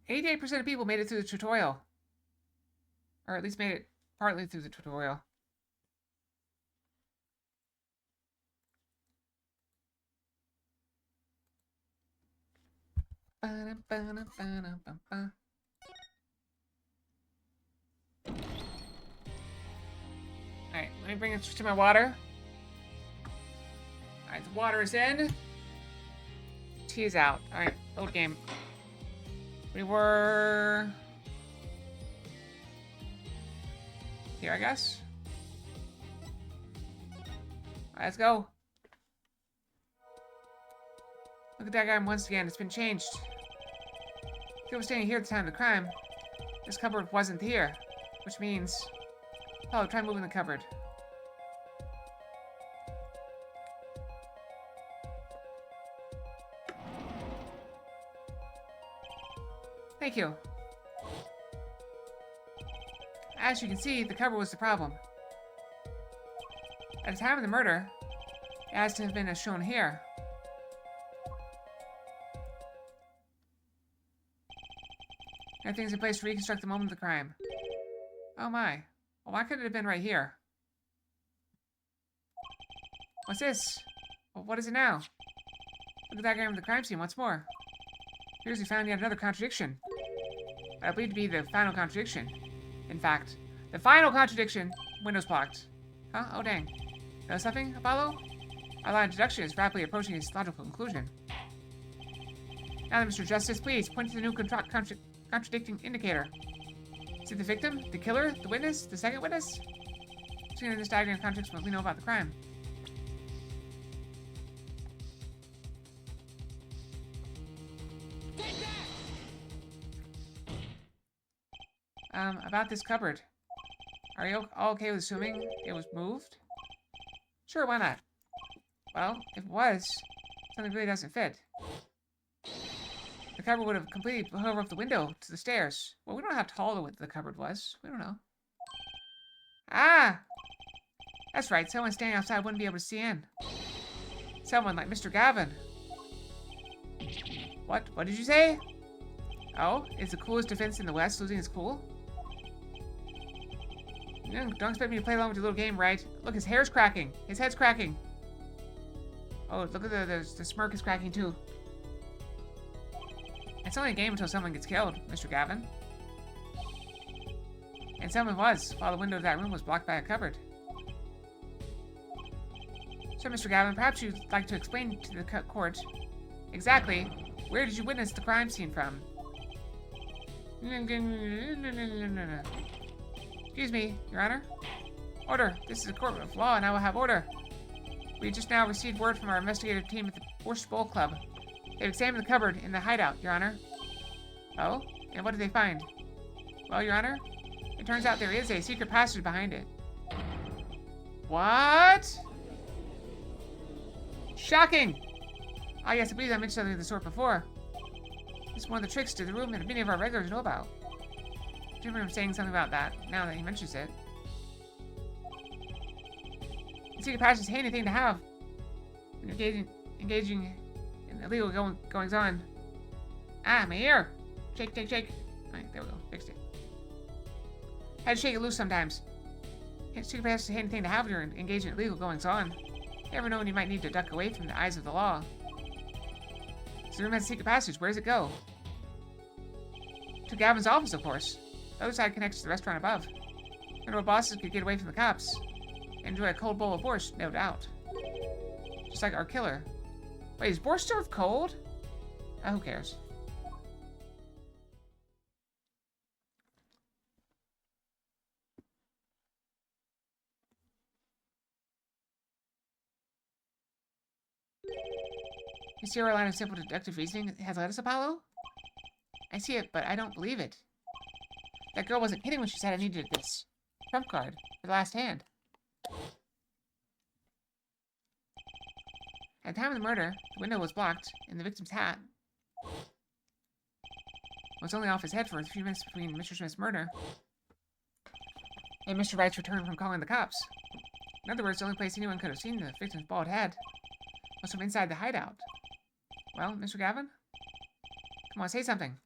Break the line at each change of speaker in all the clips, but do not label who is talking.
88% of people made it through the tutorial. Or at least made it partly through the tutorial. Alright, let me bring it to my water. Alright, the water is in. Tea is out. Alright, load game. We were... here, I guess. Alright, let's go. Look at that guy once again. It's been changed. If he was standing here at the time of the crime, this cupboard wasn't here. Which means... oh, try moving the cupboard. Thank you. As you can see, the cupboard was the problem. At the time of the murder, it has to have been as shown here. Everything's in place to reconstruct the moment of the crime. Oh my. Well, why couldn't it have been right here? What's this? Well, what is it now? Look at that guy from the crime scene once more. Here's we found yet another contradiction. I believe to be the final contradiction. In fact, the final contradiction. Windows blocked. Huh? Oh dang. Know something, Apollo? Our line of deduction is rapidly approaching its logical conclusion. Now then, Mr. Justice, please point to the new contradicting indicator. Is it the victim, the killer, the witness, the second witness? Seeing in this diagram contradicts what we know about the crime. About this cupboard. Are you all okay with assuming it was moved? Sure, why not? Well, if it was, something really doesn't fit. The cupboard would have completely hovered off the window to the stairs. Well, we don't know how tall the cupboard was. We don't know. Ah! That's right, someone standing outside wouldn't be able to see in. Someone like Mr. Gavin. What? What did you say? Oh, is the coolest defense in the West losing its cool? Don't expect me to play along with your little game, right? Look, his hair's cracking. His head's cracking. Oh, look at the smirk is cracking too. It's only a game until someone gets killed, Mr. Gavin. And someone was, while the window of that room was blocked by a cupboard. So, Mr. Gavin, perhaps you'd like to explain to the court exactly where did you witness the crime scene from? Excuse me, Your Honor. Order. This is a court of law, and I will have order. We just now received word from our investigative team at the Borscht Bowl Club. They've examined the cupboard in the hideout, Your Honor. Oh? And what did they find? Well, Your Honor, it turns out there is a secret passage behind it. What? Shocking! Ah, yes, I believe I mentioned something of the sort before. It's one of the tricks to the room that many of our regulars know about. I do remember him saying something about that, now that he mentions it. The secret passage is a handy thing to have. When engaging in illegal goings-on. Ah, my ear! Shake, shake, shake. Alright, there we go. Fixed it. Had to shake it loose sometimes. Secret passage is a handy thing to have when you're engaging in illegal goings-on. You never know when you might need to duck away from the eyes of the law. So the room has a secret passage. Where does it go? To Gavin's office, of course. The other side connects to the restaurant above. Wonder what bosses could get away from the cops. Enjoy a cold bowl of borscht, no doubt. Just like our killer. Wait, is borscht served cold? Who cares? You see our line of simple deductive reasoning has led us, Apollo? I see it, but I don't believe it. That girl wasn't kidding when she said I needed this trump card for the last hand. At the time of the murder, the window was blocked, and the victim's hat was only off his head for a few minutes between Mr. Smith's murder and Mr. Wright's return from calling the cops. In other words, the only place anyone could have seen the victim's bald head was from inside the hideout. Well, Mr. Gavin? Come on, say something.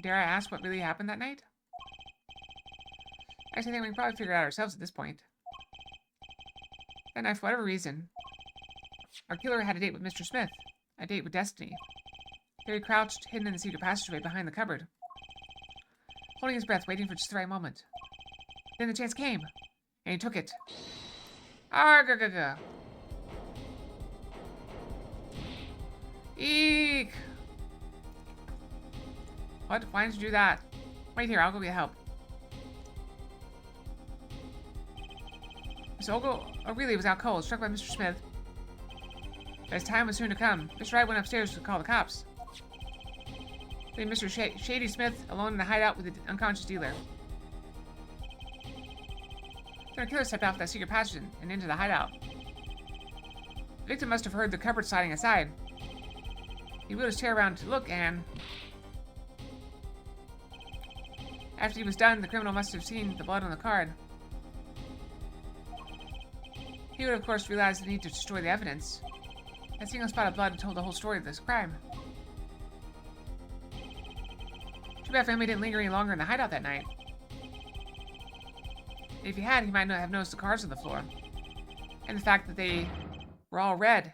Dare I ask what really happened that night? Actually, I think we can probably figure it out ourselves at this point. That night, for whatever reason, our killer had a date with Mr. Smith. A date with Destiny. There he crouched, hidden in the secret passageway behind the cupboard. Holding his breath, waiting for just the right moment. Then the chance came, and he took it. Argh. Eek! What? Why did you do that? Wait here, I'll go get help. Miss O'Reilly was out cold, struck by Mr. Smith. But his time was soon to come. Mr. Wright went upstairs to call the cops. Leaving Mr. Shady Smith alone in the hideout with the unconscious dealer. Then our killer stepped off that secret passage and into the hideout. The victim must have heard the cupboard sliding aside. He wheeled his chair around to look, and after he was done, the criminal must have seen the blood on the card. He would, of course, realize the need to destroy the evidence. That single spot of blood told the whole story of this crime. Too bad family didn't linger any longer in the hideout that night. If he had, he might not have noticed the cards on the floor. And the fact that they were all red.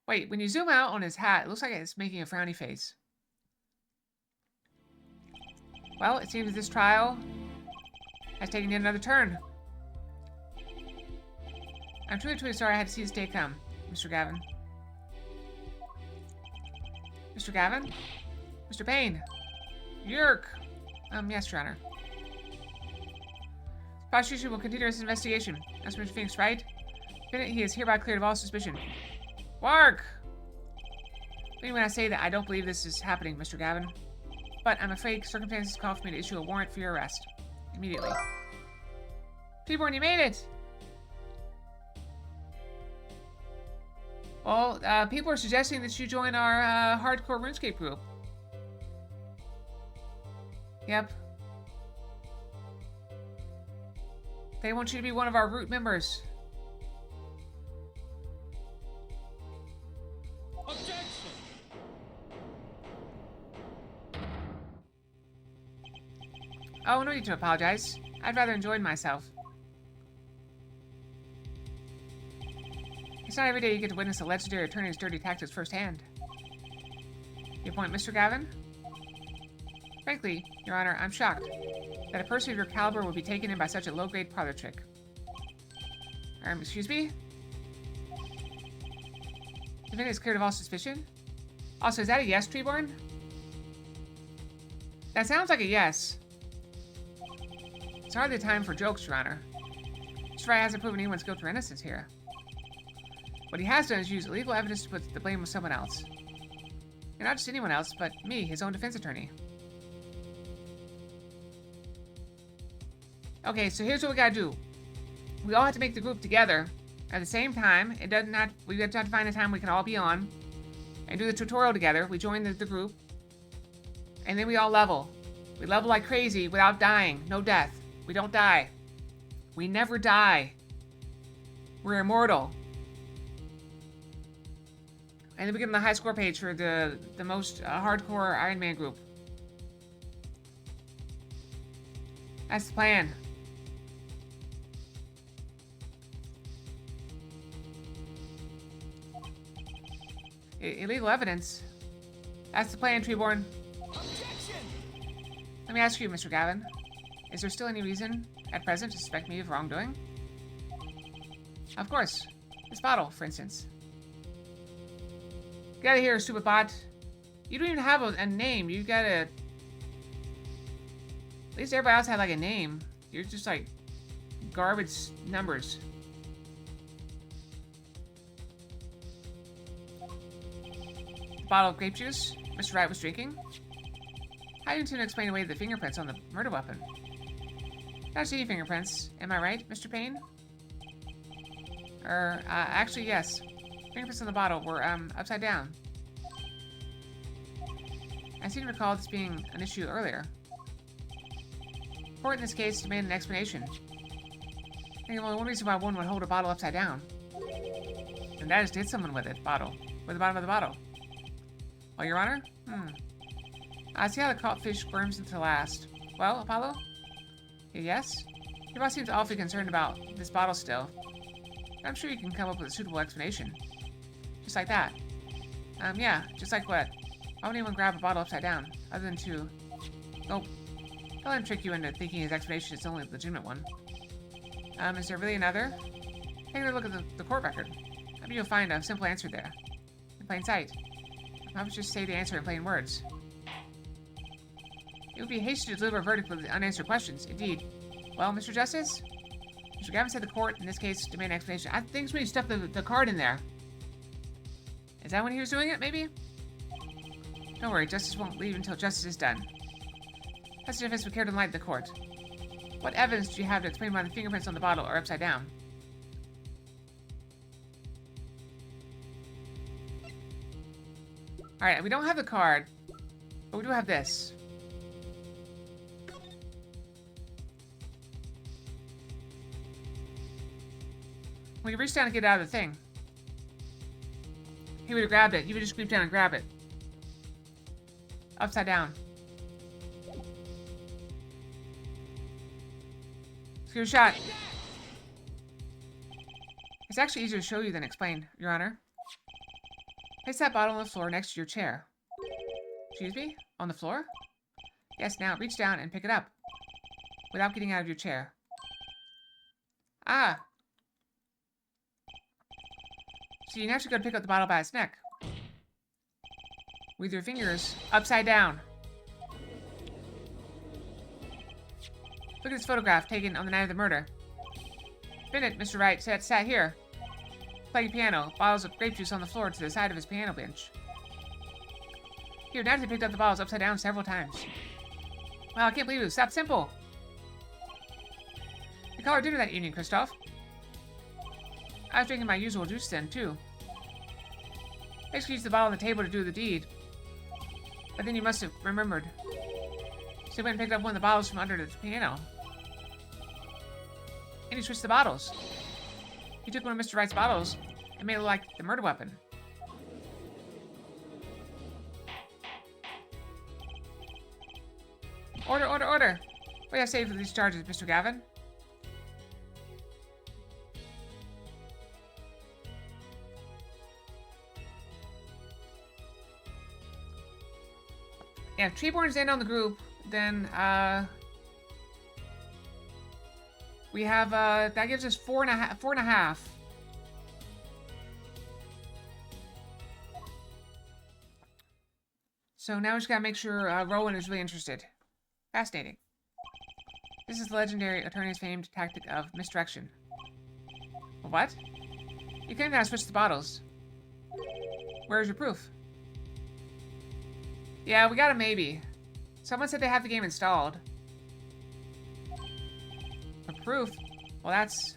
Wait, when you zoom out on his hat, it looks like it's making a frowny face. Well, it seems this trial has taken yet another turn. I'm truly sorry I had to see this day come, Mr. Gavin. Mr. Gavin? Mr. Payne? Yerk! Yes, Your Honor. Prosecution will continue its investigation. That's Mr. Phoenix, right? He is hereby cleared of all suspicion. Wark! When I say that I don't believe this is happening, Mr. Gavin. But I'm afraid circumstances call for me to issue a warrant for your arrest. Immediately. Treeborn, you made it! Well, people are suggesting that you join our hardcore RuneScape group. Yep. They want you to be one of our root members.
Objection!
Oh, no need to apologize. I'd rather enjoyed myself. It's not every day you get to witness a legendary attorney's dirty tactics firsthand. Your point, Mr. Gavin? Frankly, Your Honor, I'm shocked that a person of your caliber would be taken in by such a low-grade parlor trick. Excuse me? The defendant is cleared of all suspicion? Also, is that a yes, Treeborn? That sounds like a yes. It's hardly time for jokes, Your Honor. Mr. Wright hasn't proven anyone's guilt or innocence here. What he has done is use illegal evidence to put the blame on someone else. And not just anyone else, but me, his own defense attorney. Okay, so here's what we gotta do. We all have to make the group together at the same time. We have to find a time we can all be on and do the tutorial together. We join the group, and then we all level. We level like crazy without dying. No death. We don't die. We never die. We're immortal. And then we get on the high score page for the most hardcore Iron Man group. That's the plan. Illegal evidence. That's the plan, Treeborn.
Objection!
Let me ask you, Mr. Gavin. Is there still any reason at present to suspect me of wrongdoing? Of course. This bottle, for instance. Get out of here, stupid bot. You don't even have a name. You got a... At least everybody else had like a name. You're just like garbage numbers. The bottle of grape juice Mr. Wright was drinking. How do you intend to explain away the fingerprints on the murder weapon? Not see any fingerprints. Am I right, Mr. Payne? Actually, yes. Fingerprints on the bottle were, upside down. I seem to recall this being an issue earlier. Court in this case demanded an explanation. I think only one reason why one would hold a bottle upside down. And that is to hit someone with it, bottle. With the bottom of the bottle. Oh, Your Honor? I see how the caught fish squirms into last. Well, Apollo? Yes? Your boss seems awfully concerned about this bottle still. I'm sure you can come up with a suitable explanation. Just like that. Yeah, just like what? Why would anyone grab a bottle upside down? Other than to... Oh, don't let him trick you into thinking his explanation is the only legitimate one. Is there really another? Take a look at the court record. Maybe you'll find a simple answer there. In plain sight. I would just say the answer in plain words. It would be hasty to deliver a verdict with unanswered questions. Indeed. Well, Mr. Justice? Mr. Gavin said the court, in this case, demand an explanation. I think when you stuffed the card in there. Is that when he was doing it, maybe? Don't worry, justice won't leave until justice is done. That's if we care to enlighten the court. What evidence do you have to explain why the fingerprints on the bottle are upside down? Alright, we don't have the card, but we do have this. When you reach down and get it out of the thing, he would have grabbed it. You would just reach down and grab it. Upside down. Let's give it a shot. It's actually easier to show you than explain, Your Honor. Place that bottle on the floor next to your chair. Excuse me? On the floor? Yes, now reach down and pick it up. Without getting out of your chair. Ah! So you actually got to pick up the bottle by its neck. With your fingers upside down. Look at this photograph taken on the night of the murder. Spin it, Mr. Wright sat here. Playing piano, bottles of grape juice on the floor to the side of his piano bench. Here, Nancy picked up the bottles upside down several times. Wow, I can't believe it was that simple. We called our dinner that evening, Christoph. I was drinking my usual juice then, too. Basically used the bottle on the table to do the deed. But then you must have remembered. So he went and picked up one of the bottles from under the piano. And he switched the bottles. He took one of Mr. Wright's bottles and made it look like the murder weapon. Order, order, order! What do you have to say for these charges, Mr. Gavin? Yeah, if Treeborn's in on the group, then, we have, that gives us 4.5. So now we just gotta make sure, Rowan is really interested. Fascinating. This is the legendary attorney's famed tactic of misdirection. What? You claim that I switched the bottles. Where's your proof? Yeah, we got a maybe. Someone said they have the game installed. For proof? Well, that's,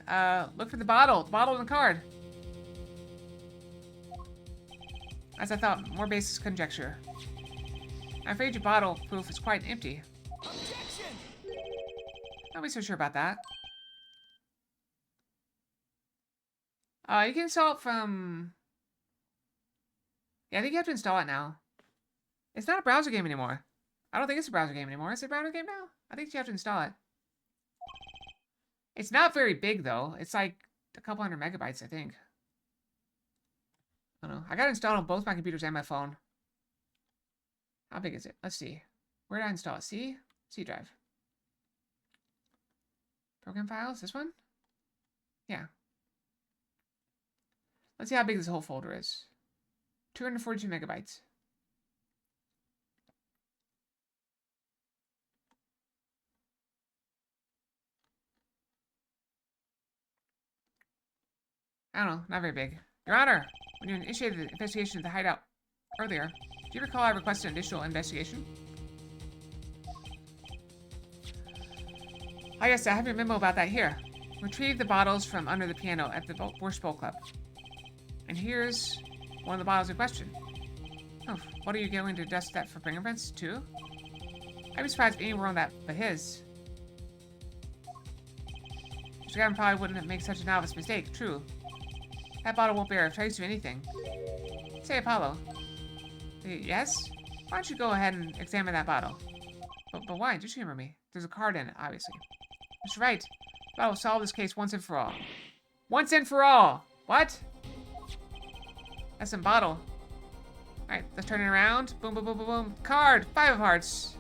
look for the bottle. The bottle in the card. As I thought, more baseless conjecture. I'm afraid your bottle proof is quite empty.
Objection!
Don't be so sure about that. You can install it from... Yeah, I think you have to install it now. It's not a browser game anymore. I don't think it's a browser game anymore. Is it a browser game now? I think you have to install it. It's not very big, though. It's like a couple hundred megabytes, I think. I don't know. I got it installed on both my computers and my phone. How big is it? Let's see. Where did I install it? C? C drive. Program files? This one? Yeah. Let's see how big this whole folder is. 242 megabytes. I don't know, not very big. Your Honor, when you initiated the investigation of the hideout earlier, do you recall I requested an additional investigation? Oh yes, I have your memo about that here. Retrieve the bottles from under the piano at the Borscht Bowl Club. And here's one of the bottles in question. Oh, what are you going to adjust that for fingerprints, too? I'd be surprised if anywhere on that but his. Mr. Gavin probably wouldn't make such a novice mistake. True. That bottle won't bear a trace of anything. Say, Apollo. Yes? Why don't you go ahead and examine that bottle? But why? Just humor me. There's a card in it, obviously. That's right. The bottle will solve this case once and for all. Once and for all! What? That's some bottle. Alright, let's turn it around. Boom, boom, boom, boom, boom. Card! 5 of hearts.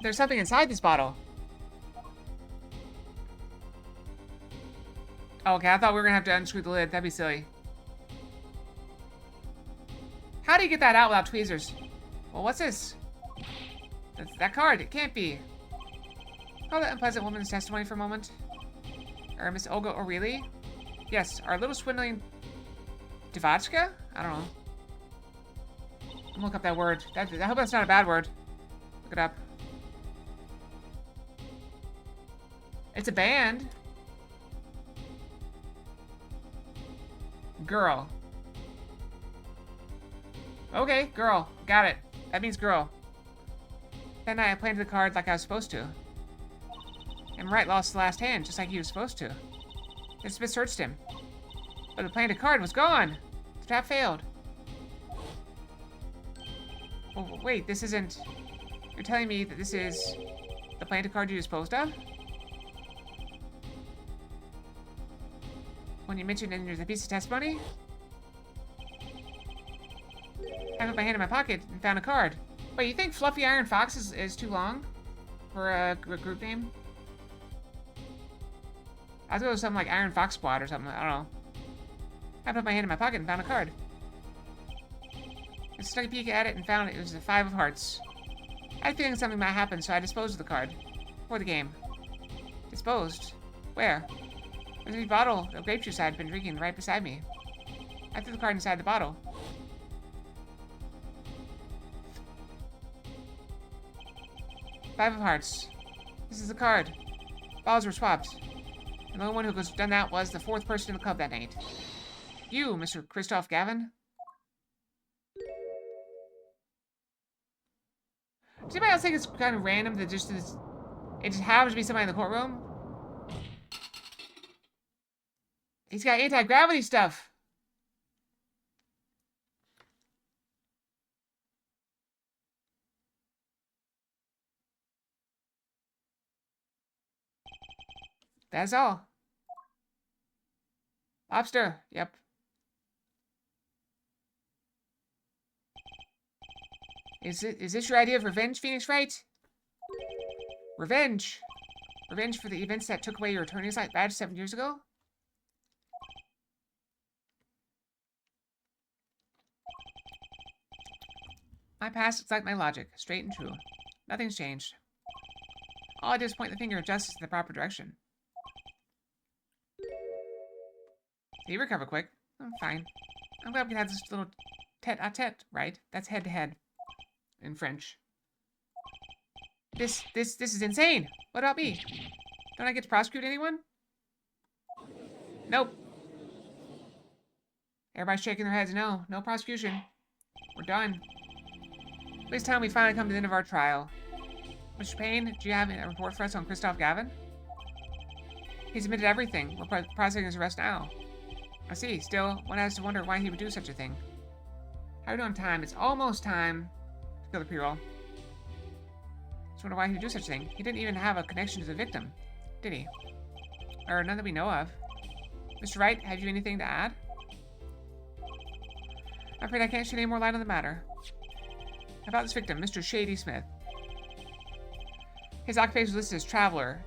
There's something inside this bottle. Oh, okay, I thought we were gonna have to unscrew the lid. That'd be silly. How do you get that out without tweezers? Well, what's this? That's that card. It can't be. Call that unpleasant woman's testimony for a moment. Or Miss Olga O'Reilly? Yes, our little swindling Devotchka? I don't know. I'm gonna look up that word. I hope that's not a bad word. Look it up. It's a band. Girl. Okay, girl. Got it. That means girl. That night I planted the card like I was supposed to. And Wright lost the last hand, just like he was supposed to. Then Smith searched him. But the planted card was gone. The trap failed. Oh, wait, this isn't... You're telling me that this is the planted card you disposed of? When you mentioned in your piece of testimony? I put my hand in my pocket and found a card. Wait, you think Fluffy Iron Fox is too long for a group name? I was going to go with something like Iron Fox Squad or something. I don't know. I put my hand in my pocket and found a card. I stuck a peek at it and found it was a 5 of hearts. I had a feeling something might happen, so I disposed of the card. For the game. Disposed? Where? There's a bottle of grape juice I had been drinking right beside me. I threw the card inside the bottle. Five of hearts. This is the card. Balls were swapped. And the only one who was done that was the 4th person in the club that night. You, Mr. Christoph Gavin. Does anybody else think it's kind of random that it just happens to be somebody in the courtroom? He's got anti-gravity stuff. That's all. Lobster. Yep. Is this your idea of revenge, Phoenix Wright? Revenge? Revenge for the events that took away your attorney's badge 7 years ago? My past is like my logic, straight and true. Nothing's changed. All I do is point the finger of justice in the proper direction. You recover quick. I'm fine. I'm glad we can have this little tete-a-tete, right? That's head-to-head. In French. This is insane! What about me? Don't I get to prosecute anyone? Nope. Everybody's shaking their heads. No prosecution. We're done. This time we finally come to the end of our trial. Mr. Payne, do you have a report for us on Christoph Gavin? He's admitted everything. We're processing his arrest now. I see. Still, one has to wonder why he would do such a thing. How are we doing on time? It's almost time to kill the pre-roll. Just wonder why he would do such a thing. He didn't even have a connection to the victim, did he? Or none that we know of. Mr. Wright, have you anything to add? I'm afraid I can't shed any more light on the matter. How about this victim, Mr. Shady Smith? His occupation was listed as traveler.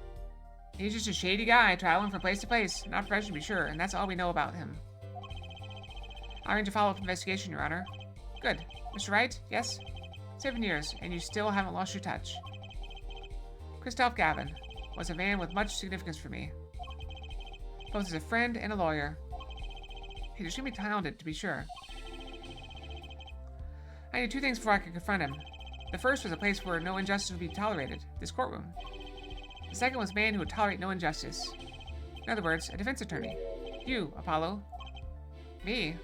He's just a shady guy traveling from place to place. Not professional, to be sure, and that's all we know about him. I'll arrange a follow-up investigation, Your Honor. Good. Mr. Wright? Yes? 7 years, and you still haven't lost your touch. Christoph Gavin was a man with much significance for me. Both as a friend and a lawyer. He's extremely talented, to be sure. I needed 2 things before I could confront him. The first was a place where no injustice would be tolerated, this courtroom. The second was a man who would tolerate no injustice. In other words, a defense attorney. You, Apollo. Me.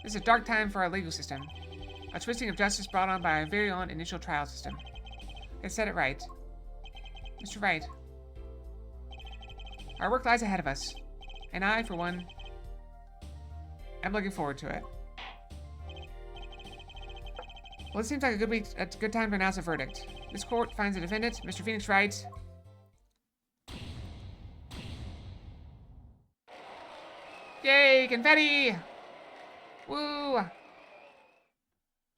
This is a dark time for our legal system. A twisting of justice brought on by our very own initial trial system. I said it right. Mr. Wright. Our work lies ahead of us. And I, for one, am looking forward to it. Well, it seems like a good time to announce a verdict. This court finds the defendant, Mr. Phoenix Wright. Yay, confetti! Woo! Do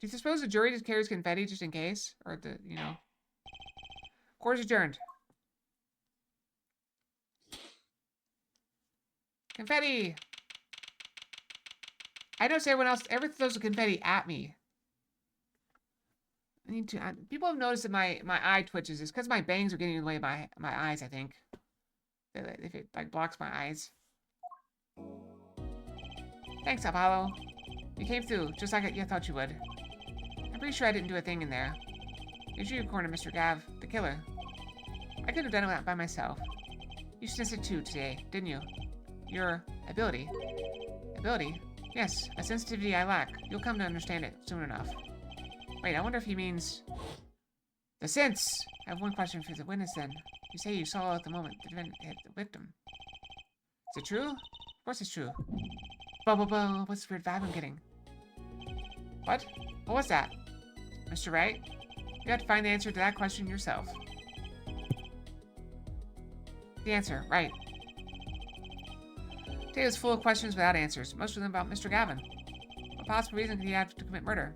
you suppose the jury just carries confetti just in case? Or the, you know. Court is adjourned. Confetti! I noticed everyone throws the confetti at me. I need to, people have noticed that my eye twitches. It's because my bangs are getting in the way of my eyes, I think. If it, like, blocks my eyes. Thanks, Apollo. You came through, just like you thought you would. I'm pretty sure I didn't do a thing in there. It was you, cornered Mr. Gav, the killer. I could have done it by myself. You sensed it too today, didn't you? Your ability. Ability? Yes, a sensitivity I lack. You'll come to understand it soon enough. Wait, I wonder if he means... The sense! I have one question for the witness then. You say you saw at the moment the defendant hit the victim. Is it true? Of course it's true. What's the weird vibe I'm getting? What? What was that? Mr. Wright? You have to find the answer to that question yourself. The answer, right. Today was full of questions without answers, most of them about Mr. Gavin. What possible reason could he have to commit murder?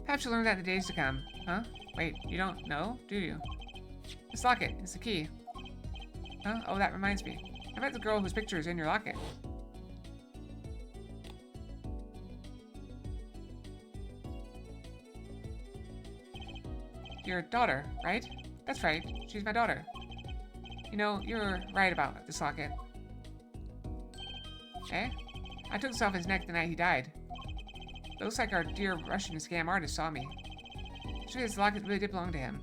Perhaps you'll learn that in the days to come. Huh? Wait, you don't know, do you? This locket is the key. Huh? Oh, that reminds me. I met the girl whose picture is in your locket. Your daughter, right? That's right. She's my daughter. You know, you're right about this locket. Eh? I took this off his neck the night he died. It looks like our dear Russian scam artist saw me. Actually, this locket really did belong to him.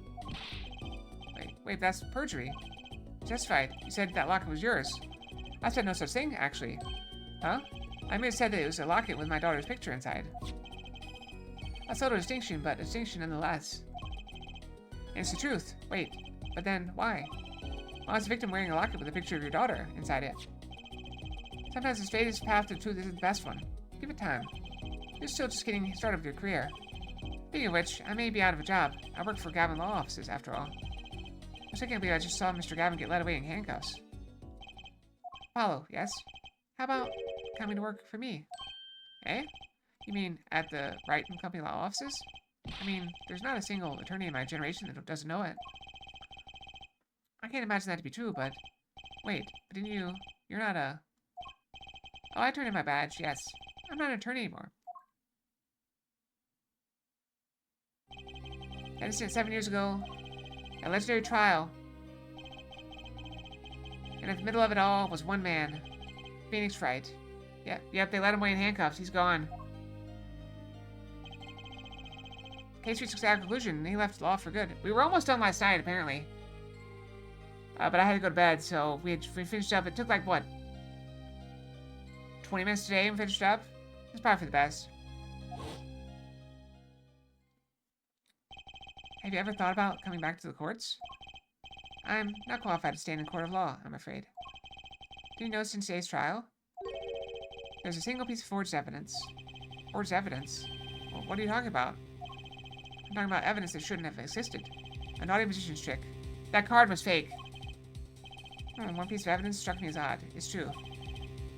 Wait, that's perjury. Justified. You said that locket was yours. I said no such thing, actually. Huh? I may have said that it was a locket with my daughter's picture inside. A subtle distinction, but a distinction nonetheless. And it's the truth. Wait, but then why? Why is the victim wearing a locket with a picture of your daughter inside it? Sometimes the straightest path to truth isn't the best one. Give it time. You're still just getting started with your career. Speaking of which, I may be out of a job. I work for Gavin Law Offices, after all. I can't believe I just saw Mr. Gavin get led away in handcuffs. Apollo, yes? How about coming to work for me? Eh? You mean at the Wright & Company Law Offices? I mean, there's not a single attorney in my generation that doesn't know it. I can't imagine that to be true, but... Wait, but didn't you... You're not a... Oh, I turned in my badge, yes. I'm not an attorney anymore. That incident 7 years ago. A legendary trial. And in the middle of it all was one man. Phoenix Wright. Yep, they let him away in handcuffs. He's gone. Case reached a sad conclusion, and he left law for good. We were almost done last night, apparently. But I had to go to bed, so we finished up. It took like, what? 20 minutes today and finished up? It's probably for the best. Have you ever thought about coming back to the courts? I'm not qualified to stand in court of law, I'm afraid. Did you notice in today's trial? There's a single piece of forged evidence. Forged evidence? Well, what are you talking about? I'm talking about evidence that shouldn't have existed. A naughty magician's trick. That card was fake. One piece of evidence struck me as odd. It's true.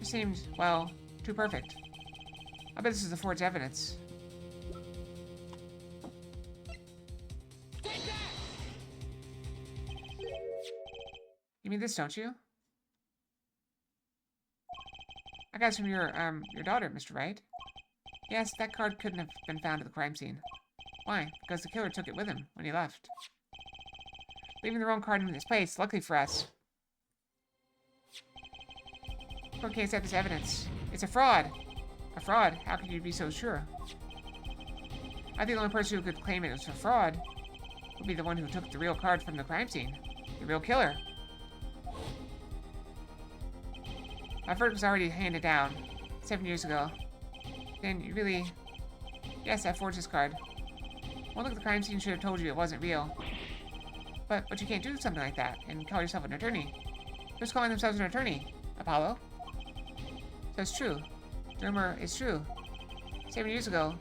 It seemed, well, too perfect. I bet this is the forged evidence. You mean this, don't you? I got this from your daughter, Mr. Wright. Yes, that card couldn't have been found at the crime scene. Why? Because the killer took it with him when he left. Leaving the wrong card in its place, luckily for us. Court can't accept this evidence. It's a fraud. A fraud? How could you be so sure? I think the only person who could claim it was a fraud would be the one who took the real card from the crime scene. The real killer. My verdict was already handed down 7 years ago. Then you really... Yes, I forged this card. One look at the crime scene should have told you it wasn't real. But you can't do something like that and call yourself an attorney. Who's calling themselves an attorney? Apollo? So it's true. The rumor is true. 7 years ago.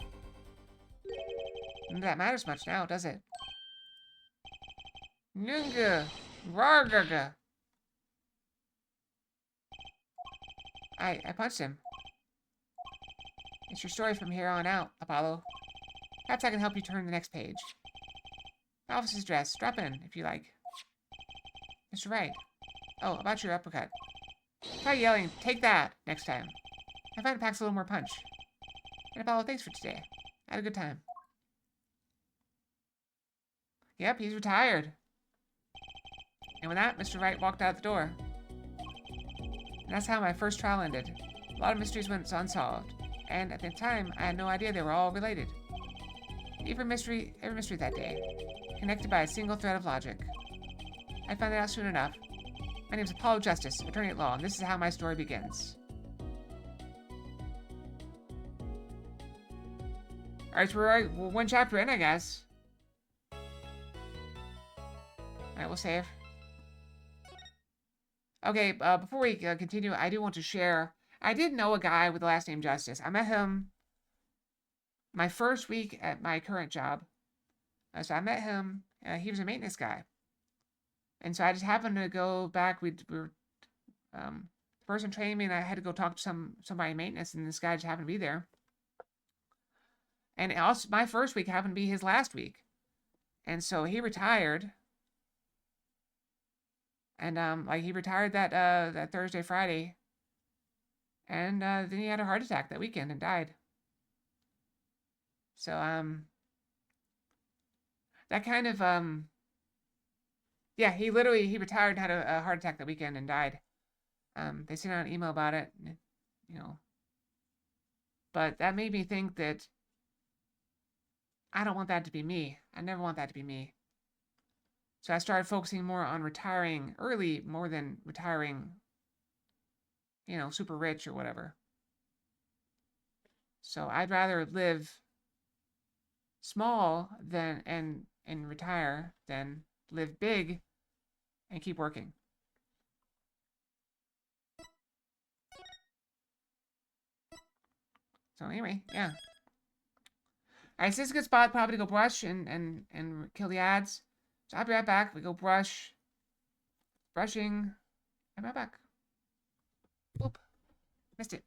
None of that matters much now, does it? Nunga! Rargaga! I punched him. It's your story from here on out, Apollo. Perhaps I can help you turn the next page. The office's dress. Drop in, if you like. Mr. Wright. Oh, about your uppercut. Try yelling, "Take that," next time. I find it packs a little more punch. And Apollo, thanks for today. I had a good time. Yep, he's retired. And with that, Mr. Wright walked out the door. And that's how my first trial ended. A lot of mysteries went unsolved. And at the time, I had no idea they were all related. Every mystery that day, connected by a single thread of logic. I'd find it out soon enough. My name's Apollo Justice, attorney at law, and this is how my story begins. Alright, so we're one chapter in, I guess. Alright, we'll save. Okay, before we continue, I do want to share. I did know a guy with the last name Justice. I met him my first week at my current job. So I met him. He was a maintenance guy. And so I just happened to go back. We were the person training me, and I had to go talk to somebody in maintenance, and this guy just happened to be there. And also, my first week happened to be his last week. And so he retired. And like he retired that Thursday, Friday. And then he had a heart attack that weekend and died. So that kind of yeah, he retired and had a heart attack that weekend and died. They sent out an email about it, you know. But that made me think that I don't want that to be me. I never want that to be me. So I started focusing more on retiring early more than retiring, you know, super rich or whatever. So I'd rather live small than and retire than live big and keep working. So anyway, yeah. Alright, so this is a good spot probably to go brush and kill the ads. So I'll be right back. We go brushing. I'm right back. Oop. Missed it.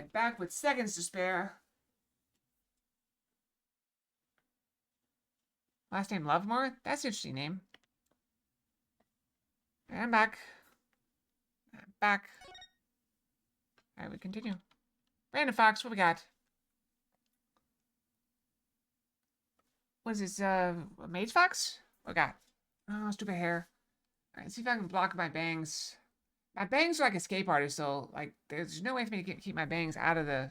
I'm back with seconds to spare. Last name Lovemore? That's an interesting name. I'm back. I'm back. Alright, we continue. Brandon Fox, what we got? What is this, Mage Fox? What we got? Oh, stupid hair. Alright, let's see if I can block my bangs. My bangs are like escape artists, so, like, there's no way for me to keep my bangs out of the...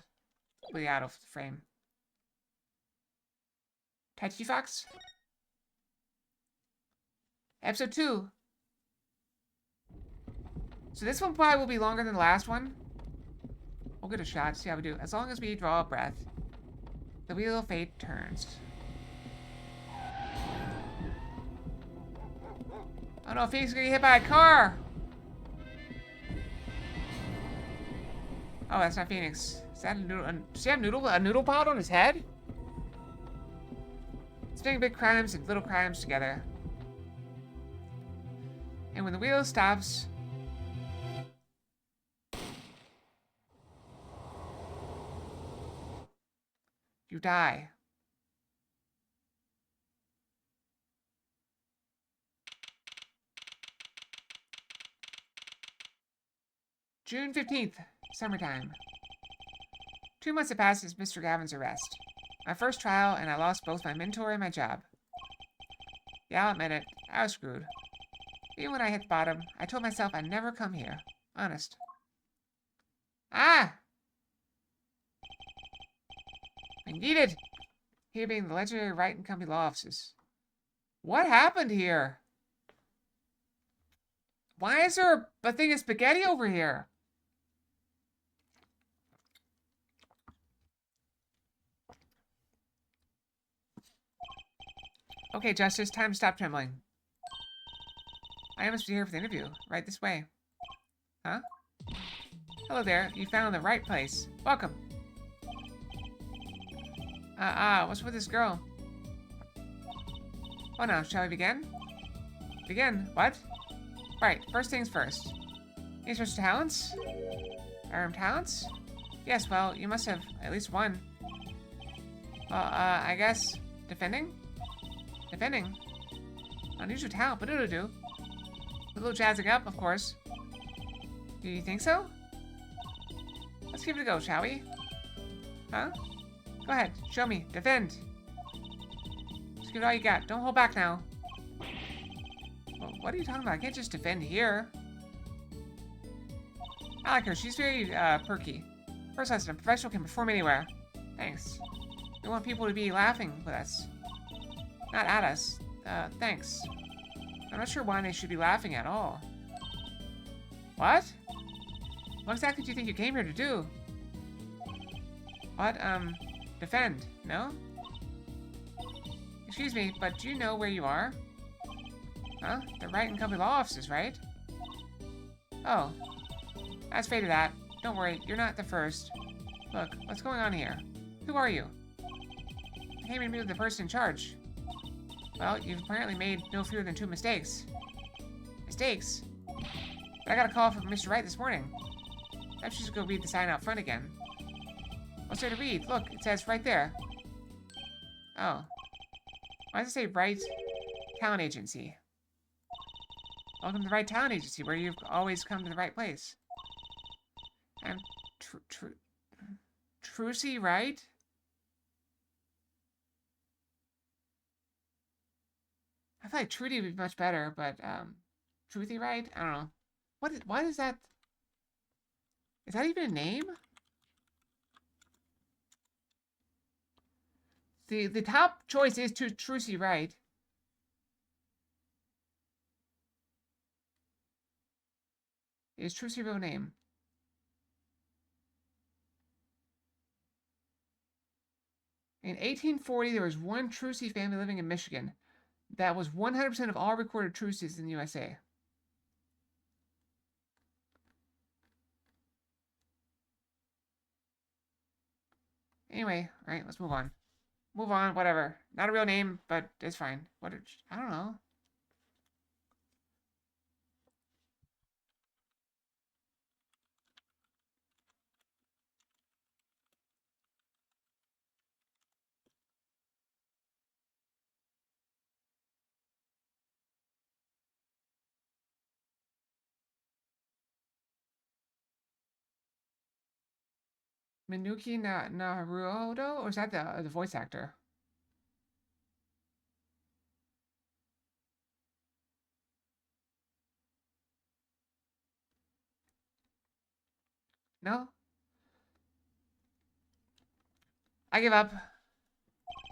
completely out of the frame. Tai Chi Fox? Episode 2. So this one probably will be longer than the last one. We'll get a shot, see how we do. As long as we draw a breath, the wheel of fate turns. Oh no, Phoenix is gonna get hit by a car! Oh, that's not Phoenix. Is that a noodle? Does he have a noodle pod on his head? Spinning big crimes and little crimes together. And when the wheel stops... you die. June 15th, summertime. 2 months have passed since Mr. Gavin's arrest. My first trial, and I lost both my mentor and my job. Yeah, I'll admit it. I was screwed. Even when I hit bottom, I told myself I'd never come here. Honest. Ah! I need it! Here being the legendary Wright and Company law offices. What happened here? Why is there a thing of spaghetti over here? Okay, Justice, time to stop trembling. I must be here for the interview. Right this way. Huh? Hello there. You found the right place. Welcome. What's with this girl? Oh no, shall we begin? Begin? What? Right, first things first. Any sorts of talents? Talents? Yes, well, you must have at least one. I guess... defending? Defending? Unusual talent, but it'll do. A little jazzing up, of course. Do you think so? Let's give it a go, shall we? Huh? Go ahead, show me. Defend. Just give it all you got. Don't hold back now. Well, what are you talking about? I can't just defend here. I like her. She's very, perky. First lesson, a professional can perform anywhere. Thanks. We want people to be laughing with us. Not at us. Thanks. I'm not sure why they should be laughing at all. What? What exactly do you think you came here to do? What, defend, no? Excuse me, but do you know where you are? Huh? The Wright and Company law offices, right? Oh. That's fate of that. Don't worry, you're not the first. Look, what's going on here? Who are you? I came to meet with the person in charge. Well, you've apparently made no fewer than 2 mistakes. Mistakes? But I got a call from Mr. Wright this morning. Perhaps you should go read the sign out front again. What's there to read? Look, it says right there. Oh. Why does it say Wright Talent Agency? Welcome to the Wright Talent Agency, where you've always come to the right place. I'm Trucy Wright? I feel like Trudy would be much better, but, Truthy Wright? I don't know. What is that? Is that even a name? The top choice is Trucy Wright. Is Trucy real name? In 1840, there was one Trucy family living in Michigan. That was 100% of all recorded Trucys in the USA. Anyway, alright, let's move on. Move on, whatever. Not a real name, but it's fine. I don't know. Minuki Naruhodo? Or is that the voice actor? No? I give up.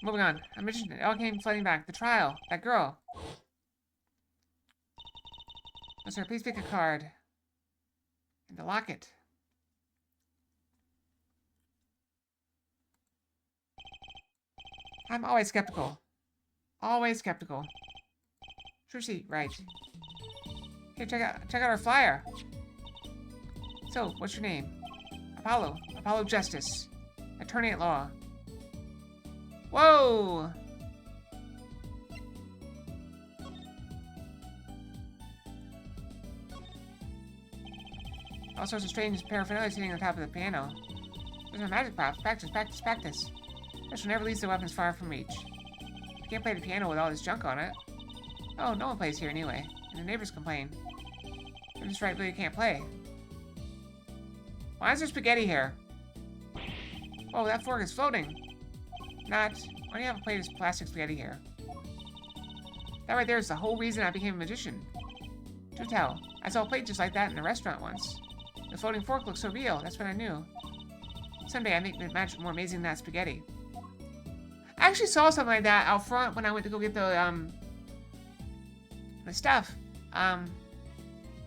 Moving on. I mentioned it all came flooding back. The trial. That girl. Oh, sir, please pick a card. And the locket. I'm always skeptical. Always skeptical. Trucy, right. Here, check out our flyer. So, what's your name? Apollo. Apollo Justice. Attorney at law. Whoa! All sorts of strange paraphernalia sitting on top of the piano. There's my magic props. Practice, practice, practice. This will never leave the weapons far from reach. You can't play the piano with all this junk on it. Oh, no one plays here anyway. And the neighbors complain. They're just right, but you can't play. Why is there spaghetti here? Oh, that fork is floating. Not. Why do you have a plate of plastic spaghetti here? That right there is the whole reason I became a magician. Do tell. I saw a plate just like that in a restaurant once. The floating fork looked so real, that's when I knew. Someday I make the magic more amazing than that spaghetti. I actually saw something like that out front when I went to go get the stuff. The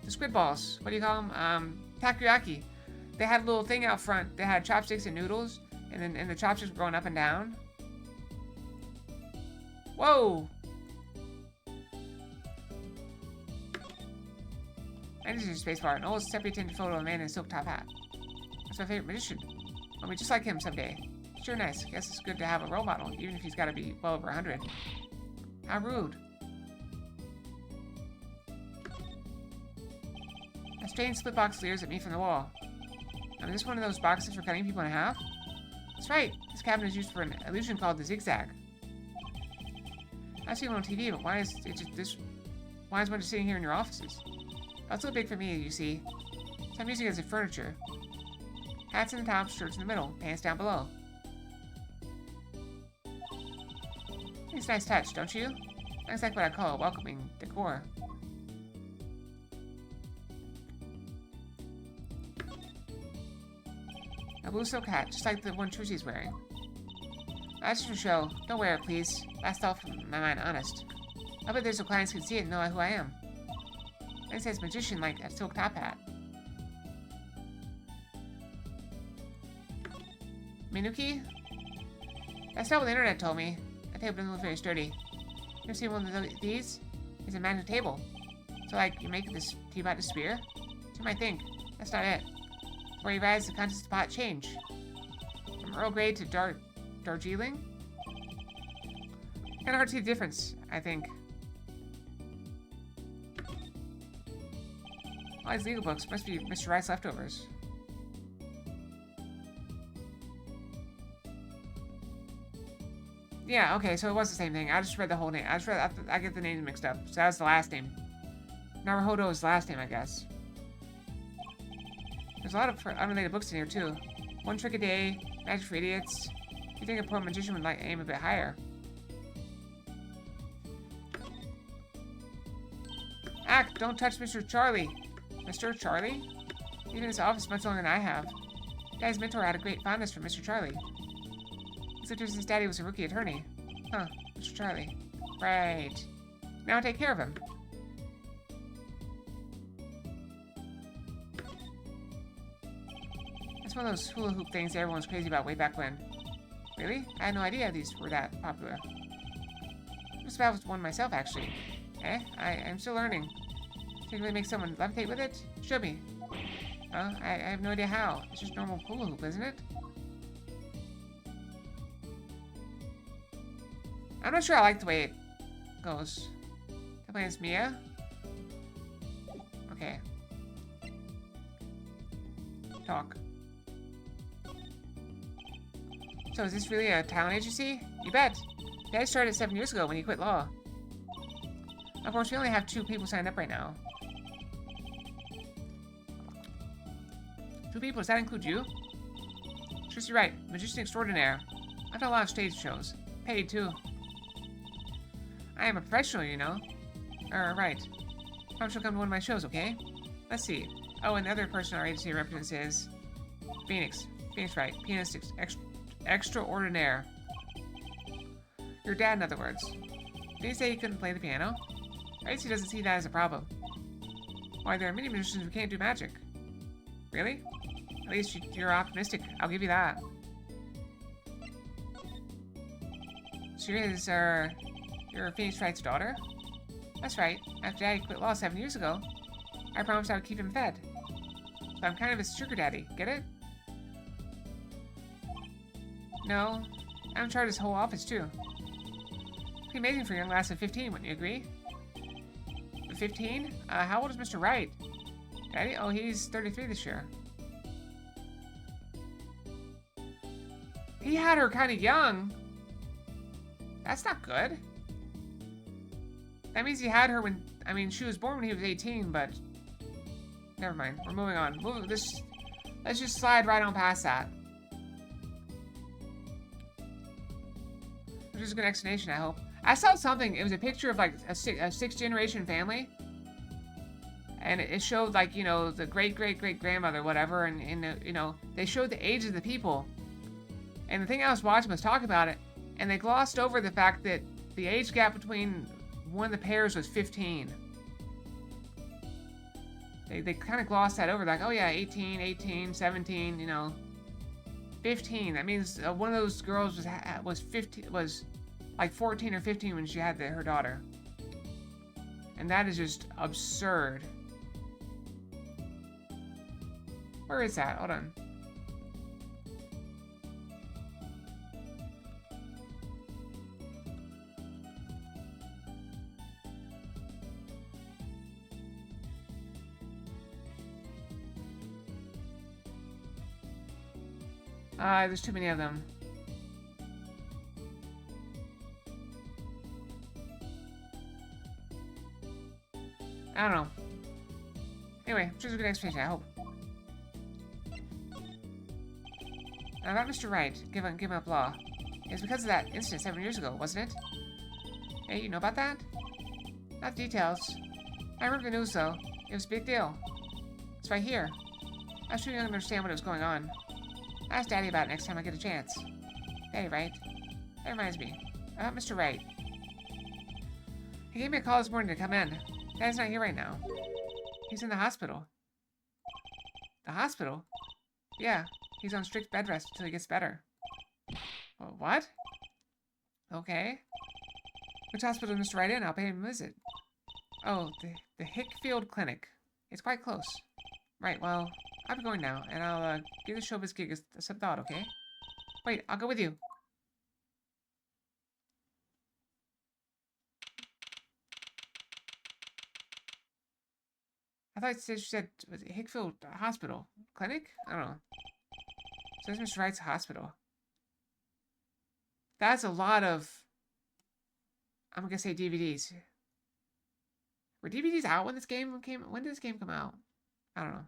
squid balls. What do you call them? Takoyaki. They had a little thing out front. They had chopsticks and noodles, and the chopsticks were going up and down. Whoa! I need to use spacebar. An old sepia-tinted photo of a man in a silk top hat. That's my favorite magician. I'll be just like him someday. Sure nice. Guess it's good to have a role model, even if he's got to be well over 100. How rude. A strange split box leers at me from the wall. Is this one of those boxes for cutting people in half? That's right. This cabinet is used for an illusion called the zigzag. I've seen it on TV, but why is it just this? Why is one just sitting here in your offices? Oh, it's a little big for me, you see. So I'm using it as a furniture. Hats in the top, shirts in the middle, pants down below. It's a nice touch, don't you? Not exactly what I call a welcoming decor. A blue silk hat, just like the one Trucy's wearing. That's for show. Don't wear it, please. That's off my mind, honest. I bet there's so clients can see it and know who I am. It says magician like a silk top hat. Minuki? That's not what the internet told me. That table doesn't look very sturdy. You ever seen one of these? It's a magic table. So, like, you make this teapot disappear? So you might think. That's not it. Before you rise, the contents of the pot change. From Earl Grey to Darjeeling? Kinda hard to see the difference, I think. All these legal books must be Mr. Rice's leftovers. Yeah, okay, so it was the same thing. I just read the whole name. I get the names mixed up. So that was the last name. Naruhodo is the last name, I guess. There's a lot of unrelated books in here, too. One Trick a Day, Magic for Idiots. You'd think a poor magician would like aim a bit higher. Ack, don't touch Mr. Charlie. Mr. Charlie? Even in his office much longer than I have. Daddy's mentor had a great fondness for Mr. Charlie. Except his daddy was a rookie attorney. Huh, Mr. Charlie. Right. Now take care of him. That's one of those hula hoop things everyone was crazy about way back when. Really? I had no idea these were that popular. I just about one myself, actually. I'm still learning. Can you really make someone levitate with it? Show me. I have no idea how. It's just normal hula hoop, isn't it? I'm not sure I like the way it goes. The plan is Mia? Okay. Talk. So is this really a talent agency? You bet. Daddy started 7 years ago when he quit law. Of course, we only have 2 people signed up right now. 2 people, does that include you? Trixie Wright, magician extraordinaire. I've done a lot of stage shows. Paid, too. I am a professional, you know. Right. Probably she'll come to one of my shows, okay? Let's see. Oh, and the other person our agency represents is... Phoenix. Phoenix Wright. Pianist extraordinaire. Your dad, in other words. Did he say he couldn't play the piano? Our agency doesn't see that as a problem. Why, there are many musicians who can't do magic. Really? At least you're optimistic. I'll give you that. She is, you're Phoenix Wright's daughter? That's right. After Daddy quit law 7 years ago, I promised I would keep him fed. So I'm kind of his sugar daddy. Get it? No. I'm in charge of his whole office, too. It'd be amazing for a young lass of 15, wouldn't you agree? 15? How old is Mr. Wright? Daddy? Oh, he's 33 this year. He had her kind of young. That's not good. That means he had her when... I mean, she was born when he was 18, but... Never mind. We're moving on. Let's just slide right on past that. Which is a good explanation, I hope. I saw something. It was a picture of, like, a sixth-generation family. And it showed, like, you know, the great-great-great-grandmother, whatever. And you know, they showed the age of the people. And the thing I was watching was talking about it. And they glossed over the fact that the age gap between one of the pairs was 15. They kind of glossed that over. Like, oh yeah, 18, 17, you know. 15. That means one of those girls was like 14 or 15 when she had her daughter. And that is just absurd. Where is that? Hold on. There's too many of them. I don't know. Anyway, just a good explanation, I hope. Now about Mr. Wright, giving up law. It was because of that incident 7 years ago, wasn't it? Hey, you know about that? Not the details. I remember the news, though. It was a big deal. It's right here. I was too young to understand what was going on. Ask Daddy about it next time I get a chance. Hey, Wright. That reminds me. About Mr. Wright. He gave me a call this morning to come in. Daddy's not here right now. He's in the hospital. The hospital? Yeah, he's on strict bed rest until he gets better. Well, what? Okay. Which hospital is Mr. Wright in? I'll pay him a visit. Oh, the Hickfield Clinic. It's quite close. Right, well, I'll be going now, and I'll give the showbiz gig some thought, okay? Wait, I'll go with you. I thought she said was it Hickfield Hospital Clinic? I don't know. So it's Mr. Wright's hospital. That's a lot of, I'm gonna say DVDs. Were DVDs out when this game came? When did this game come out? I don't know.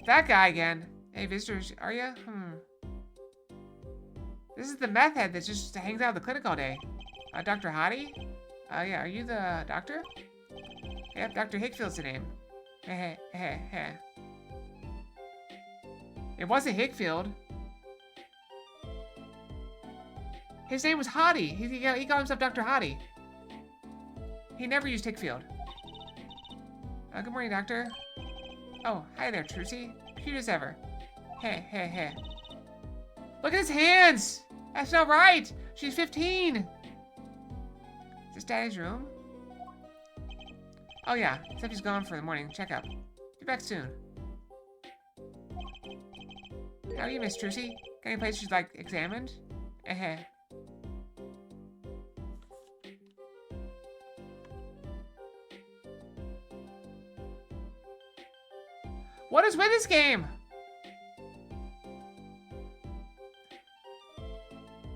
That guy again. Hey, visitors, are ya? This is the meth head that just hangs out at the clinic all day. Dr. Hottie? Yeah, are you the doctor? Yep, Dr. Hickfield's the name. Heh. It wasn't Hickfield. His name was Hottie. He called himself Dr. Hottie. He never used Hickfield. Good morning, Doctor. Oh, hi there, Trucy. Cute as ever. Hey. Look at his hands! That's not right! She's 15! Is this Daddy's room? Oh yeah, except he's gone for the morning checkup. Be back soon. How are you, Miss Trucy? Got any place you'd like examined? What is with this game?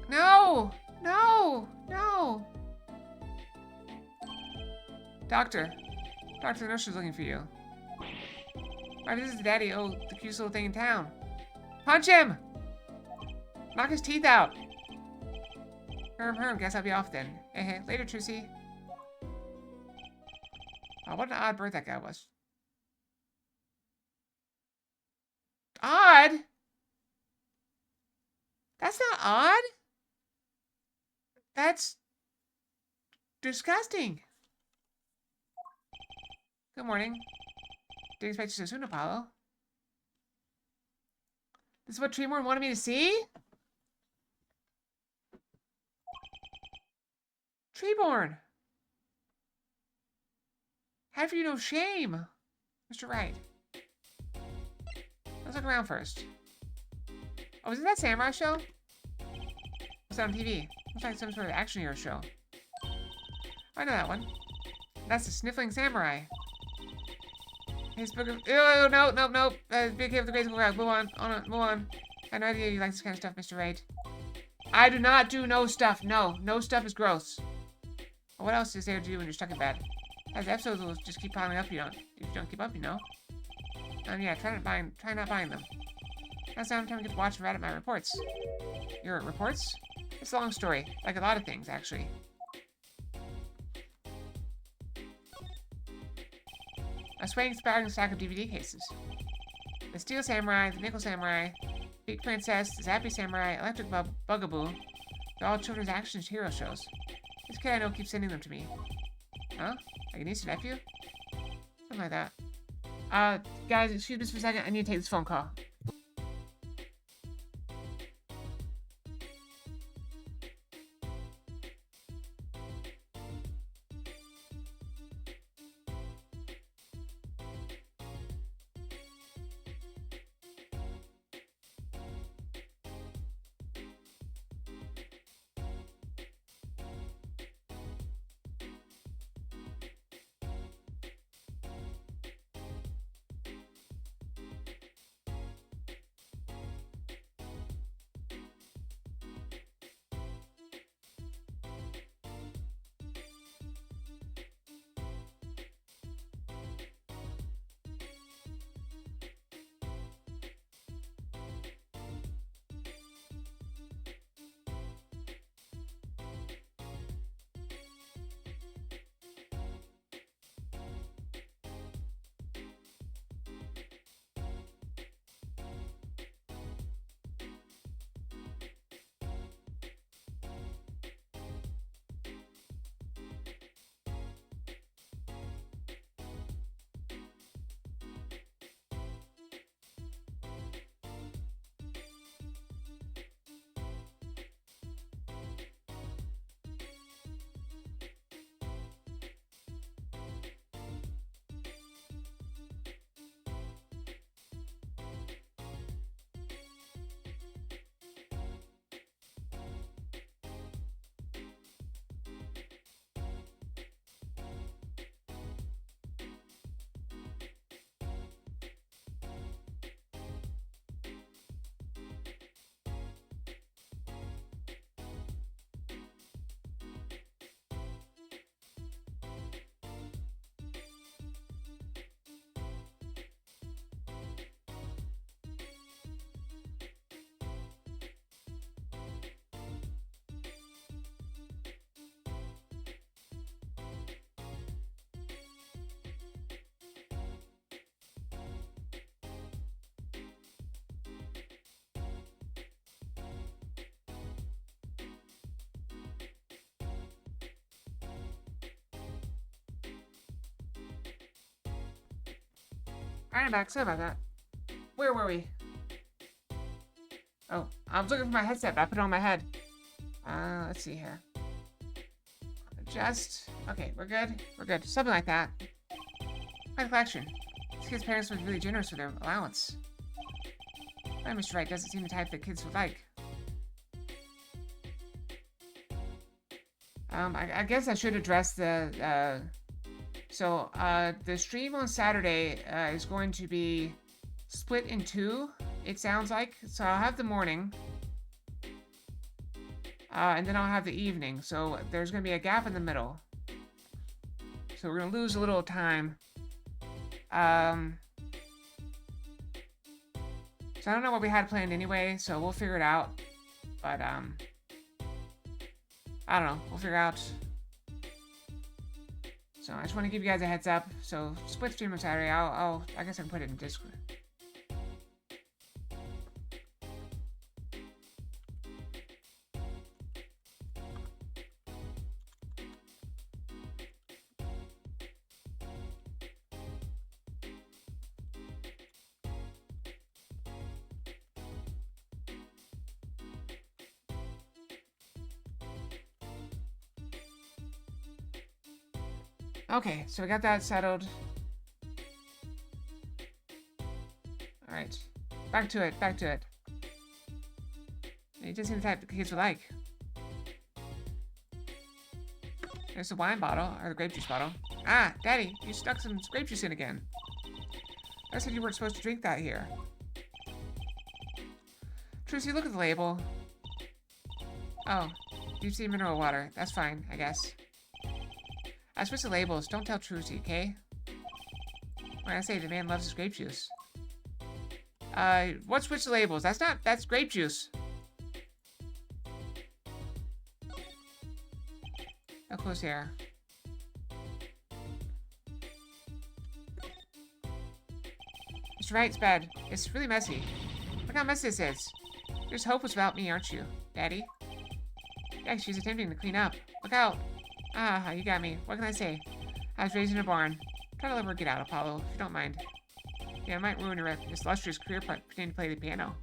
No! Doctor, the nurse is looking for you. Why, this is the daddy. Oh, the cutest little thing in town. Punch him! Knock his teeth out. Herm. Guess I'll be off then. Hey, later, Trucy. Oh, what an odd bird that guy was. Odd? That's not odd. That's disgusting. Good morning. Didn't expect you so soon, Apollo. This is what Treeborn wanted me to see? Treeborn! Have you no shame? Mr. Wright. Let's look around first. Oh, is it that samurai show? What's that on TV? Looks like some sort of action hero show. I know that one. That's the Sniffling Samurai. His book of... Oh, no. Big Cave of the Graceful Crowd. Move on. Move on. I have no idea you like this kind of stuff, Mr. Wright. I do not do no stuff. No. No stuff is gross. What else is there to do when you're stuck in bed? As episodes will just keep piling up, if you don't keep up, you know. Yeah, try not buying them. That's the only time I get to watch and write up my reports. Your reports? It's a long story, like a lot of things, actually. A swaying, spiraling stack of DVD cases. The Steel Samurai, the Nickel Samurai, Big Princess, the Zappy Samurai, Electric Bugaboo. They're all children's action hero shows. This kid I know keeps sending them to me. Huh? Like a niece and nephew? Something like that. Guys, excuse me for a second. I need to take this phone call. Alright, I'm back. Sorry about that. Where were we? Oh, I was looking for my headset, but I put it on my head. Let's see here. Adjust. Okay, we're good. We're good. Something like that. Quite a collection. This kid's parents were really generous with their allowance. Mr. Wright doesn't seem the type that kids would like. I guess I should address the, the stream on Saturday is going to be split in two, it sounds like. So I'll have the morning, and then I'll have the evening. So there's going to be a gap in the middle. So we're going to lose a little time. So I don't know what we had planned anyway, so we'll figure it out. But, I don't know. We'll figure out. So I just want to give you guys a heads up. So split stream on Saturday. I guess I can put it in Discord. Okay, so we got that settled. Alright. Back to it, back to it. It just seems the type the kids would like. There's the wine bottle, or the grape juice bottle. Ah, Daddy, you stuck some grape juice in again. I said you weren't supposed to drink that here. Trucy, look at the label. Oh, deep sea mineral water. That's fine, I guess. I switched the labels. Don't tell Trucy, okay? When I say the man loves his grape juice. What switch the labels? That's grape juice. How close here? Mr. Wright's bed. It's really messy. Look how messy this is. You're just hopeless without me, aren't you, Daddy? Yeah, she's attempting to clean up. Look out. Ah, you got me. What can I say? I was raised in a barn. Try to let her get out, Apollo, if you don't mind. Yeah, it might ruin her illustrious career pretending to play the piano.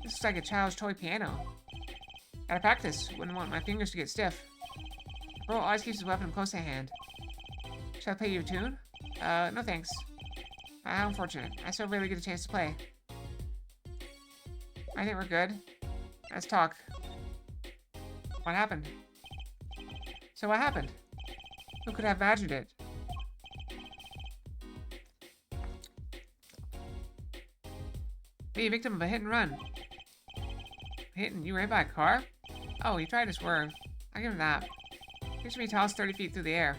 This looks like a child's toy piano. Gotta practice. Wouldn't want my fingers to get stiff. Bro always keeps his weapon close at hand. Shall I play you a tune? No thanks. How unfortunate. I still rarely get a chance to play. I think we're good. Let's talk. What happened? So what happened? Who could have imagined it? Be a victim of a hit and run. Hitting you right by a car? Oh, he tried to swerve. I'll give him that. Picture me tossed 30 feet through the air.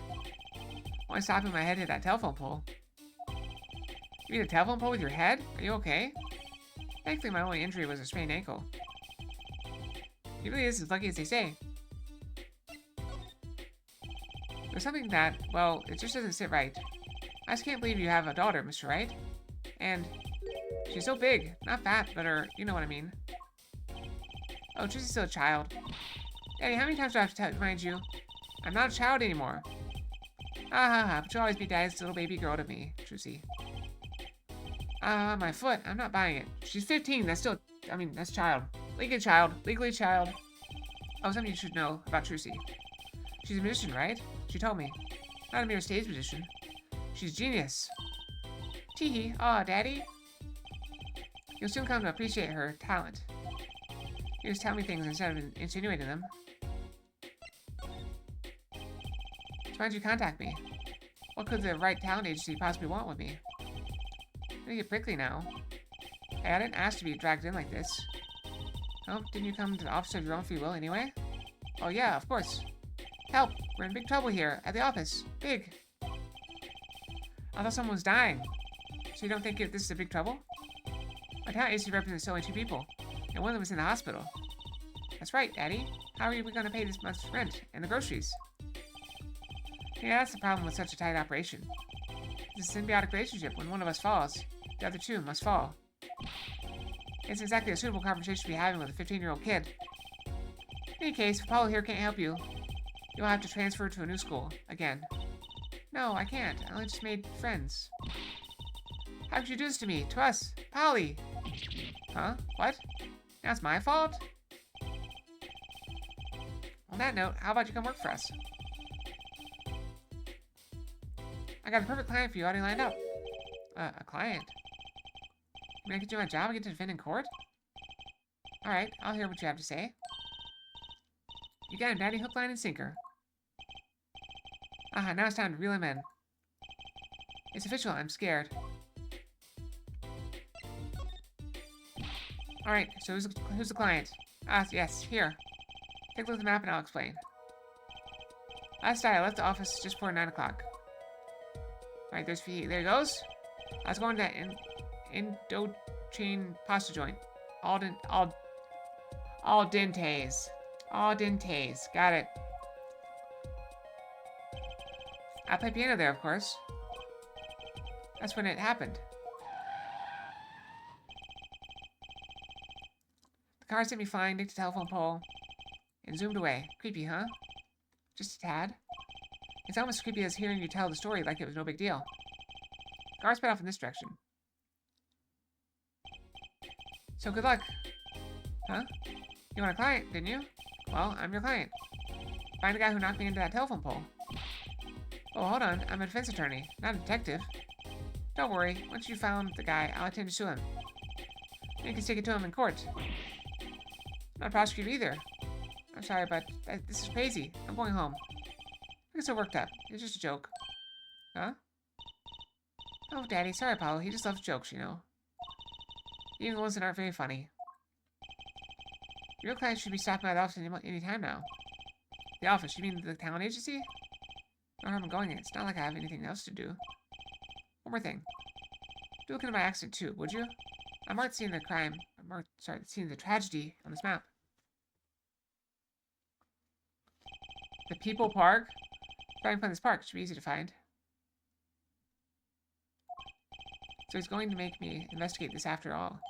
Only stopping my head hit that telephone pole. You hit a telephone pole with your head? Are you okay? Thankfully, my only injury was a sprained ankle. He really is as lucky as they say. There's something that, well, it just doesn't sit right. I just can't believe you have a daughter, Mr. Wright. And she's so big. Not fat, but you know what I mean. Oh, Trucy's still a child. Daddy, how many times do I have to remind you? I'm not a child anymore. But you'll always be Daddy's little baby girl to me, Trucy. My foot. I'm not buying it. She's 15. That's still, that's child. Legally child. Legally child. Oh, something you should know about Trucy. She's a musician, right? She told me. Not a mere stage musician. She's genius. Teehee. Aw, Daddy. You'll soon come to appreciate her talent. You just tell me things instead of insinuating them. So why did you contact me? What could the Wright Talent Agency possibly want with me? I'm gonna get prickly now. Hey, I didn't ask to be dragged in like this. Oh, didn't you come to the office of your own free will anyway? Oh yeah, of course. Help! We're in big trouble here, at the office. Big. I thought someone was dying. So you don't think this is a big trouble? My talent agency represents only 2 people, and one of them is in the hospital. That's right, Daddy. How are we gonna pay this month's rent and the groceries? Yeah, that's the problem with such a tight operation. It's a symbiotic relationship. When one of us falls, the other 2 must fall. It's exactly a suitable conversation to be having with a 15-year-old kid. In any case, if Apollo here can't help you, you'll have to transfer to a new school, again. No, I can't. I only just made friends. How could you do this to me? To us? Polly! Huh? What? Now it's my fault? On that note, how about you come work for us? I got a perfect client for you already lined up. A client? I can do my job and get to defend in court? Alright, I'll hear what you have to say. You got him, Daddy. Hook, line, and sinker. Now it's time to reel him in. It's official. I'm scared. Alright, so who's the client? Yes, here. Take a look at the map and I'll explain. Last night I left the office just before 9 o'clock. Alright, there he goes. I was going to Indochine pasta joint. Al dentes. Al dentes. Got it. I play piano there, of course. That's when it happened. The car sent me flying, nicked a telephone pole, and zoomed away. Creepy, huh? Just a tad. It's almost as creepy as hearing you tell the story like it was no big deal. The car sped off in this direction. So good luck. Huh? You want a client, didn't you? Well, I'm your client. Find the guy who knocked me into that telephone pole. Oh, hold on. I'm a defense attorney, not a detective. Don't worry. Once you found the guy, I'll attend to sue him. You can take it to him in court. Not a prosecutor either. I'm sorry, but this is crazy. I'm going home. I get so worked up. It's just a joke. Huh? Oh, Daddy. Sorry, Apollo. He just loves jokes, you know. Even the ones that aren't very funny. Your client should be stopping by the office any time now. The office? You mean the talent agency? No harm in going in. It's not like I have anything else to do. One more thing. Do look into my accident too, would you? I marked seeing the crime. Seeing the tragedy on this map. The People Park? If I can find this park, it should be easy to find. So he's going to make me investigate this after all.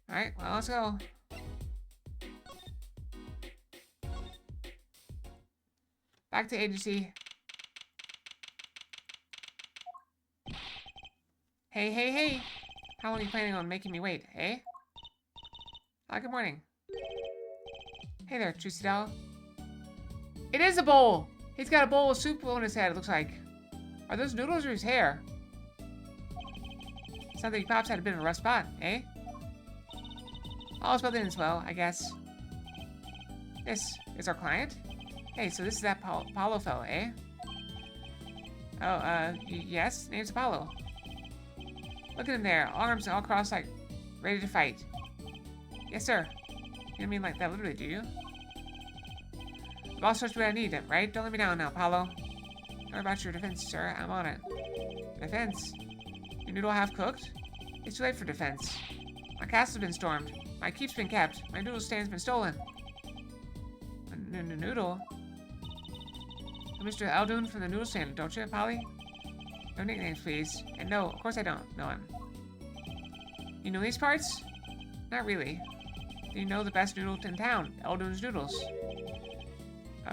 Alright, well, let's go. Back to agency. Hey, hey, hey! How long are you planning on making me wait, eh? Good morning. Hey there, Juicy Doll. It is a bowl! He's got a bowl of soup on his head, it looks like. Are those noodles or his hair? Sounds like Pops had a bit of a rough spot, eh? All's well that ends well, I guess. This is our client? Hey, so this is that Apollo fellow, eh? Oh, yes, name's Apollo. Look at him there, arms all crossed like ready to fight. Yes, sir. You don't mean like that literally, do you? The boss knows what I need, right? Don't let me down now, Apollo. Don't worry about your defense, sir. I'm on it. Defense? Your noodle half cooked? It's too late for defense. My castle's been stormed. My keep's been kept. My noodle stand's been stolen. Noodle? Mr. Eldoon from the noodle stand, don't you, Polly? No nicknames, please. And no, of course I don't know him. You know these parts? Not really. Do you know the best noodle in town? Eldoon's Noodles.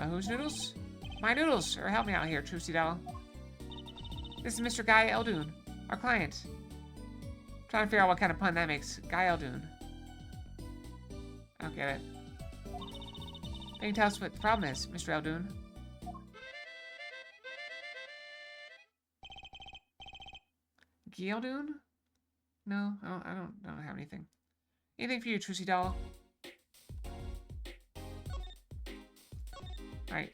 Whose noodles? My noodles! Or help me out here, Juicy Doll. This is Mr. Guy Eldoon, our client. Trying to figure out what kind of pun that makes. Guy Eldoon. I don't get it. Can you tell us what the problem is, Mr. Eldoon? Gildoon? No, I don't have anything. Anything for you, Juicy Doll? Right.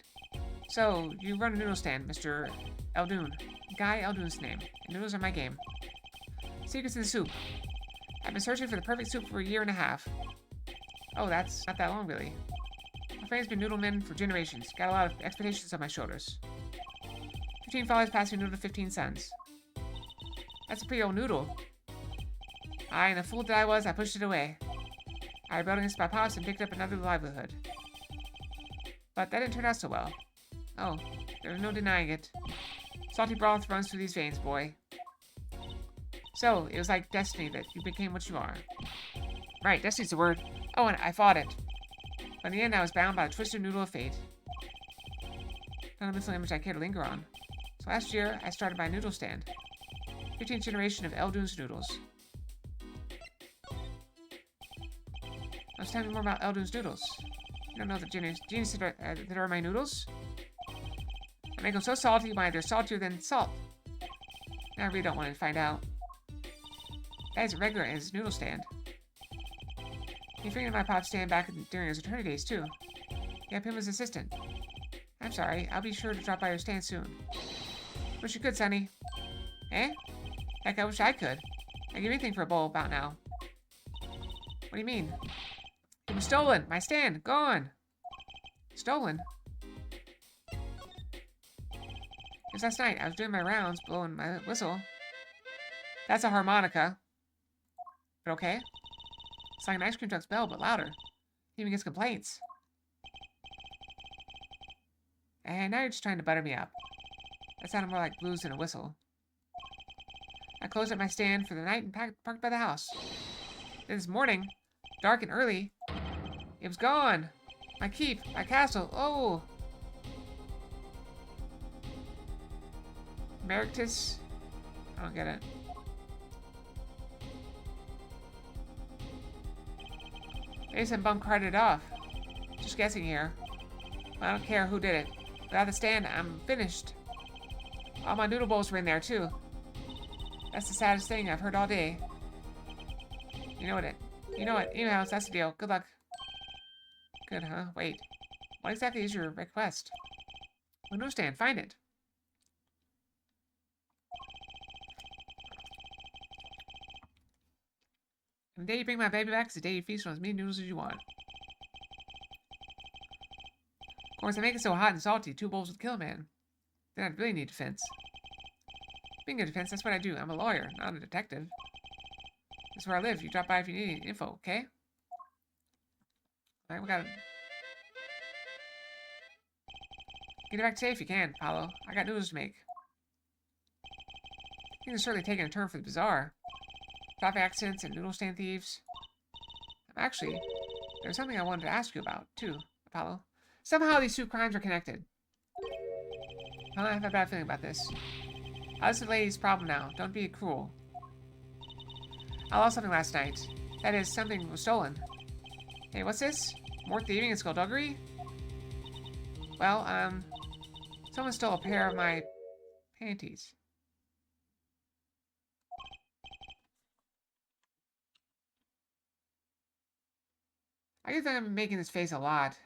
So, you run a noodle stand, Mr. Eldoon. Guy Eldoon's name. And noodles are my game. Secrets in the soup. I've been searching for the perfect soup for a year and a half. Oh, that's not that long, really. My friend's been noodle men for generations. Got a lot of expectations on my shoulders. 15 fathers passing noodle to 15 sons. That's a pretty old noodle. And the fool that I was, I pushed it away. I rebelled against my pops and picked up another livelihood. But that didn't turn out so well. Oh, there's no denying it. Salty broth runs through these veins, boy. So, it was like destiny that you became what you are. Right, destiny's the word. Oh, and I fought it. But in the end, I was bound by the twisted noodle of fate. Not a mental image I care to linger on. So last year, I started my noodle stand. 15th generation of Eldoon's Noodles. Now tell me more about Eldoon's Noodles. You don't know the genius that are my noodles? I make them so salty, they're saltier than salt. Now I really don't want to find out. That is a regular in his noodle stand. He figured my pop stand back during his attorney days, too. He had him as assistant. I'm sorry, I'll be sure to drop by your stand soon. Wish you could, Sonny. Eh? Heck, I wish I could. I'd give anything for a bowl about now. What do you mean? It was stolen. My stand. Gone. Stolen? It was last night. I was doing my rounds, blowing my whistle. That's a harmonica. But okay. It's like an ice cream truck's bell, but louder. He even gets complaints. And now you're just trying to butter me up. That sounded more like blues than a whistle. I closed up my stand for the night and parked by the house. Then this morning, dark and early, it was gone. My keep, my castle, oh! Emeritus? I don't get it. Maybe some bum carted it off. Just guessing here. I don't care who did it. Without the stand, I'm finished. All my noodle bowls were in there, too. That's the saddest thing I've heard all day. You know what? Emails, that's the deal. Good luck. Good, huh? Wait. What exactly is your request? A newsstand. Find it. And the day you bring my baby back is the day you feast on as many noodles as you want. Of course, I make it so hot and salty, 2 bowls would kill a man. Then I'd really need defense. Being a defense, that's what I do. I'm a lawyer, not a detective. That's where I live. You drop by if you need any info, okay? Alright, we got it. Get it back safe if you can, Apollo. I got noodles to make. Things are certainly taking a turn for the bizarre. Traffic accidents and noodle stand thieves. Actually, there's something I wanted to ask you about, too, Apollo. Somehow these 2 crimes are connected. I have a bad feeling about this. This is the lady's problem now. Don't be cruel. I lost something last night. That is, something was stolen. Hey, what's this? More thieving and skullduggery? Well, someone stole a pair of my panties. I guess I'm making this face a lot.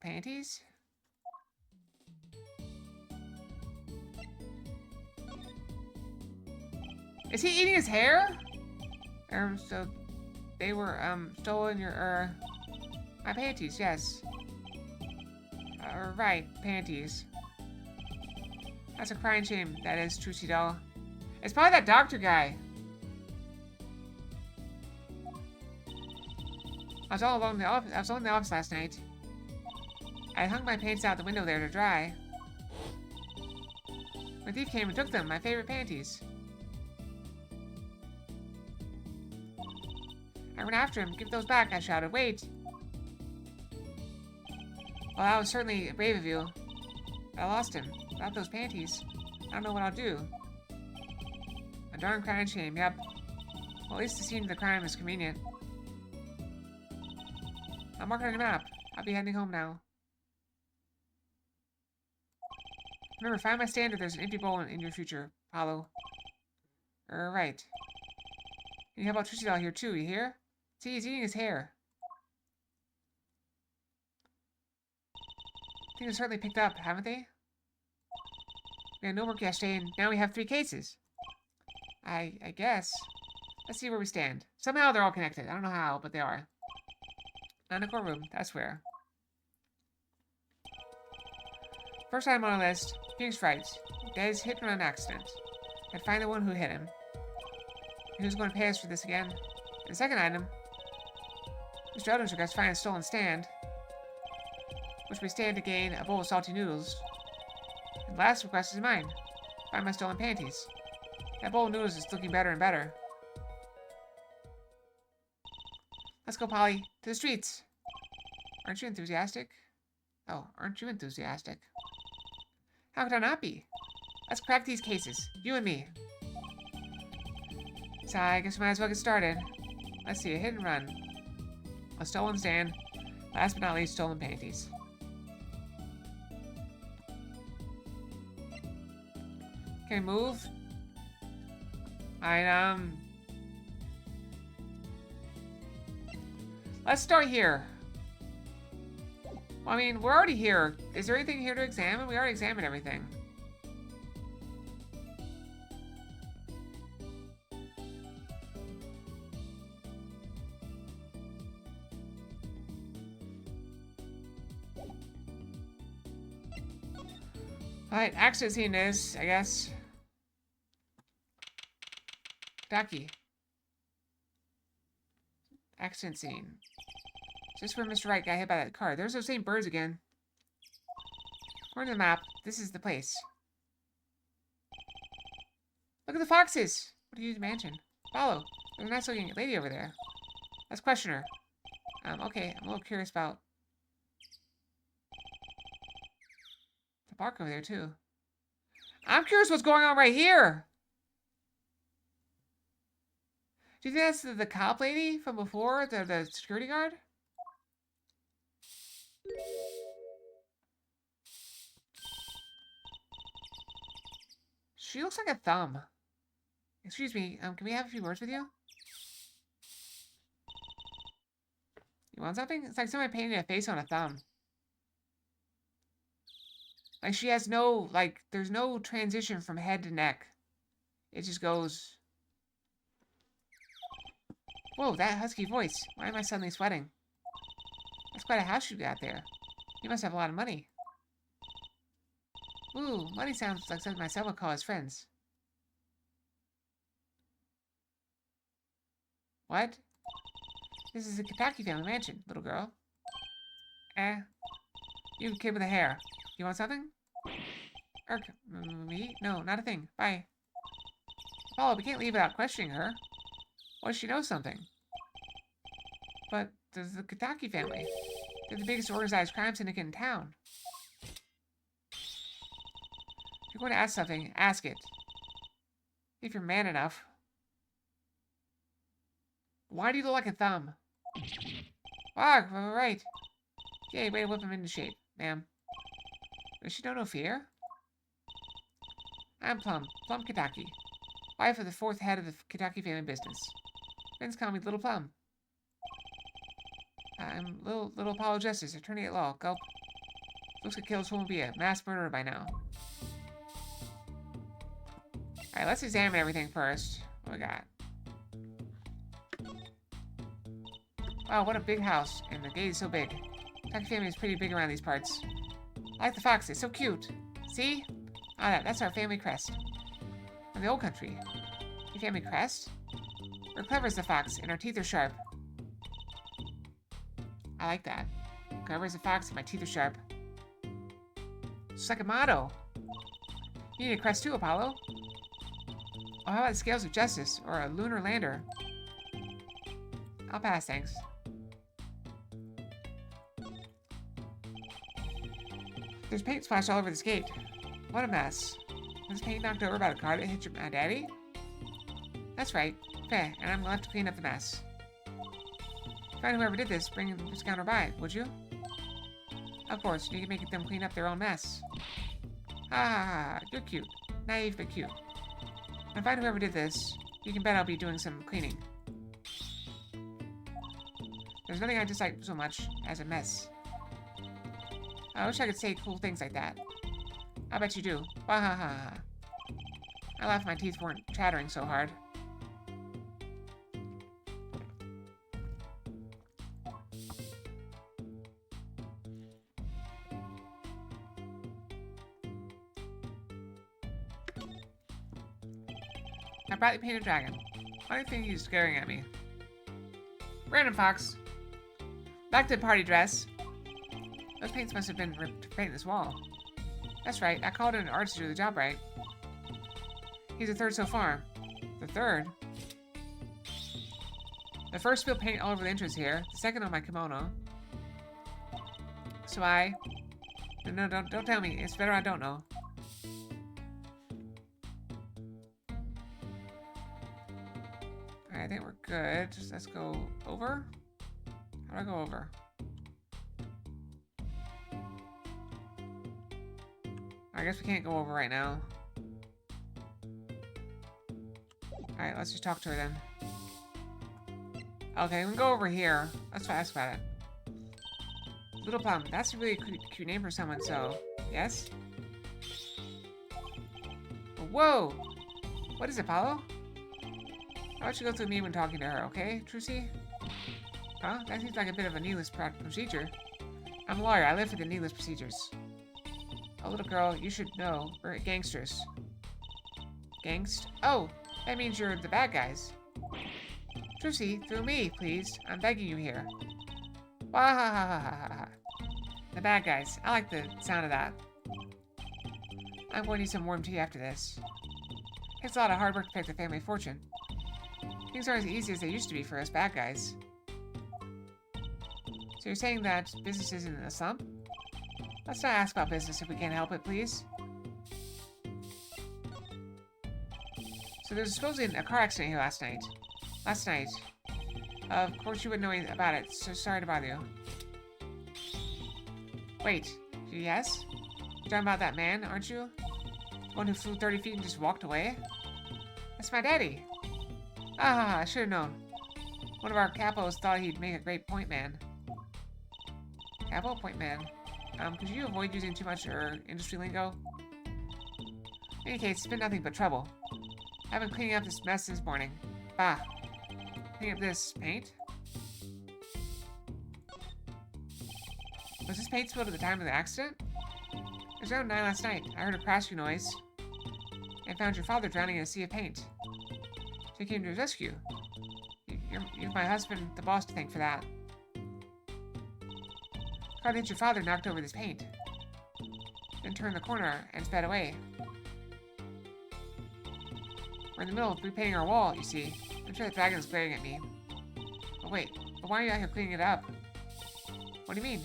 Panties? Is he eating his hair? So they were, stolen your, my panties, yes. Right, panties. That's a crying shame, that is, Trucy doll. It's probably that doctor guy. I was all alone in the office. I was alone in the office last night. I hung my pants out the window there to dry. My thief came and took them, my favorite panties. I ran after him. Give those back, I shouted. Wait! Well, that was certainly brave of you. But I lost him. Without those panties, I don't know what I'll do. A darn crying shame, yep. Well, at least the scene of the crime is convenient. I'll mark it on your map. I'll be heading home now. Remember, find my stand if there's an empty bowl in your future, Apollo. Right. And how about Trucy doll here too, you hear? See, he's eating his hair. Things have certainly picked up, haven't they? We had no work yesterday, and now we have 3 cases. I guess. Let's see where we stand. Somehow they're all connected. I don't know how, but they are. Not in the courtroom, that's where. First item on our list, Phoenix Fright. Dead hit and run accident. I'd find the one who hit him. Who's going to pay us for this again? And the second item, Mr. Odom's regrets finding a stolen stand, which we stand to gain a bowl of salty noodles. And the last request is mine. Find my stolen panties. That bowl of noodles is looking better and better. Let's go, Polly. To the streets. Aren't you enthusiastic? Oh, aren't you enthusiastic? How could I not be? Let's crack these cases. You and me. So I guess we might as well get started. Let's see, a hit and run. A stolen stand. Last but not least, stolen panties. Can we move? Let's start here. Well, I mean, we're already here. Is there anything here to examine? We already examined everything. Alright, accident scene is, I guess. Ducky. Accident scene. Is this where Mr. Wright got hit by that car? There's those same birds again. According to the map, this is the place. Look at the foxes! What do you use mansion? Follow. There's a nice looking lady over there. Let's question her. Okay, I'm a little curious about the park over there too. I'm curious what's going on right here. Do you think that's the cop lady from before? The security guard? She looks like a thumb. Excuse me, can we have a few words with you? You want something? It's like somebody painted a face on a thumb. Like she has no, like, there's no transition from head to neck. It just goes... Whoa, that husky voice. Why am I suddenly sweating? That's quite a house you got there. You must have a lot of money. Ooh, money sounds like something my son would call his friends. What? This is the Kitaki family mansion, little girl. You kid with the hair. You want something? Me? No, not a thing. Bye. Apollo, we can't leave without questioning her. What if she knows something? But there's the Kitaki family. They're the biggest organized crime syndicate in town. If you're going to ask something, ask it. If you're man enough. Why do you look like a thumb? Ah, right. Yay, way to whip him into shape, ma'am. Does she know no fear? I'm Plum Kitaki, wife of the 4th head of the Kitaki family business. Friends call me Little Plum. I'm little Apollo Justice, attorney at law. Gulp. Looks like Kills will be a mass murderer by now. Alright, let's examine everything first. What we got? Wow, what a big house. And the gate is so big. Kitaki family is pretty big around these parts. I like the fox, it's so cute. See? Ah, that's our family crest. From the old country. Your family crest? We're clever as the fox, and our teeth are sharp. I like that. Clever as a fox, and my teeth are sharp. It's like a motto. You need a crest too, Apollo. Oh, how about the Scales of Justice, or a lunar lander? I'll pass, thanks. There's paint splashed all over this gate. What a mess. Was paint knocked over by the car that hit my daddy? That's right. Fair, and I'm left to clean up the mess. Find whoever did this, bring this counter by, would you? Of course, you can make them clean up their own mess. Ah, you're cute. Naive, but cute. When I find whoever did this, you can bet I'll be doing some cleaning. There's nothing I dislike so much as a mess. I wish I could say cool things like that. I bet you do. Wahaha. I laughed my teeth weren't chattering so hard. I brightly painted dragon. Why do you think he's staring at me? Random fox. Back to the party dress. Those paints must have been ripped to paint this wall. That's right, I called in an artist to do the job right. He's the 3rd so far. The 3rd? The 1st spilled paint all over the entrance here. The 2nd on my kimono. So No, don't tell me. It's better I don't know. Alright, I think we're good. Just let's go over. How do I go over? I guess we can't go over right now. Alright, let's just talk to her then. Okay, we can go over here. Let's ask about it. Little Plum, that's a really cute name for someone, so... Yes? Whoa! What is it, Apollo? How about you go through me when talking to her, okay, Trucy? Huh? That seems like a bit of a needless procedure. I'm a lawyer. I live for the needless procedures. Oh, little girl, you should know. We're gangsters. Gangst? Oh, that means you're the bad guys. Trucy, through me, please. I'm begging you here. Wahahaha. The bad guys. I like the sound of that. I'm going to need some warm tea after this. It's a lot of hard work to pick the family fortune. Things aren't as easy as they used to be for us bad guys. So you're saying that business isn't in a slump? Let's not ask about business if we can't help it, please. So there's supposedly a car accident here last night. Of course you wouldn't know anything about it, so sorry to bother you. Wait, yes? You're talking about that man, aren't you? The one who flew 30 feet and just walked away? That's my daddy. Ah, I should have known. One of our capos thought he'd make a great point man. Capo? Point man. Could you avoid using too much industry lingo? In any case, it's been nothing but trouble. I've been cleaning up this mess this morning. Bah. Cleaning up this paint? Was this paint spilled at the time of the accident? It was around 9 last night. I heard a crashing noise and found your father drowning in a sea of paint. So he came to his rescue. You're my husband, the boss, to thank for that. Car that hit your father knocked over this paint. Then turned the corner and sped away. We're in the middle of repainting our wall, you see. I'm sure the dragon's glaring at me. But wait, why are you out here cleaning it up? What do you mean?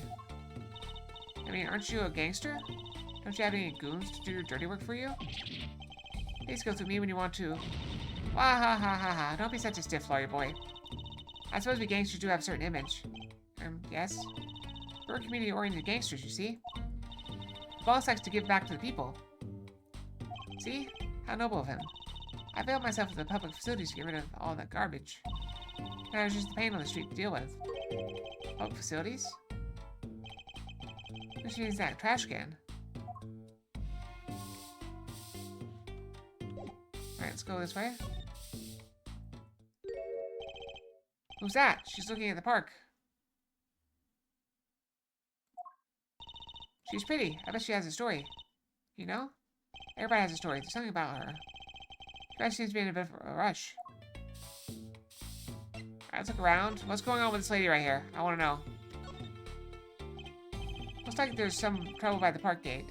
I mean, aren't you a gangster? Don't you have any goons to do your dirty work for you? Please go through me when you want to. Wah ha ha ha ha. Don't be such a stiff, lawyer boy. I suppose we gangsters do have a certain image. Yes? We're community-oriented gangsters, you see. The boss likes to give back to the people. See? How noble of him. I availed myself of the public facilities to get rid of all that garbage. Now there's just the pain on the street to deal with. Public facilities? Which means that trash can. Alright, let's go this way. Who's that? She's looking at the park. She's pretty. I bet she has a story. You know? Everybody has a story. There's something about her. She seems to be in a bit of a rush. Alright, let's look around. What's going on with this lady right here? I want to know. Looks like there's some trouble by the park gate.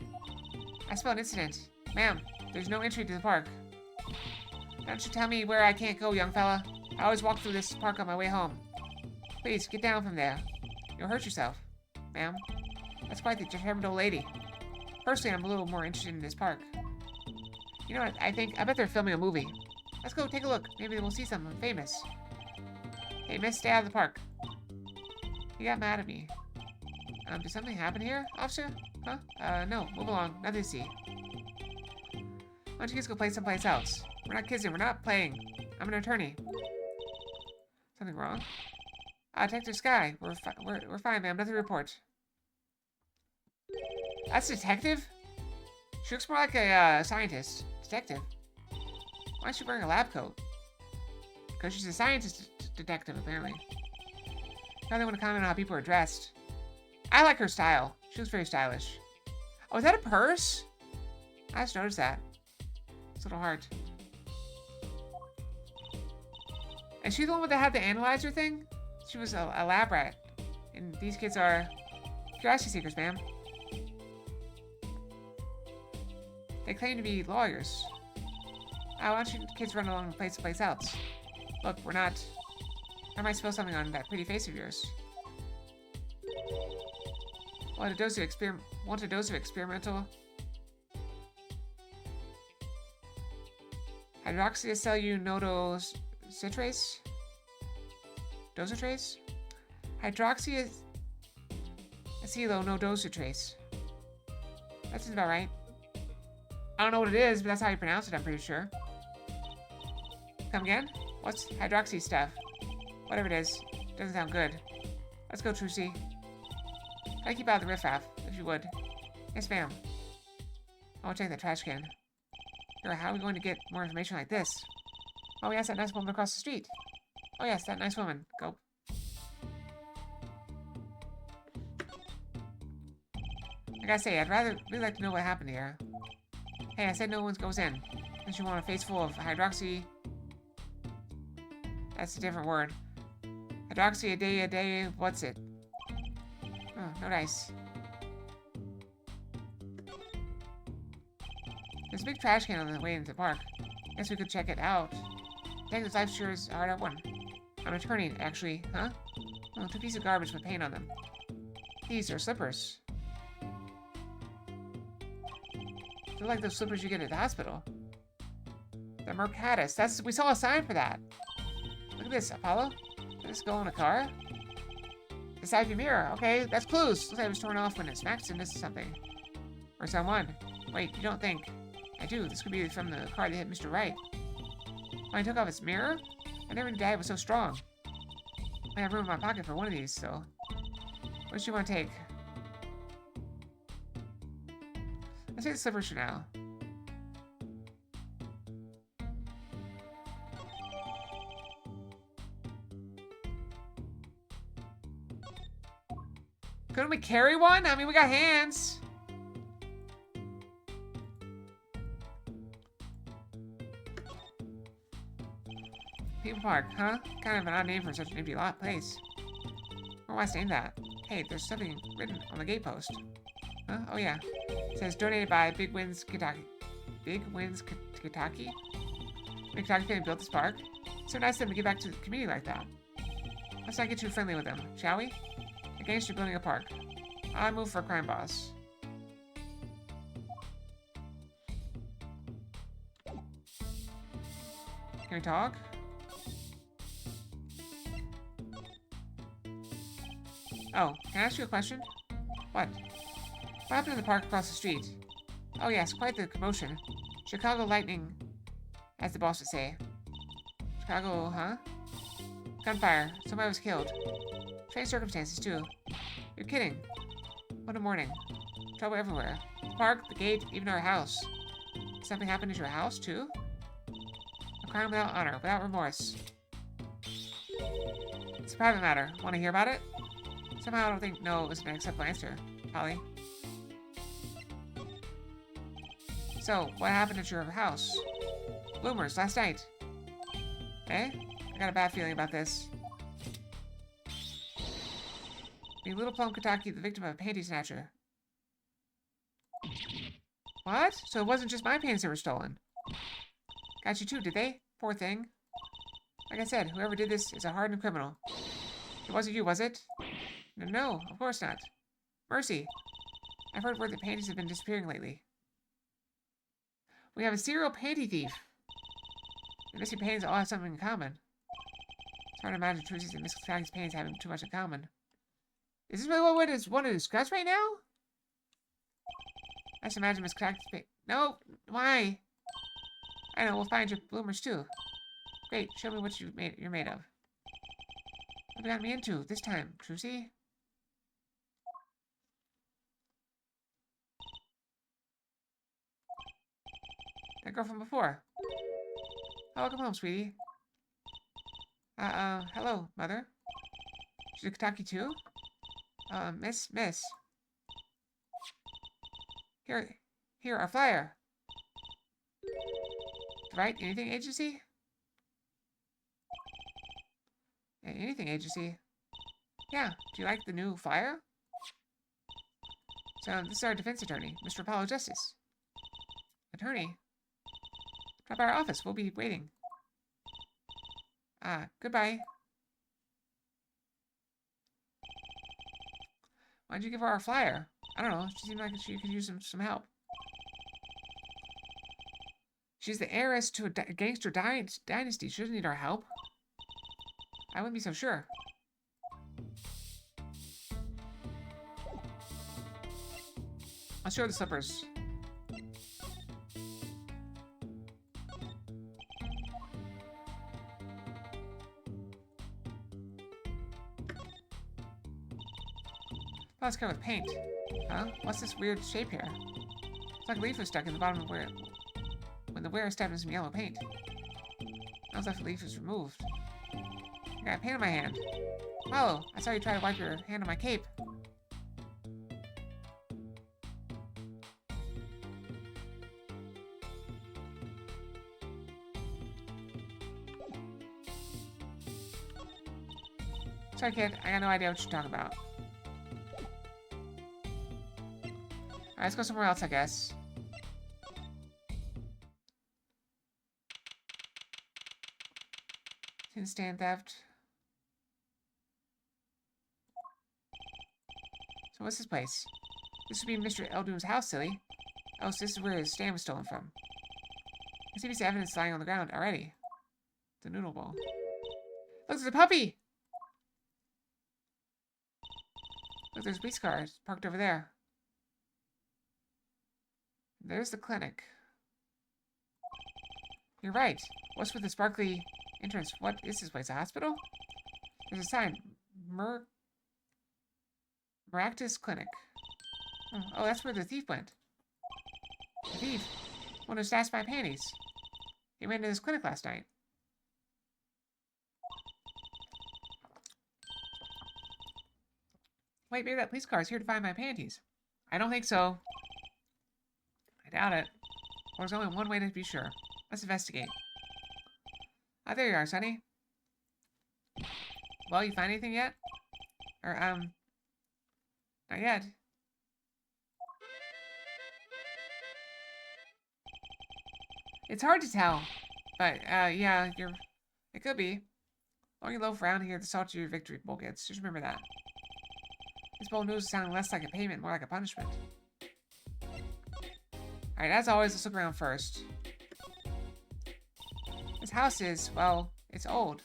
I smell an incident. Ma'am, there's no entry to the park. Don't you tell me where I can't go, young fella. I always walk through this park on my way home. Please, get down from there. You'll hurt yourself. Ma'am, that's quite the determined old lady. Personally, I'm a little more interested in this park. You know what, I bet they're filming a movie. Let's go take a look. Maybe we'll see something famous. Hey, miss, stay out of the park. He got mad at me. Did something happen here, officer? Huh? No, move along. Nothing to see. Why don't you guys go play someplace else? We're not kids here. We're not playing. I'm an attorney. Something wrong? Detective Sky. We're fine, ma'am. Nothing to report. That's a detective? She looks more like a scientist. Detective. Why is she wearing a lab coat? Because she's a scientist detective, apparently. Now they want to comment on how people are dressed. I like her style. She looks very stylish. Oh, is that a purse? I just noticed that. It's a little hard. Is she the one that had the analyzer thing? She was a lab rat. And these kids are curiosity seekers, ma'am. They claim to be lawyers. Why don't you kids run along and play someplace else? Look, we're not... I might spill something on that pretty face of yours. Want a dose of experimental... Hydroxyacellulonodocitrase? Dositrase? Hydroxyacellulonodocitrase. That seems about right. I don't know what it is, but that's how you pronounce it, I'm pretty sure. Come again? What's hydroxy stuff? Whatever it is. Doesn't sound good. Let's go, Trucy. Try to keep out of the riffraff, if you would. Yes, ma'am. I'll check the trash can. Here, how are we going to get more information like this? Oh, yes, that nice woman across the street. Oh, yes, that nice woman. Go. I gotta say, I'd really like to know what happened here. Hey, I said no one goes in. Unless you want a face full of hydroxy... That's a different word. Hydroxy a day, what's it? Oh, no dice. There's a big trash can on the way into the park. Guess we could check it out. Detective's life sure is a hard one. I'm an attorney, actually, huh? Oh, 2 pieces of garbage with paint on them. These are slippers. They're like those slippers you get at the hospital. The Mercatus. We saw a sign for that. Look at this, Apollo. Did this go in a car? The side view mirror. Okay, that's clues. Looks like it was torn off when it smacked into something. Or someone. Wait, you don't think? I do. This could be from the car that hit Mr. Wright. When I took off its mirror, I never knew Dad was so strong. I have room in my pocket for one of these, so... What do you want to take? Let's take the slippers for now. Couldn't we carry one? I mean, we got hands. People Park, huh? Kind of an odd name for such an empty lot place. Where was I saying that? Hey, there's something written on the gate post. Huh? Oh yeah. It says donated by Big Winds Kentucky. Big Winds Kentucky? Big Kentucky family built this park. So nice of them to give back to the community like that. Let's not get too friendly with them, shall we? Against you building a park. I move for a crime boss. Can we talk? Oh, can I ask you a question? What? What happened in the park across the street? Oh yes, quite the commotion. Chicago lightning, as the boss would say. Chicago, huh? Gunfire. Somebody was killed. Strange circumstances, too. You're kidding. What a morning. Trouble everywhere. The park, the gate, even our house. Something happened at your house, too? A crime without honor, without remorse. It's a private matter. Want to hear about it? Somehow I don't think no is an acceptable answer, Holly. So, what happened at your house? Bloomers, last night. Eh? I got a bad feeling about this. The little Plum Kentucky, the victim of a panty snatcher. What? So it wasn't just my panties that were stolen. Got you too, did they? Poor thing. Like I said, whoever did this is a hardened criminal. It wasn't you, was it? No, of course not. Mercy. I've heard word that panties have been disappearing lately. We have a serial panty thief. The missing panties all have something in common. It's hard to imagine Trucy's and Miss Kentucky's panties having too much in common. Is this really what I want to discuss right now? I just imagine Miss Kentucky's panties. No, why? I know, we'll find your bloomers too. Great, show me what you're made of. What got me into this time, Trucy? That girl from before. Oh, welcome home, sweetie. Hello, mother. She's a Kentucky too? Miss. Here, our flyer. Right? Anything agency? Anything agency? Yeah, do you like the new flyer? So, this is our defense attorney, Mr. Apollo Justice. Attorney? Drop by our office, we'll be waiting. Goodbye. Why'd you give her our flyer? I don't know, she seemed like she could use some help. She's the heiress to a gangster dynasty. She doesn't need our help. I wouldn't be so sure. I'll show her the slippers. Oh, it's covered with paint. Huh? What's this weird shape here? It's like a leaf was stuck in the bottom of where when the wearer stepped in some yellow paint. Now it's after the leaf was removed. I got paint on my hand. Apollo, I saw you try to wipe your hand on my cape. Sorry, kid. I got no idea what you're talking about. Alright, let's go somewhere else, I guess. Tin stand theft. So what's this place? This would be Mr. Eldoon's house, silly. Oh, so this is where his stand was stolen from. I see this evidence lying on the ground already. The noodle bowl. Look, there's a puppy! Look, there's a police car parked over there. There's the clinic. You're right. What's with the sparkly entrance? What is this place? A hospital? There's a sign. Maractus Clinic. Oh, that's where the thief went. The thief? One who stashed my panties. He went into this clinic last night. Wait, maybe that police car is here to find my panties. I don't think so. I doubt it. Or there's only one way to be sure. Let's investigate. Oh, there you are, Sonny. Well, you find anything yet? Or, not yet. It's hard to tell. But, yeah, it could be. Long you loaf around here, the saltier your victory bowl gets. Just remember that. This bowl news is sounding less like a payment, more like a punishment. Alright, as always, let's look around first. This house is, well, it's old.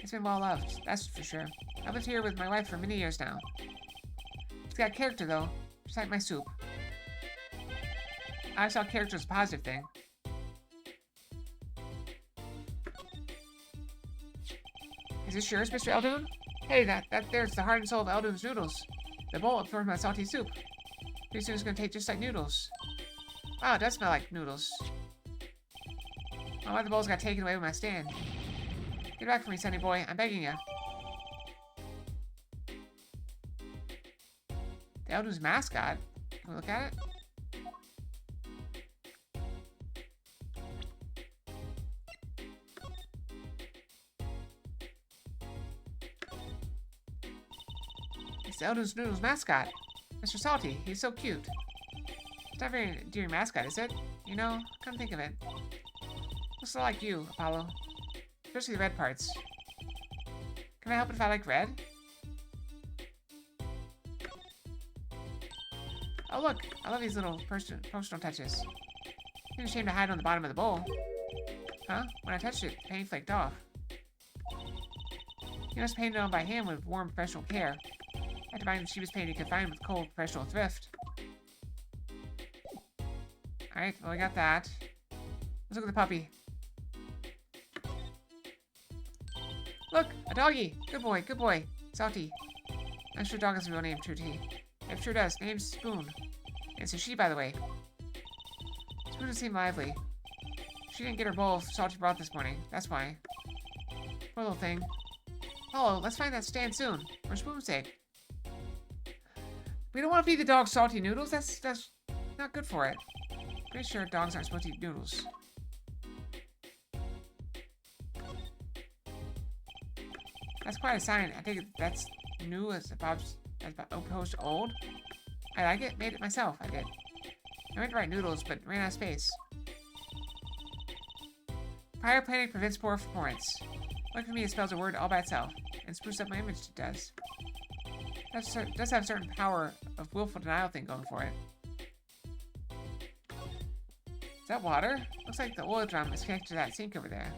It's been well loved, that's for sure. I've lived here with my wife for many years now. It's got character, though, just like my soup. I saw character as a positive thing. Is this yours, Mr. Eldoon? Hey, that there's the heart and soul of Eldoon's noodles. The bowl absorbs my salty soup. Pretty soon it's gonna taste just like noodles. Wow, it does smell like noodles. One of the bowls got taken away with my stand. Get back from me, Sonny boy. I'm begging you. The Eldoon's mascot. Can we look at it? It's Eldoon's Noodles mascot. Mr. Salty. He's so cute. It's not very endearing mascot, is it? You know, come think of it. Looks a lot like you, Apollo. Especially the red parts. Can I help it if I like red? Oh look, I love these little personal touches. It's a shame to hide on the bottom of the bowl. Huh? When I touched it, paint flaked off. You must paint it on by hand with warm professional care. I had to buy she was painted confined with cold professional thrift. Alright, well I got that. Let's look at the puppy. Look, a doggy! Good boy, good boy. Salty. I'm sure dog has a real name, True T. It sure does. Name's Spoon. It's a she, by the way. Spoon doesn't seem lively. She didn't get her bowl of salty broth this morning. That's why. Poor little thing. Apollo, let's find that stand soon. For Spoon's sake. We don't want to feed the dog salty noodles. That's not good for it. Pretty sure dogs aren't supposed to eat noodles. That's quite a sign. I think that's new as opposed to old. I like it. Made it myself. I did. I meant to write noodles, but ran out of space. Prior planning prevents poor performance. Lucky for me, it spells a word all by itself, and spruce up my image it does. That does have a certain power of willful denial thing going for it. Is that water? Looks like the oil drum is connected to that sink over there.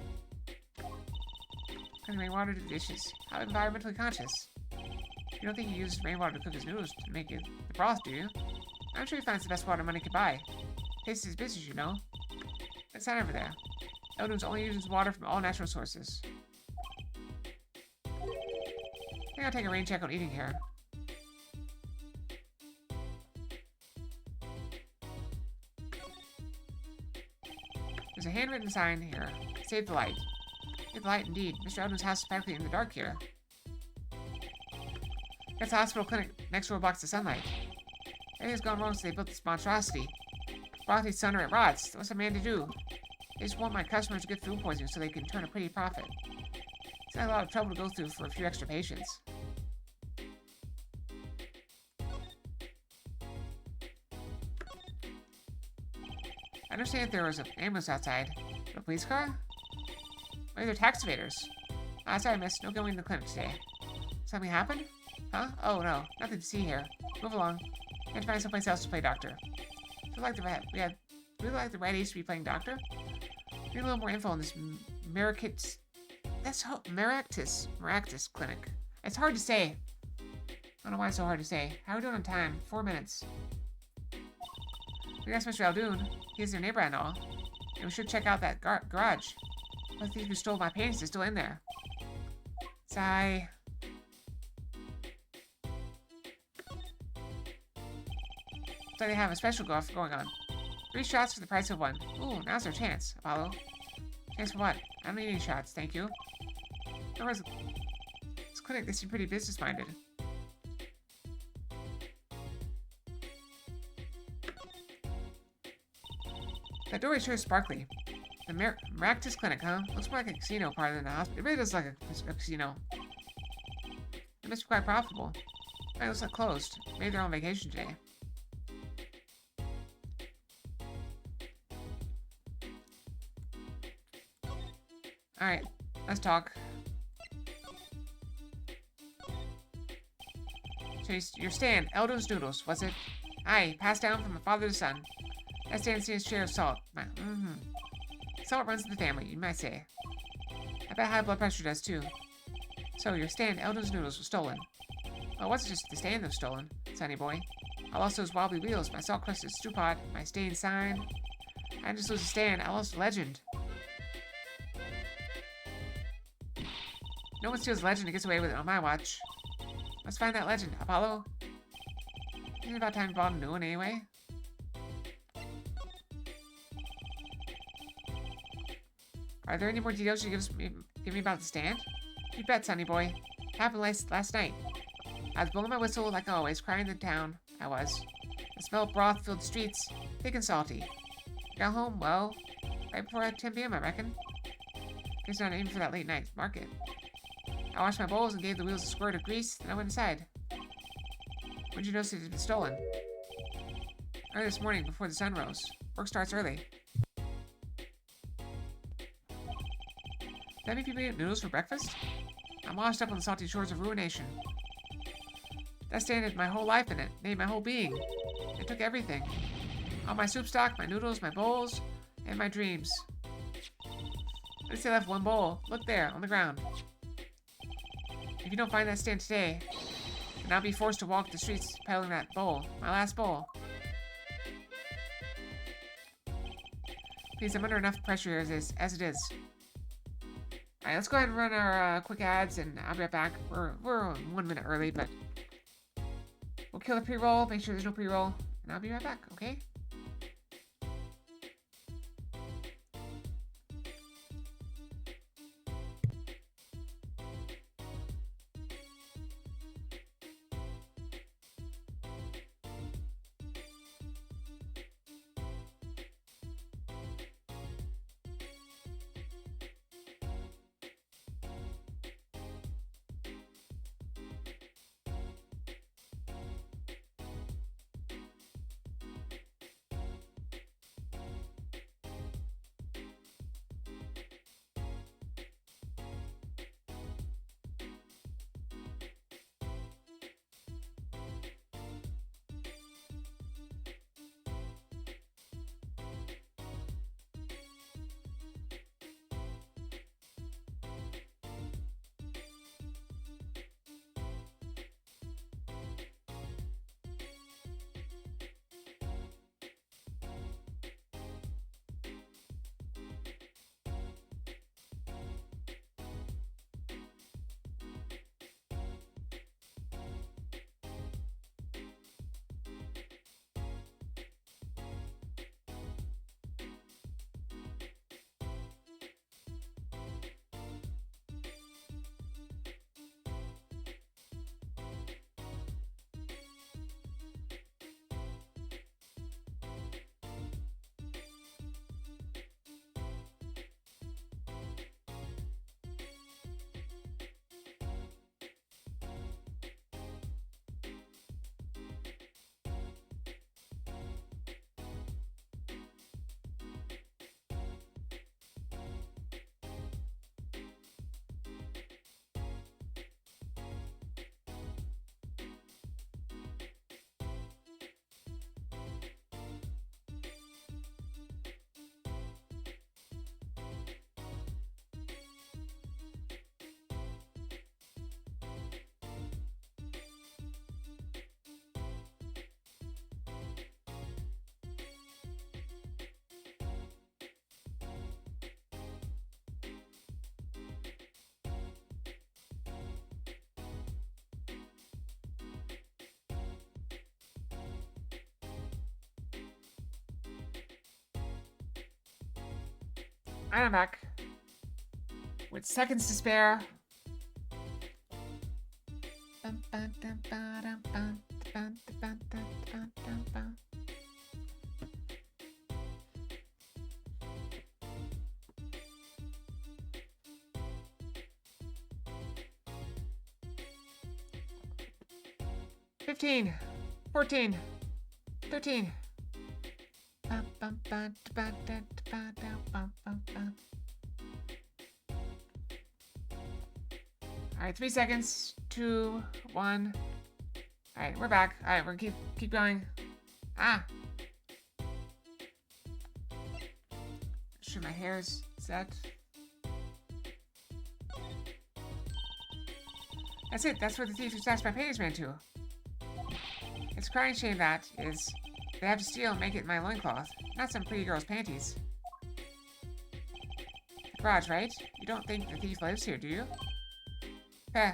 And rainwater to the dishes. How environmentally conscious. You don't think he uses rainwater to cook his noodles to make it the broth, do you? I'm sure he finds the best water money could buy. Tastes his business, you know. That sign over there. Eldoon's only uses water from all natural sources. I think I'll take a rain check on eating here. There's a handwritten sign here. Save the light. Save the light indeed. Mr. Eldoon's house is practically in the dark here. That's the hospital clinic next door blocks the sunlight. Everything's gone wrong since they built this monstrosity. Brothy's son are at rots. What's a man to do? They just want my customers to get food poisoning so they can turn a pretty profit. It's not a lot of trouble to go through for a few extra patients. I understand if there was an ambulance outside. A police car? Maybe they're tax evaders. Ah, sorry, miss. No going to the clinic today. Something happened? Huh? Oh, no. Nothing to see here. Move along. We have to find someplace else to play doctor. Feel like we had really like the right age to be playing doctor. Need a little more info on this Maractus clinic. It's hard to say. I don't know why it's so hard to say. How are we doing on time? 4 minutes. We asked Mr. Aldoon. He's their neighbor and all. And we should check out that garage. The thief who stole my paintings is still in there. Sigh. So they have a special golf going on. 3 shots for the price of 1. Ooh, now's our chance, Apollo. Chance for what? I don't need any shots, thank you. This clinic, they seem pretty business-minded. That doorway sure is sparkly. The Maractus Clinic, huh? Looks more like a casino part than a hospital. It really does look like a casino. It must be quite profitable. It looks like closed. Maybe they're on vacation today. Alright, let's talk. So your stand, Eldon's Noodles, was it? Aye, passed down from the father to son. That stand sees share of salt. Salt runs in the family, you might say. I bet high blood pressure does too. So your stand, Eldon's Noodles, was stolen. Well, it wasn't just the stand that was stolen, sonny boy. I lost those wobbly wheels, my salt-crusted stew pot, my stained sign. I didn't just lose a stand, I lost a legend. No one steals a legend and gets away with it on my watch. Let's find that legend, Apollo. Isn't it about time you bought a new one anyway? Are there any more details you give me about the stand? You bet, sonny boy. Happened last night. I was blowing my whistle like always, crying in the town. I was. The smell of broth filled the streets, thick and salty. Got home, well, right before 10 p.m. I reckon. Guess not aiming for that late night market. I washed my bowls and gave the wheels a squirt of grease, then I went inside. When did you notice it had been stolen? Early this morning, before the sun rose. Work starts early. That many people eat noodles for breakfast? I'm washed up on the salty shores of ruination. That stand had my whole life in it, made my whole being. It took everything. All my soup stock, my noodles, my bowls, and my dreams. At least I left one bowl. Look there, on the ground. If you don't find that stand today, then I'll be forced to walk the streets peddling that bowl. My last bowl. Please, I'm under enough pressure as it is. Alright, let's go ahead and run our quick ads, and I'll be right back. We're 1 minute early, but we'll kill the pre-roll, make sure there's no pre-roll, and I'll be right back, okay? I'm back. With seconds to spare. 15, 14, 13. Alright, 3 seconds. 2, 1. Alright, we're back. Alright, we're gonna keep going. Ah! Sure, my hair's set. That's it. That's where the thief who snatched my panties ran to. It's a crying shame that is they have to steal and make it in my loincloth, not some pretty girl's panties. The garage, right? You don't think the thief lives here, do you? Heh.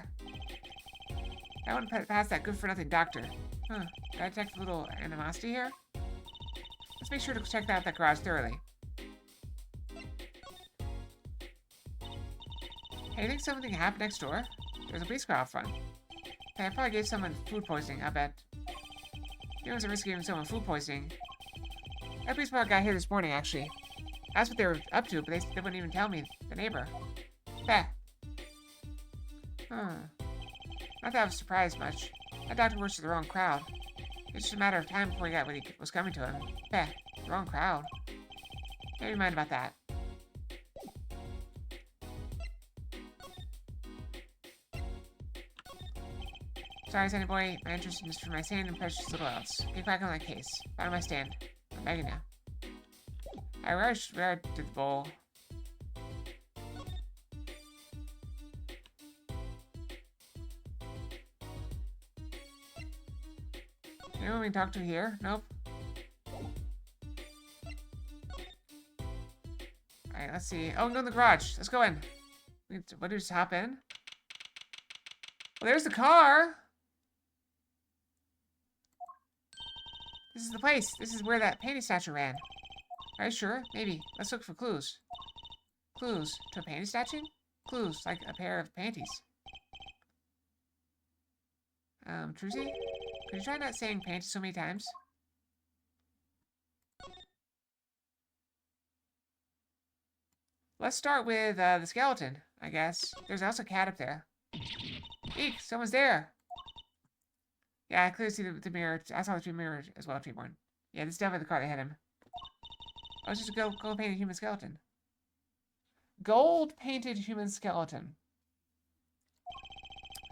I wouldn't pass that good-for-nothing doctor. Huh. Did I detect a little animosity here? Let's make sure to check out that garage thoroughly. Hey, you think something happened next door? There's a police car out front. Hey, I probably gave someone food poisoning, I bet. There was a risk of giving someone food poisoning. That police car got here this morning, actually. That's what they were up to, but they wouldn't even tell me, the neighbor. Heh. Huh. Not that I was surprised much. That doctor works for the wrong crowd. It's just a matter of time before he got what was coming to him. Heh. The wrong crowd. Never mind about that. Sorry, Sandy boy. My interest is for my sand and precious little else. Get back on that case. Back on my stand. I'm begging now. Alright, where did the bowl? Anyone we can talk to here? Nope. Alright, let's see. Oh, no, the garage. Let's go in. What do we just hop in? Well, there's the car. This is the place. This is where that panty statue ran. Are you sure? Maybe. Let's look for clues. Clues to a panty statue? Clues, like a pair of panties. Trucy? Could you try not saying panties so many times? Let's start with the skeleton, I guess. There's also a cat up there. Eek, someone's there. Yeah, I clearly see the mirror. I saw the two mirrors as well, Treeborn. Yeah, this is definitely the car that hit him. Oh, it's just a gold-painted human skeleton. Gold-painted human skeleton.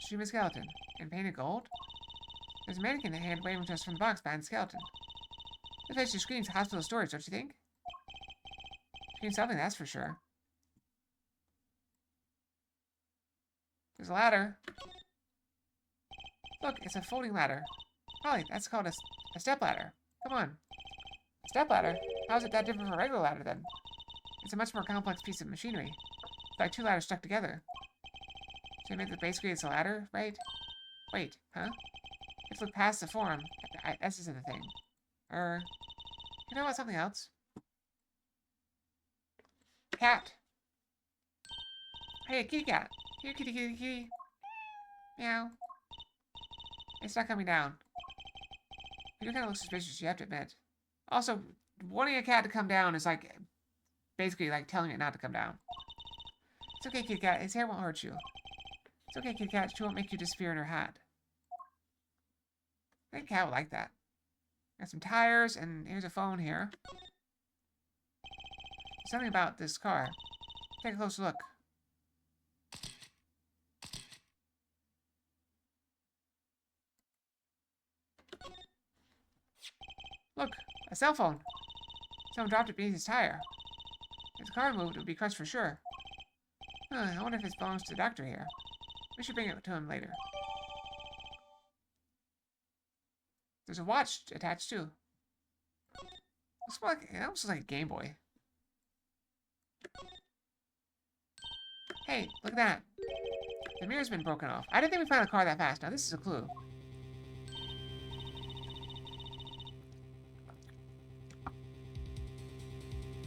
Human skeleton. And painted gold? There's a mannequin hand waving to us from the box behind the skeleton. This place just screams hospital storage, don't you think? Screams something, that's for sure. There's a ladder. Look, it's a folding ladder. Holly, that's called a step ladder. Come on. A step ladder? How is it that different from a regular ladder, then? It's a much more complex piece of machinery. It's like two ladders stuck together. So you meant that basically it's a ladder, right? Wait, huh? Let's look past the form. This isn't a thing. You know about something else? Cat. Hey, kitty cat. Here, kitty, kitty, kitty. Meow. It's not coming down. You do kind of look suspicious, you have to admit. Also, wanting a cat to come down is like, basically like telling it not to come down. It's okay, kitty cat. His hair won't hurt you. It's okay, kitty cat. She won't make you disappear in her hat. I think cat would like that. Got some tires, and here's a phone here. Something about this car. Take a closer look. Look, a cell phone. Someone dropped it beneath his tire. If the car moved, it would be crushed for sure. I wonder if it belongs to the doctor here. We should bring it to him later. There's a watch attached too. It almost looks like a Game Boy. Hey, look at that. The mirror's been broken off. I didn't think we found a car that fast. Now this is a clue.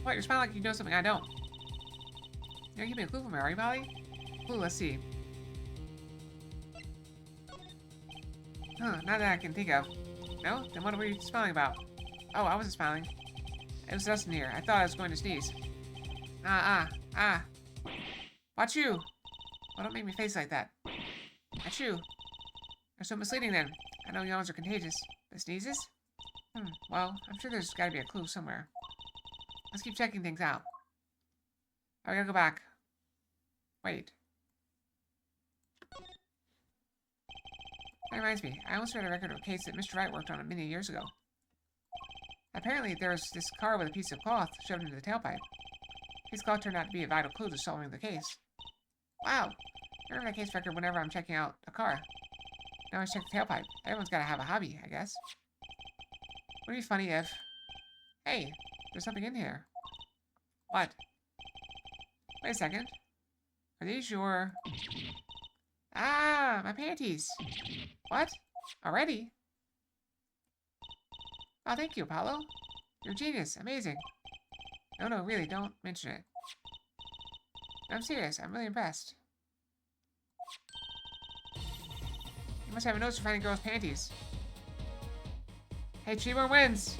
What, you're smiling like you know something I don't. You're gonna give me a clue from me, are you, Molly? Clue, let's see. Huh, not that I can think of. No? Then what were you smiling about? Oh, I wasn't smiling. It was dust in here. I thought I was going to sneeze. Ah. Watch you! Well, don't make me face like that. Watch you. They're so misleading then. I know yawns are contagious. But sneezes? Well, I'm sure there's gotta be a clue somewhere. Let's keep checking things out. I gotta go back. Wait. That reminds me, I almost read a record of a case that Mr. Wright worked on many years ago. Apparently, there was this car with a piece of cloth shoved into the tailpipe. This cloth turned out to be a vital clue to solving the case. Wow! I remember that case record whenever I'm checking out a car. Now I check the tailpipe. Everyone's gotta have a hobby, I guess. Would it be funny if... Hey, there's something in here. What? Wait a second. Are these your... Ah, my panties. What? Already? Oh, thank you, Apollo. You're a genius. Amazing. No, really, don't mention it. I'm serious. I'm really impressed. You must have a nose for finding girls' panties. Hey, Cheever wins!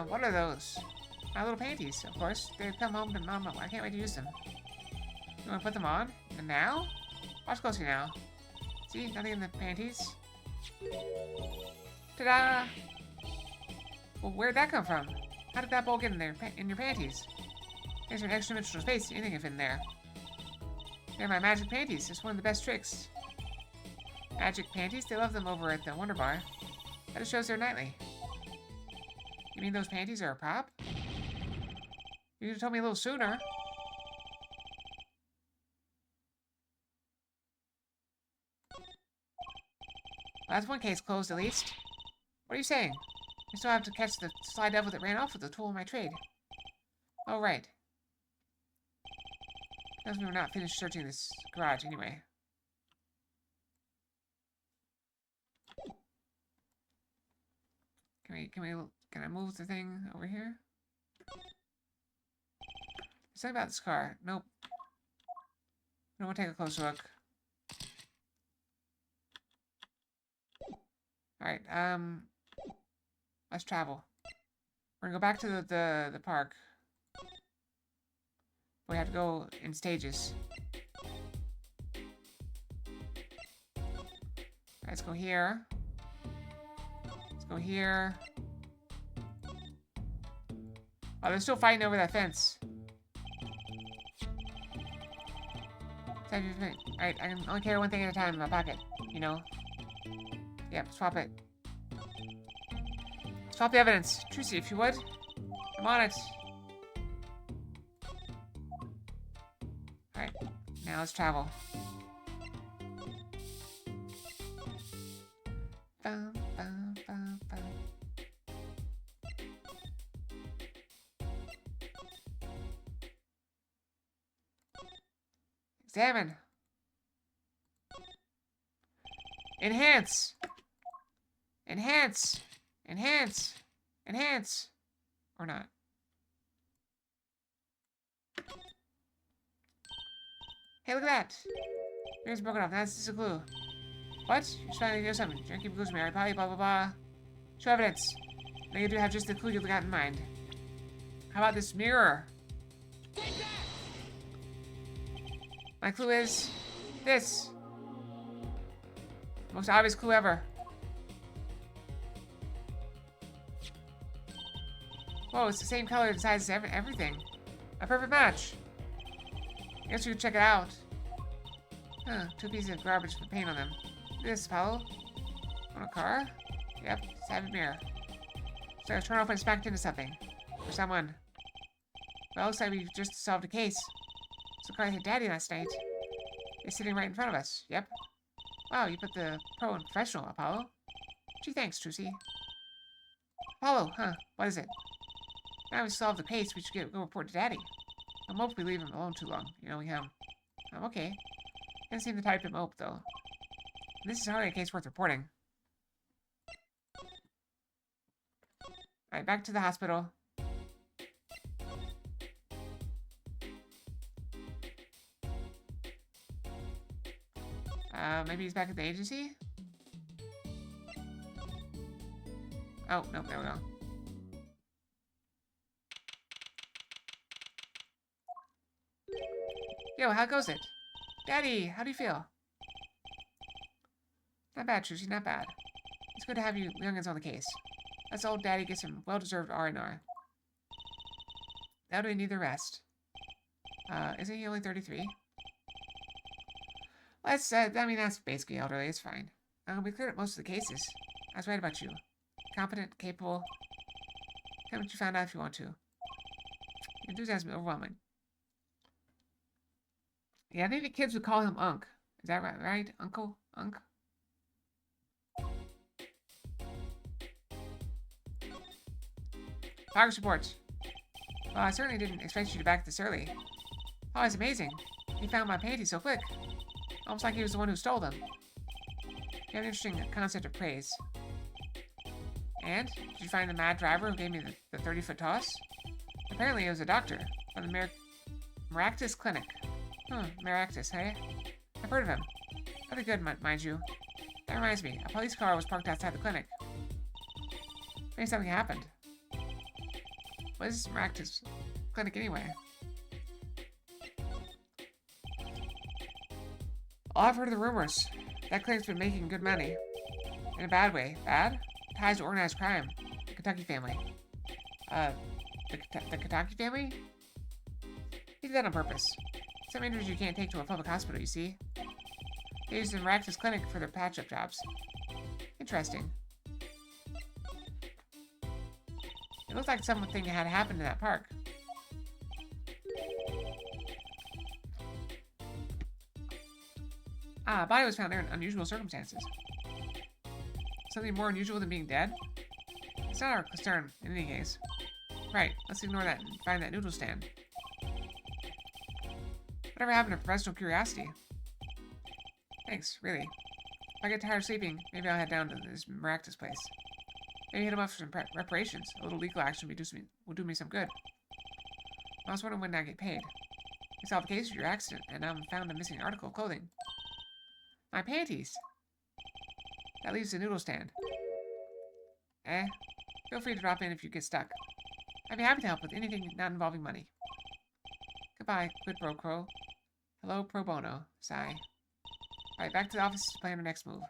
What are those? My little panties, of course. They've come home to Mama. I can't wait to use them. You want to put them on? And now? Watch closely now. See? Nothing in the panties. Ta-da! Well, where'd that come from? How did that bowl get in there, in your panties? There's an extra-dimensional space. Anything can fit in there. They're my magic panties. It's one of the best tricks. Magic panties? They love them over at the Wonder Bar. That just shows they're nightly. You mean those panties are a prop? You could have told me a little sooner. Well, that's one case closed, at least. What are you saying? I still have to catch the sly devil that ran off with the tool of my trade. Oh, right. Tells me we're not finished searching this garage anyway. Can I move the thing over here? Something about this car. Nope. I want to take a closer look. Alright, let's travel. We're gonna go back to the park. We have to go in stages. Alright, let's go here. Let's go here. Oh, they're still fighting over that fence. Alright, I can only carry one thing at a time in my pocket, you know? Yep, swap it. Swap the evidence. Trucy, if you would. I'm on it. Alright, now let's travel. Bum, bum, bum, bum. Examine. Enhance. Enhance. Enhance. Enhance. Or not. Hey, look at that. Here's broken off. That's just a clue. What? You're trying to do something. You're keeping clues from Mary Polly, blah, blah, blah. Show evidence. Now you do have just the clue you've got in mind. How about this mirror? My clue is this. Most obvious clue ever. Whoa, it's the same color and size as everything. A perfect match. Guess we could check it out. Huh, 2 pieces of garbage with paint on them. Look at this, Apollo. On a car? Yep, side mirror. So I turn off and it's backed into something. Or someone. Well, looks like we've just solved a case. So car hit Daddy last night. It's sitting right in front of us. Yep. Wow, you put the pro in professional, Apollo. Gee, thanks, Trucy. Apollo, huh? What is it? Now we solved the case, we should go report to Daddy. I'm hope we leave him alone too long. You know, I'm okay. Doesn't seem the type to mope, though. This is hardly a case worth reporting. Alright, back to the hospital. Maybe he's back at the agency? Oh, nope, there we go. Yo, how goes it? Daddy, how do you feel? Not bad, Trucy, not bad. It's good to have you youngins on the case. Let's old Daddy get some well-deserved R&R. Now do we need the rest? Isn't he only 33? Let's, I mean, that's basically elderly, it's fine. We cleared up most of the cases. I was right about you. Competent, capable. Tell me what you found out if you want to. Your enthusiasm is overwhelming. Yeah, I think the kids would call him Unc. Is that right? Uncle? Unc? Progress reports. Well, I certainly didn't expect you to back this early. Oh, it's amazing. He found my panties so quick. Almost like he was the one who stole them. You have an interesting concept of praise. And? Did you find the mad driver who gave me the 30-foot toss? Apparently it was a doctor from the Maractus Clinic. Maractus, hey? I've heard of him. Rather good, mind you. That reminds me, a police car was parked outside the clinic. Maybe something happened. What is this Maractus Clinic anyway? Oh, I've heard of the rumors. That clinic's been making good money. In a bad way. Bad? Ties to organized crime. The Kentucky family. The Kentucky family? He did that on purpose. Some injuries you can't take to a public hospital, you see. They use the Maractus Clinic for their patch-up jobs. Interesting. It looked like something had happened in that park. A body was found there in unusual circumstances. Something more unusual than being dead? It's not our concern, in any case. Right, let's ignore that and find that noodle stand. Whatever happened to professional curiosity? Thanks, really. If I get tired of sleeping, maybe I'll head down to this Maractus place. Maybe hit him up for some reparations. A little legal action will do me some good. I was wondering when I get paid. We solved the case of your accident, and found a missing article of clothing. My panties! That leaves the noodle stand. Feel free to drop in if you get stuck. I'd be happy to help with anything not involving money. Goodbye, quid pro quo. Hello, pro bono. Sigh. Alright, back to the office to plan our next move.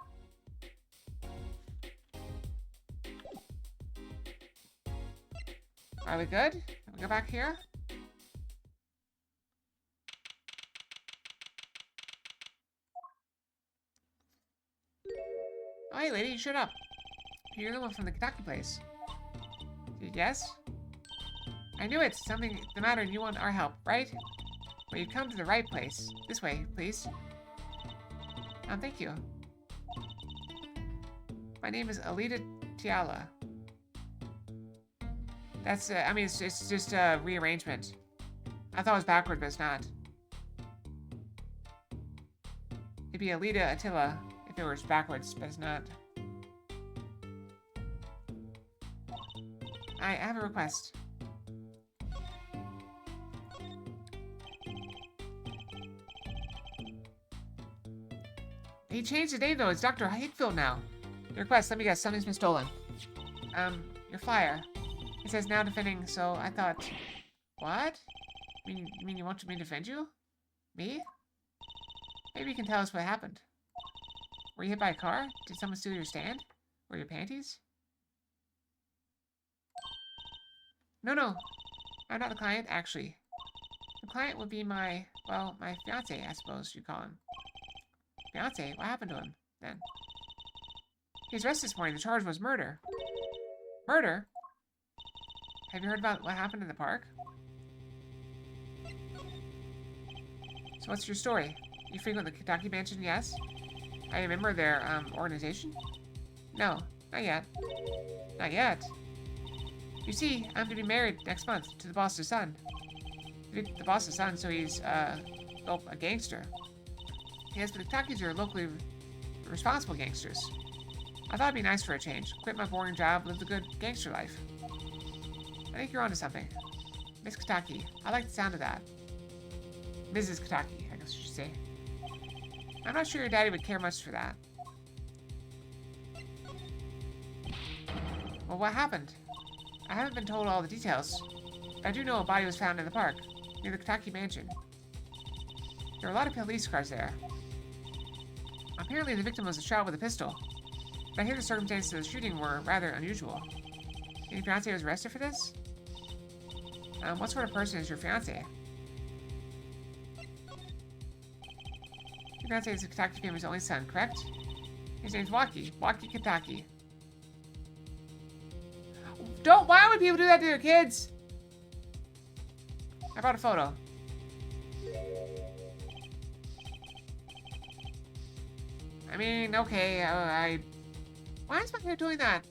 Are we good? Can we go back here? Oh, hey, lady, shut up. You're the one from the Kentucky place. Yes? I knew it. Something the matter and you want our help, right? Well, you've come to the right place. This way, please. Thank you. My name is Alita Tiala. That's, I mean, it's just a rearrangement. I thought it was backward, but it's not. It'd be Alita Attila if it was backwards, but it's not. I have a request. He changed his name, though. It's Dr. Hickfield now. Your request, let me guess, something's been stolen. Your flyer. It says now defending, so I thought... What? You mean you want me to defend you? Me? Maybe you can tell us what happened. Were you hit by a car? Did someone steal your stand? Or your panties? No. I'm not the client, actually. The client would be my, well, my fiancé, I suppose you'd call him. Fiancé? What happened to him, then? He was arrested this morning. The charge was murder. Murder? Have you heard about what happened in the park? So what's your story? You frequent the Kentucky Mansion, yes? Are you a member of their, organization? No, not yet. Not yet? You see, I'm to be married next month to the boss's son. The boss's son, so he's, well, a gangster. Yes, but the Kentuckys are locally responsible gangsters. I thought it'd be nice for a change. Quit my boring job, live the good gangster life. I think you're onto something. Miss Kentucky. I like the sound of that. Mrs. Kentucky, I guess you should say. I'm not sure your daddy would care much for that. Well, what happened? I haven't been told all the details. I do know a body was found in the park, near the Kentucky mansion. There are a lot of police cars there. Apparently, the victim was shot with a pistol. But I hear the circumstances of the shooting were rather unusual. And your fiancé was arrested for this? What sort of person is your fiancé? Your fiancé is the Kentucky family's only son, correct? His name's Waki. Waki Kentucky. Why would people do that to their kids? I brought a photo. I mean, okay, why is my hair doing that?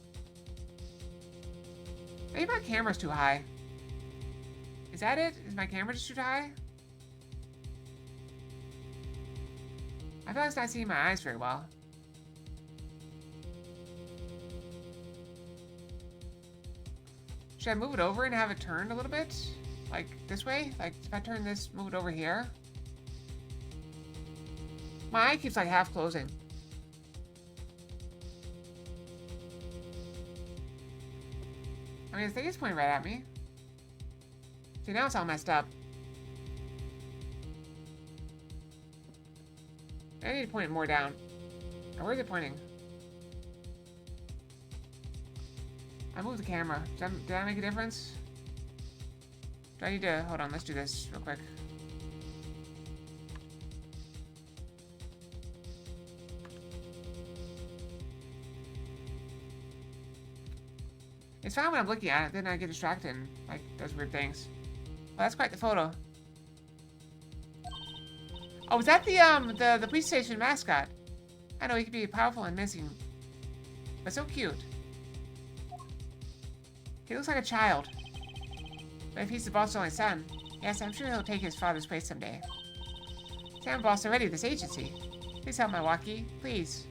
Maybe my camera's too high. Is that it? Is my camera just too high? I feel like it's not seeing my eyes very well. Should I move it over and have it turned a little bit? Like this way? Like if I turn this, move it over here? My eye keeps like half closing. I mean, the thing is pointing right at me. See, now it's all messed up. I need to point it more down. Or where is it pointing? I moved the camera. Did that make a difference? Do I need to... Hold on, let's do this real quick. It's fine when I'm looking at it, then I get distracted and, like, does weird things. Well, that's quite the photo. Oh, is that the police station mascot? I know he can be powerful and menacing, but so cute. He looks like a child. But if he's the boss's only son, yes, I'm sure he'll take his father's place someday. See, I'm boss already of this agency. Please help my Waki, please.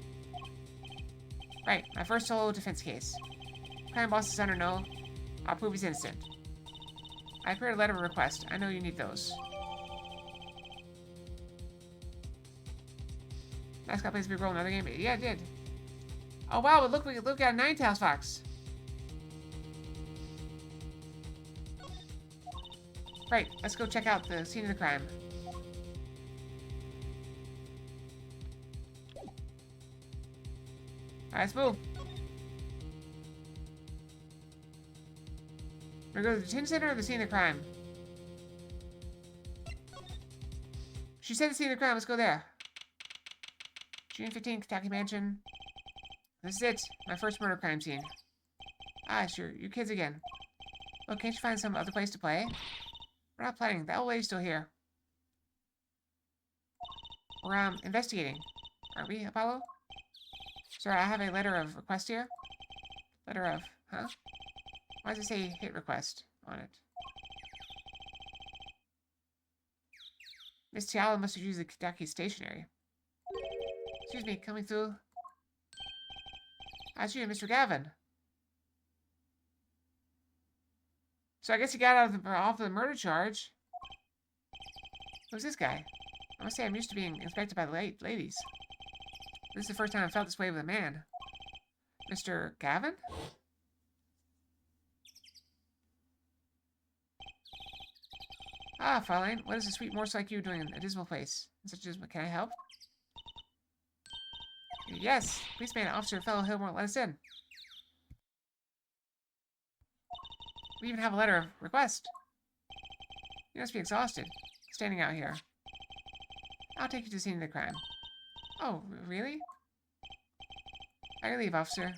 Right, my first solo defense case. Crime boss's son or no, I'll prove he's innocent. I prepared a letter of request. I know you need those. Mascot plays a big role in another game. Yeah, it did. Oh wow, but look at a Ninetales fox. Right, let's go check out the scene of the crime. Alright, let's move. We're gonna go to the detention center or the scene of the crime? She said the scene of the crime, let's go there. June 15th, Kentucky Mansion. This is it, my first murder crime scene. Ah, sure, you kids again. Look, can't you find some other place to play? We're not playing, the old lady's still here. We're, investigating. Aren't we, Apollo? Sir, I have a letter of request here. Letter of, huh? Why does it say hit request on it? Miss Tiala must have used the Kentucky stationery. Excuse me, coming through. How's you, Mr. Gavin? So I guess he got off the murder charge. Who's this guy? I must say I'm used to being inspected by the ladies. This is the first time I felt this way with a man. Mr. Gavin? Ah, Fraulein, what is a sweet morsel like you doing in a dismal place? Such as, can I help? Yes, policeman, officer, fellow Hillmore, let us in. We even have a letter of request. You must be exhausted, standing out here. I'll take you to the scene of the crime. Oh, really? I can leave, officer.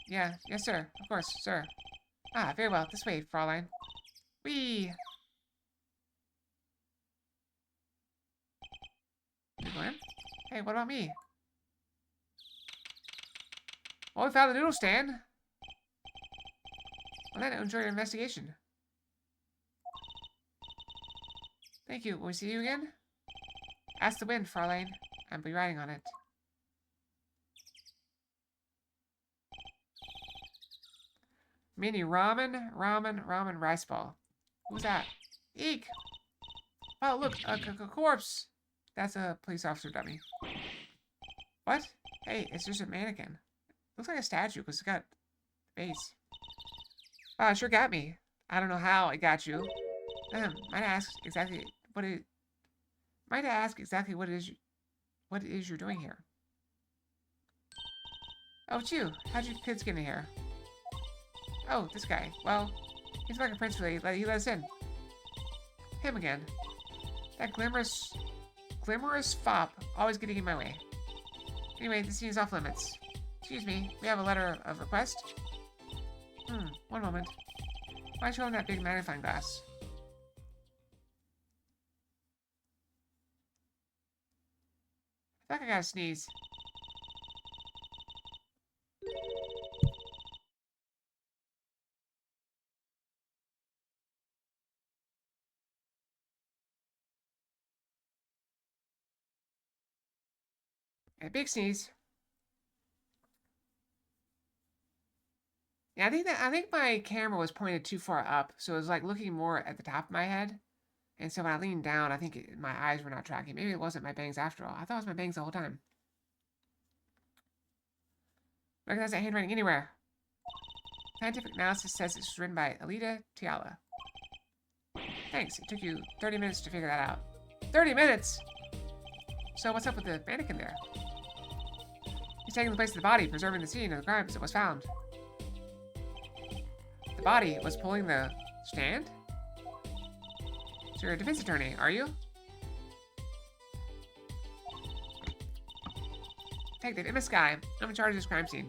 Yeah, yes, sir. Of course, sir. Ah, very well. This way, Fraulein. Whee! You going? Hey, what about me? Well, we found the noodle stand. Well, then, enjoy your investigation. Thank you. Will we see you again? Ask the wind, Fraulein. I'll be riding on it. Mini ramen rice ball. Who's that? Eek! Oh, look, a corpse. That's a police officer dummy. What? Hey, it's just a mannequin. Looks like a statue because it's got face. Wow, it sure got me. I don't know how it got you. Might I ask exactly what it... Might I ask exactly what it is you're doing here? Oh, it's you. How'd your kids get in here? Oh, this guy. Well, he's like a prince really. He let us in. Him again. That glamorous fop, always getting in my way. Anyway, the scene is off limits. Excuse me, we have a letter of request. One moment. Why show him that big magnifying glass? I think I gotta sneeze. A big sneeze. Yeah, I think my camera was pointed too far up, so it was like looking more at the top of my head. And so when I leaned down, I think my eyes were not tracking. Maybe it wasn't my bangs after all. I thought it was my bangs the whole time. Recognize that handwriting anywhere. Scientific analysis says it's written by Alida Tiala. Thanks. It took you 30 minutes to figure that out. 30 minutes? So what's up with the mannequin there? He's taking the place of the body, preserving the scene of the crime as it was found. The body was pulling the stand? So you're a defense attorney, are you? Detective Emma Skye. I'm in charge of this crime scene.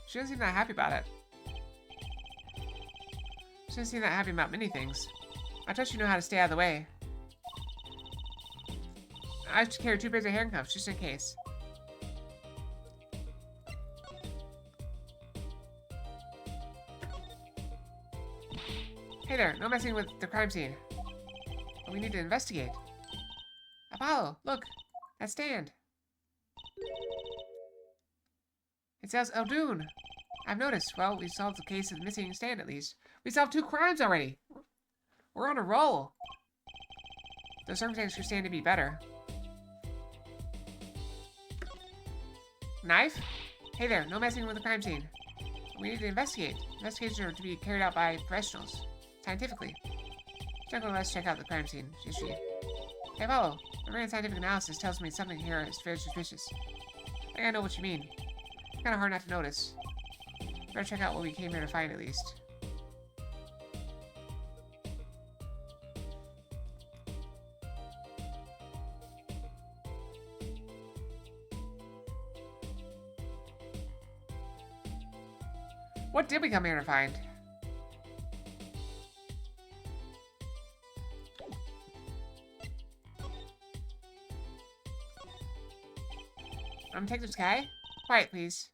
She doesn't seem that happy about it. She doesn't seem that happy about many things. I trust you know how to stay out of the way. I have to carry 2 pairs of handcuffs just in case. Hey there, no messing with the crime scene. We need to investigate. Apollo, look, that stand. It says Eldoon. I've noticed. Well, we solved the case of the missing stand at least. We solved 2 crimes already. We're on a roll. The circumstances could stand to be better. Knife? Hey there, no messing with the crime scene. We need to investigate. Investigations are to be carried out by professionals. Scientifically. Let's check out the crime scene. History. Hey, Apollo. My ran scientific analysis tells me something here is very suspicious. I think I know what you mean. Kind of hard not to notice. Better check out what we came here to find at least. What did we come here to find? Detective Skye? Quiet, please.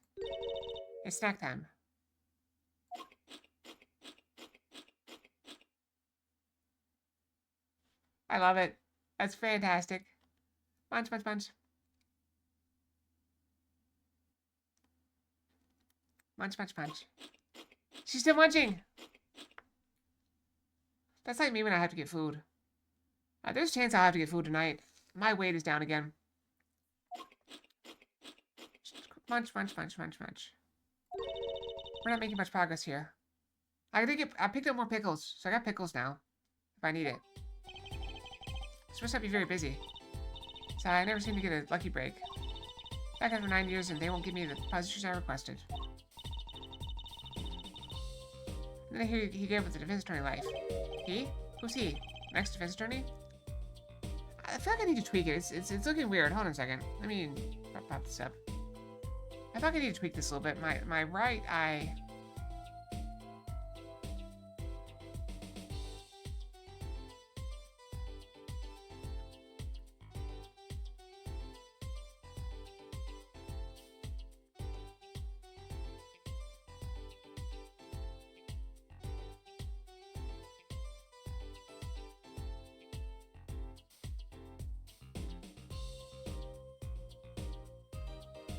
It's snack time. I love it. That's fantastic. Munch, munch, munch. Munch, munch, munch. She's still munching! That's like me when I have to get food. There's a chance I'll have to get food tonight. My weight is down again. Munch, munch, munch, munch, munch. We're not making much progress here. I picked up more pickles, so I got pickles now. If I need it. It's supposed to be very busy. So I never seem to get a lucky break. Back after 9 years and they won't give me the positions I requested. And then he gave up the defense attorney life. He? Who's he? Next defense attorney? I feel like I need to tweak it. It's looking weird. Hold on a second. Let me pop this up. I feel like I need to tweak this a little bit. My right eye.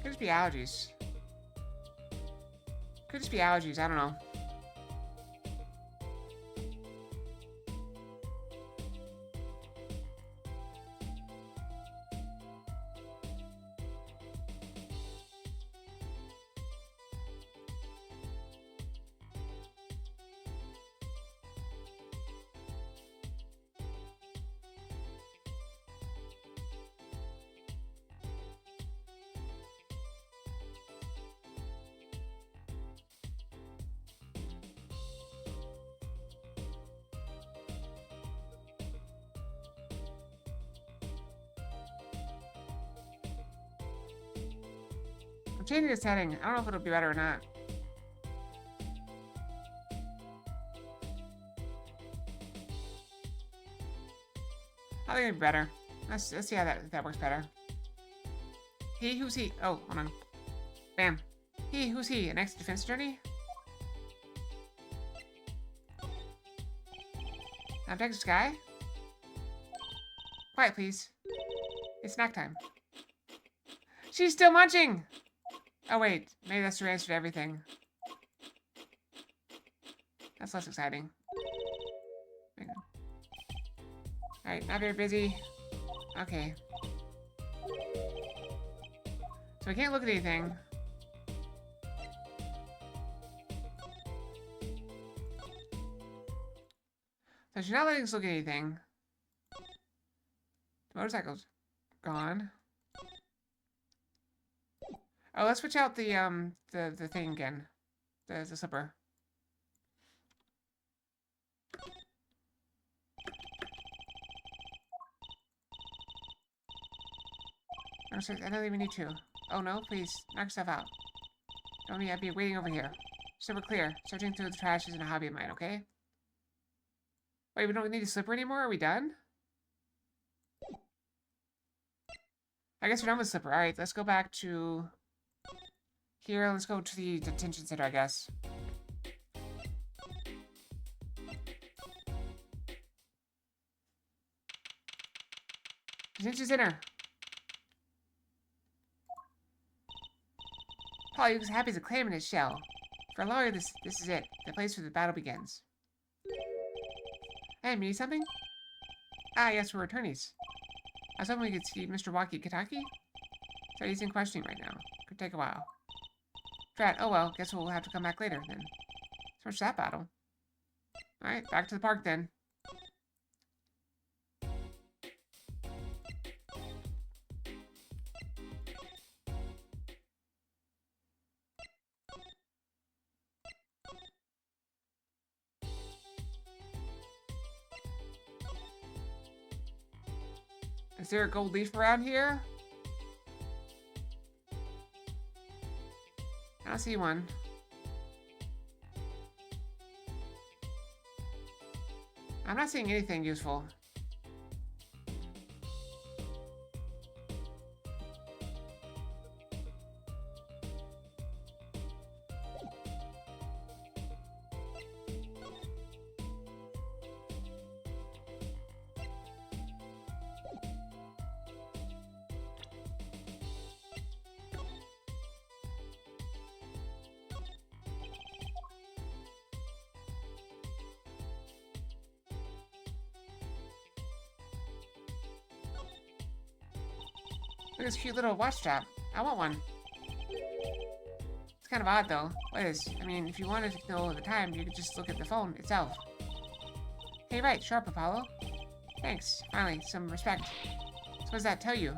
Could just be allergies. Could just be allergies, I don't know. I'm changing the setting. I don't know if it'll be better or not. I think it'd be better. Let's see how that works better. He, who's he? Oh, hold on. Bam. He, who's he? An ex-defense attorney? I'm Texas guy. Quiet, please. It's snack time. She's still munching! Oh, wait. Maybe that's her answer to everything. That's less exciting. Alright, not very busy. Okay. So I can't look at anything. So she's not letting us look at anything. The motorcycle's gone. Oh, let's switch out the thing again. The slipper. I don't even need to. Oh no, please, knock yourself out. Don't need, I'd be waiting over here. So we're clear. Searching through the trash isn't a hobby of mine, okay? Wait, we don't need a slipper anymore? Are we done? I guess we're done with slipper. Alright, let's go back to here. Let's go to the detention center, I guess. Detention center. Paul looks happy as a clam in his shell. For a lawyer, this is it. The place where the battle begins. Hey, need something? Ah, yes, we're attorneys. I was hoping we could see Mr. Waki Kitaki. So he's in questioning right now. Could take a while. Drat, oh well, guess we'll have to come back later then. So much for that battle. Alright, back to the park then. Is there a gold leaf around here? I don't see one. I'm not seeing anything useful. Look at this cute little watch strap. I want one. It's kind of odd though. What is? I mean, if you wanted to know the time, you could just look at the phone itself. Hey, right, sharp, Apollo. Thanks. Finally, some respect. So what does that tell you?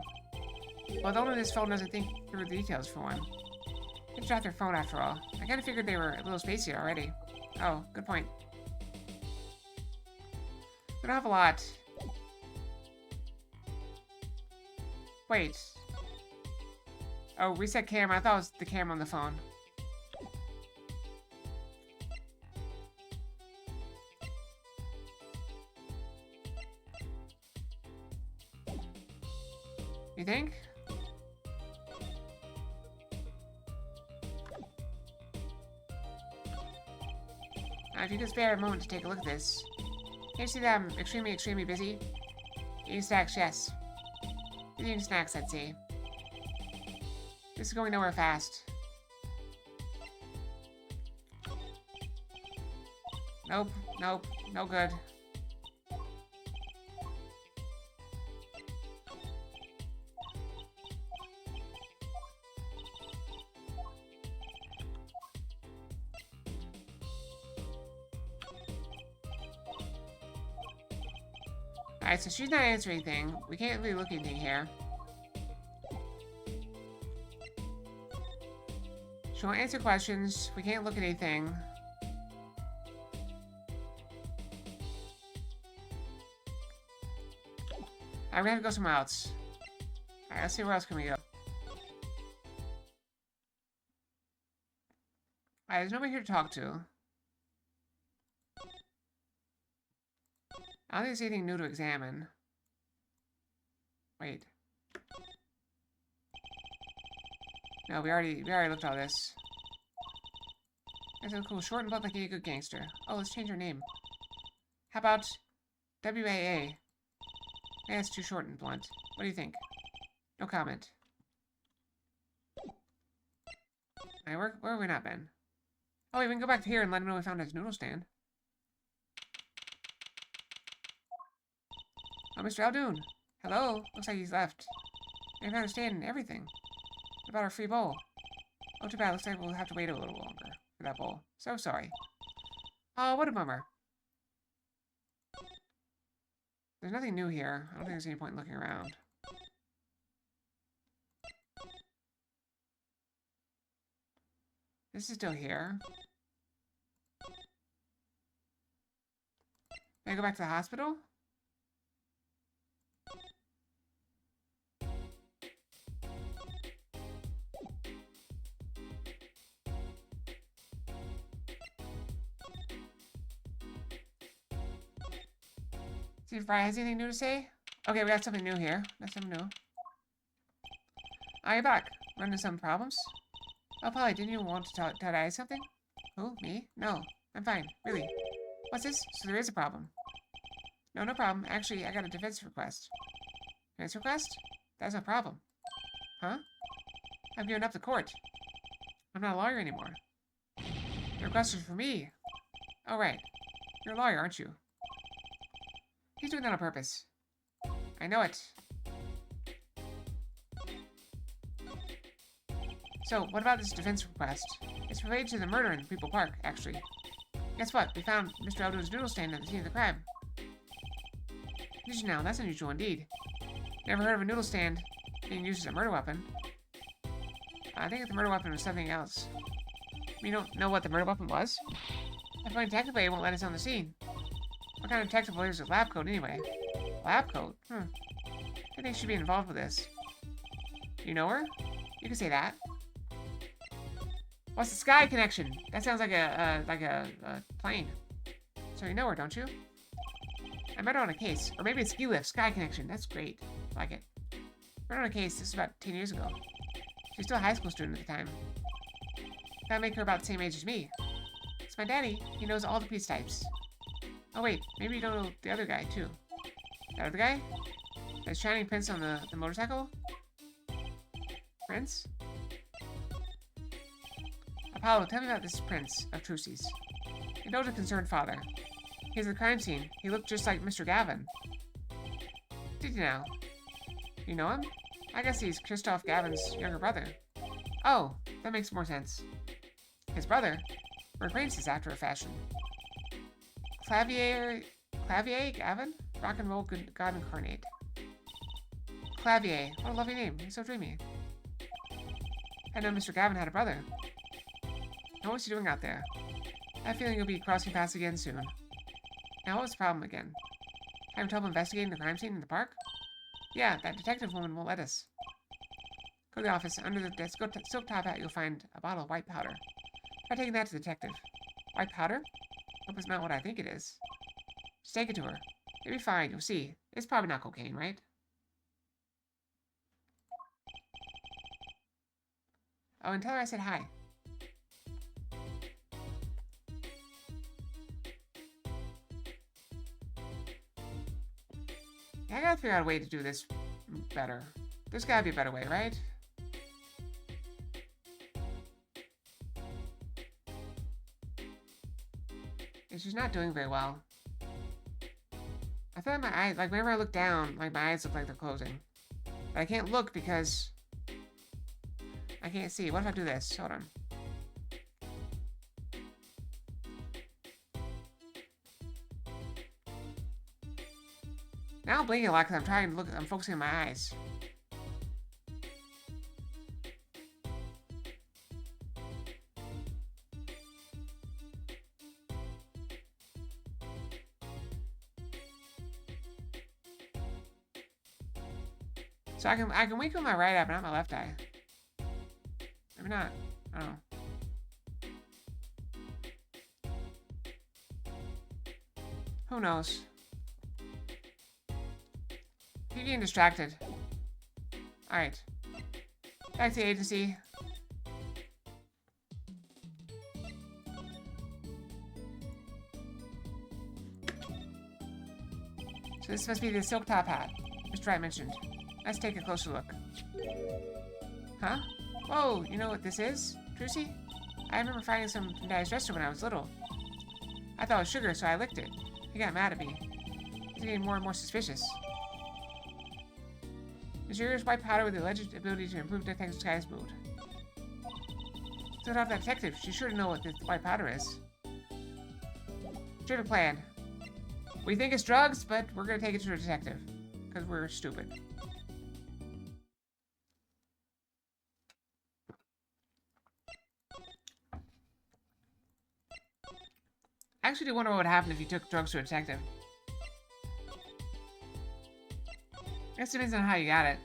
Well, the owner of this phone doesn't think through the details for one. Kids dropped their phone after all. I kinda figured they were a little spacey already. Oh, good point. We don't have a lot. Wait. Oh, reset camera. I thought it was the camera on the phone. You think? If you could spare a moment to take a look at this. Can you see that I'm extremely busy? Eating snacks, yes. Eating snacks, I'd say. This is going nowhere fast. Nope, nope, no good. Alright, so she's not answering anything. We can't really look at anything here. She won't answer questions. We can't look at anything. Alright, we have to go somewhere else. Alright, let's see where else can we go. there's nobody here to talk to. I don't think there's anything new to examine. Wait. No, we already looked at all this. That's so cool. Short and blunt like a good gangster. Oh, let's change our name. How about WAA? Yeah, it's too short and blunt. What do you think? No comment. Alright, where have we not been? Oh, wait, we can go back to here and let him know we found his noodle stand. Oh, Mr. Aldoon. Hello. Looks like he's left. I don't understand everything. What about our free bowl? Oh, too bad. Looks like we'll have to wait a little longer for that bowl. So sorry. Oh, what a bummer. There's nothing new here. I don't think there's any point in looking around. This is still here. Can I go back to the hospital? See if Brian has anything new to say? Okay, we got something new here. That's something new. You're back. Running into some problems? Oh, Polly, didn't you want to tell Daddy something? Who? Me? No. I'm fine. Really. What's this? So there is a problem. No, no problem. Actually, I got a defense request. Defense request? That's no problem. Huh? I've given up the court. I'm not a lawyer anymore. The request was for me. Oh, right. You're a lawyer, aren't you? He's doing that on purpose. I know it. So, what about this defense request? It's related to the murder in People Park, actually. Guess what? We found Mr. Aldoon's noodle stand at the scene of the crime. Did you now? That's unusual indeed. Never heard of a noodle stand being used as a murder weapon. I think the murder weapon was something else. You don't know what the murder weapon was? I find technically it won't let us on the scene. What kind of detective lawyers with lab coat anyway? Lab coat? I think she should be involved with this. You know her? You can say that. What's the sky connection? That sounds like a plane. So you know her, don't you? I met her on a case. Or maybe it's ski lift, sky connection. That's great. I like it. Met her on a case. This was about 10 years ago. She was still a high school student at the time. That'd make her about the same age as me. It's my daddy. He knows all the police types. Oh wait, maybe you don't know the other guy too. That other guy? That shining prince on the motorcycle? Prince? Apollo, tell me about this prince of Trucy's. He knows a concerned father. He's at the crime scene. He looked just like Mr. Gavin. Did you know? You know him? I guess he's Christoph Gavin's younger brother. Oh, that makes more sense. His brother? We're acquaintances after a fashion. Clavier Gavin? Rock and roll god incarnate. Clavier. What a lovely name. He's so dreamy. I know Mr. Gavin had a brother. Now what's he doing out there? I have a feeling you'll be crossing paths again soon. Now what's the problem again? Having trouble investigating the crime scene in the park? Yeah, that detective woman won't let us. Go to the office. Under the silk top hat, you'll find a bottle of white powder. Try taking that to the detective. White powder? Hope it's not what I think it is. Just take it to her. It'll be fine, you'll see. It's probably not cocaine, right? Oh, and tell her I said hi. I gotta figure out a way to do this better. There's gotta be a better way, right? She's not doing very well. I thought my eyes, like whenever I look down, like my eyes look like they're closing. But I can't look because I can't see. What if I do this? Hold on. Now I'm blinking a lot because I'm trying to look, I'm focusing on my eyes. So I can wink with my right eye, but not my left eye. Maybe not. I don't know. Who knows? You're getting distracted. Alright. Back to the agency. So this must be the silk top hat Mr. Wright mentioned. Let's take a closer look. Huh? Whoa, you know what this is, Trucy? I remember finding some in Daddy's dresser when I was little. I thought it was sugar, so I licked it. He got mad at me. He's getting more and more suspicious. Mysterious white powder with the alleged ability to improve Detective Sky's mood. Set off that detective. She's sure to know what this white powder is. Stupid plan. We think it's drugs, but we're gonna take it to a detective. Because we're stupid. I actually do wonder what would happen if you took drugs to a detective. I guess it depends on how you got it.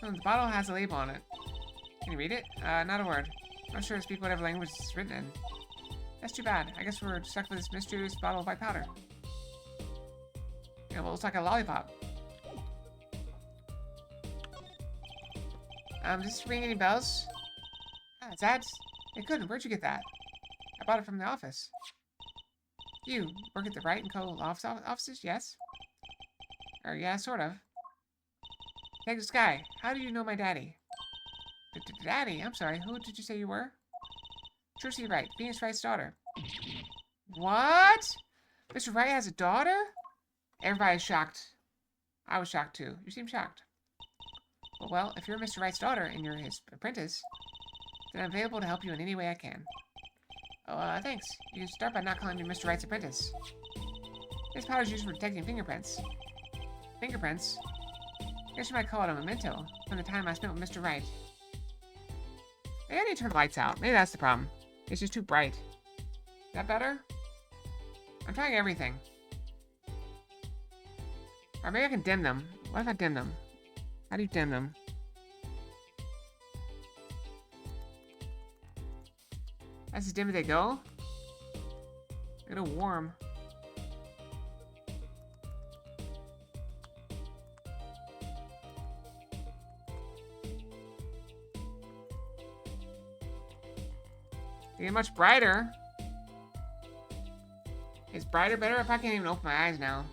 Oh, the bottle has a label on it. Can you read it? Not a word. Not sure to speak whatever language it's written in. That's too bad. I guess we're stuck with this mysterious bottle of white powder. Yeah, well, it's like a lollipop. Does this ring any bells? Ah, it's that. It couldn't. Where'd you get that? I bought it from the office. You work at the Wright & Co. offices? Yes? Or, yeah, sort of. Detective Sky, how do you know my daddy? Daddy? I'm sorry, who did you say you were? Trucy Wright, Venus Wright's daughter. What? Mr. Wright has a daughter? Everybody's shocked. I was shocked too. You seem shocked. Well, if you're Mr. Wright's daughter and you're his apprentice, then I'm available to help you in any way I can. Oh, thanks. You can start by not calling me Mr. Wright's apprentice. This powder is used for detecting fingerprints. Fingerprints? I guess you might call it a memento from the time I spent with Mr. Wright. Maybe I need to turn the lights out. Maybe that's the problem. It's just too bright. Is that better? I'm trying everything. Or maybe I can dim them. What if I dim them? How do you dim them? That's as dim as they go? They're gonna warm. They get much brighter. It's brighter, better if I can't even open my eyes now.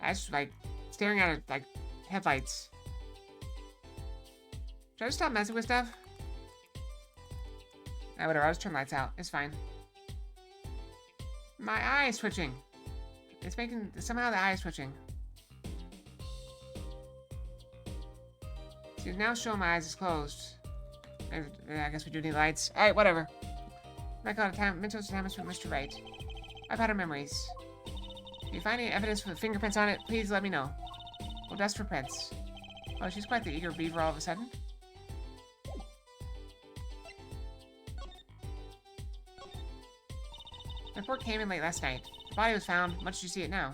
I just like staring at it like headlights. Should I just stop messing with stuff? Whatever, I'll just turn lights out. It's fine. My eye is twitching. It's making... Somehow the eye is twitching. See, now showing my eyes is closed. I guess we do need lights. Alright, whatever. I call it mental damage from Mr. Wright. I've had her memories. If you find any evidence with fingerprints on it, please let me know. We'll dust for prints. Oh, she's quite the eager beaver all of a sudden. The report came in late last night. The body was found, much as you see it now.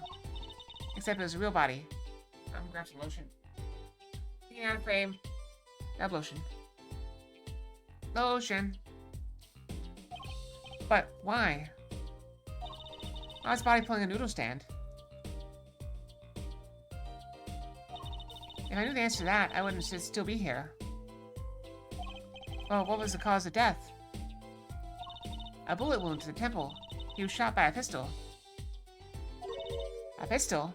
Except it was a real body. I'm gonna grab some lotion. Taking out of frame. Grab lotion. Lotion. But why? Why was the body pulling a noodle stand? If I knew the answer to that, I wouldn't still be here. Well, what was the cause of death? A bullet wound to the temple. He was shot by a pistol. A pistol?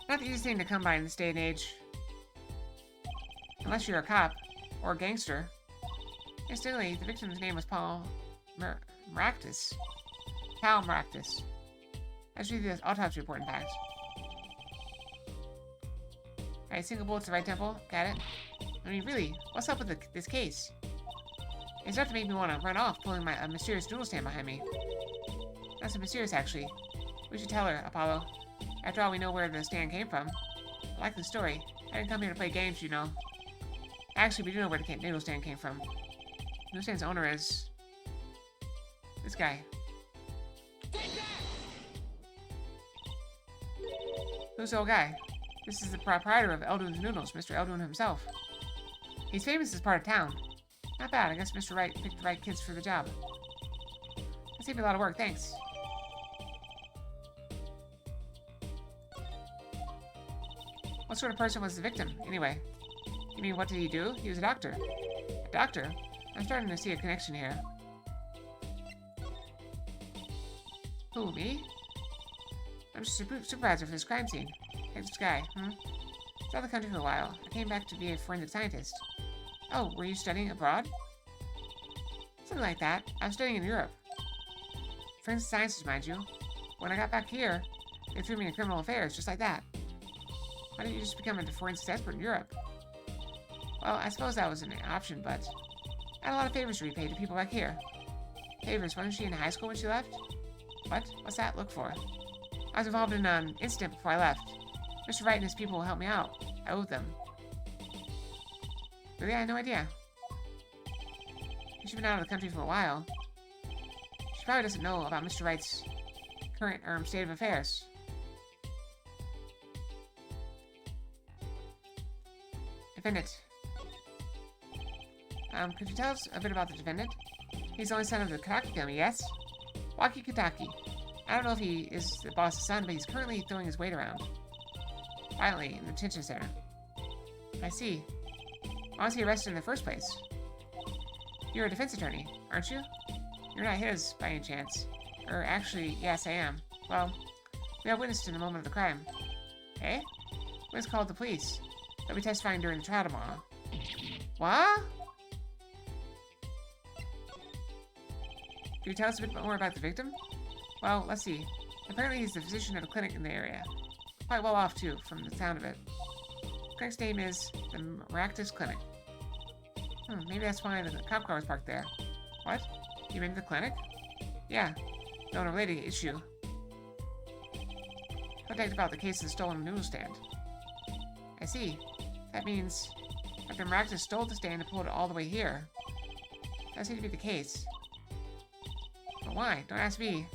Not the easiest thing to come by in this day and age. Unless you're a cop. Or a gangster. Incidentally, the victim's name was Paul Maractus. Paul Maractus. Let's read the autopsy report, in fact. Alright, single bullet to the right temple. Got it. I mean, really, what's up with this case? It's enough to make me want to run off, pulling a mysterious noodle stand behind me. Not so mysterious, actually. We should tell her, Apollo. After all, we know where the stand came from. I like the story. I didn't come here to play games, you know. Actually, we do know where the noodle stand came from. The noodle stand's owner is... this guy. Who's the old guy? This is the proprietor of Eldoon's Noodles, Mr. Eldoon himself. He's famous as part of town. Not bad. I guess Mr. Wright picked the right kids for the job. That saved me a lot of work. Thanks. What sort of person was the victim, anyway? You mean, what did he do? He was a doctor. A doctor? I'm starting to see a connection here. Who, me? I'm just a supervisor for this crime scene. Here's this guy, I was out of the country for a while. I came back to be a forensic scientist. Oh, were you studying abroad? Something like that. I was studying in Europe. Forensic sciences, mind you. When I got back here, they threw me in criminal affairs, just like that. Why didn't you just become a forensics expert in Europe? Well, I suppose that was an option, but I had a lot of favors to repay to people back here. Favors? Wasn't she in high school when she left? What? What's that look for? I was involved in an incident before I left. Mr. Wright and his people will help me out. I owed them. Really? I had no idea. She's been out of the country for a while. She probably doesn't know about Mr. Wright's current state of affairs. Defendant. Could you tell us a bit about the defendant? He's the only son of the Kitaki family, yes? Waki Kitaki. I don't know if he is the boss's son, but he's currently throwing his weight around violently in the detention center. I see. Why was he arrested in the first place? You're a defense attorney, aren't you? You're not his, by any chance. Or actually, yes, I am. Well, we have witnessed in the moment of the crime. Eh? Witness called the police. They'll be testifying during the trial tomorrow. What? Can you tell us a bit more about the victim? Well, let's see. Apparently he's the physician at a clinic in the area. Quite well off, too, from the sound of it. The clinic's name is the Maractus Clinic. Maybe that's why the cop car was parked there. What? You mean the clinic? Yeah. No, a related issue. Contact about the case of the stolen noodle stand. I see. That means Dr. Maractus stole the stand and pulled it all the way here. That seems to be the case. But why? Don't ask me.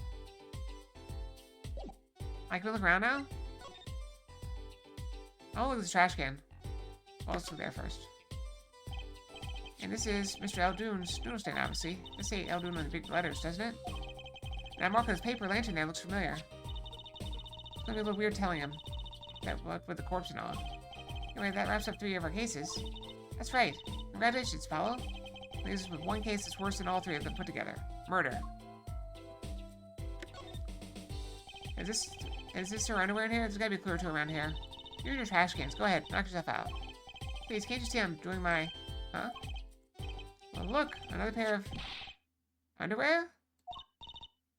I can look around now? Oh, look at this trash can. Well, let's look there first. And this is Mr. Eldoon's noodle stand, obviously. Let's say Eldoon in big letters, doesn't it? And that mark on his paper lantern there looks familiar. It's gonna be a little weird telling him that with the corpse and all. Anyway, that wraps up 3 of our cases. That's right. Congratulations, Paulo. Leaves us with one case that's worse than all 3 of them put together. Murder. Is this her underwear in here? There's gotta be a clue or two around here. You're in your trash cans. Go ahead, knock yourself out. Please, can't you see I'm doing my... Huh? Well, look, another pair of... underwear?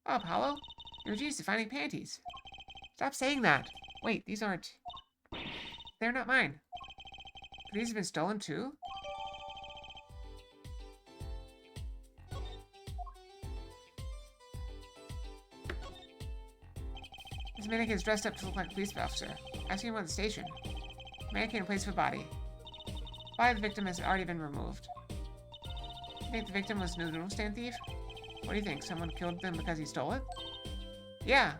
Oh, Paulo, you're a genius at finding panties. Stop saying that. Wait, these aren't... They're not mine. Could these have been stolen too? This mannequin is dressed up to look like a police officer. I've seen one at the station. Mannequin in place of a body. The body of the victim has already been removed. You think the victim was a noodle stand thief? What do you think? Someone killed them because he stole it? Yeah.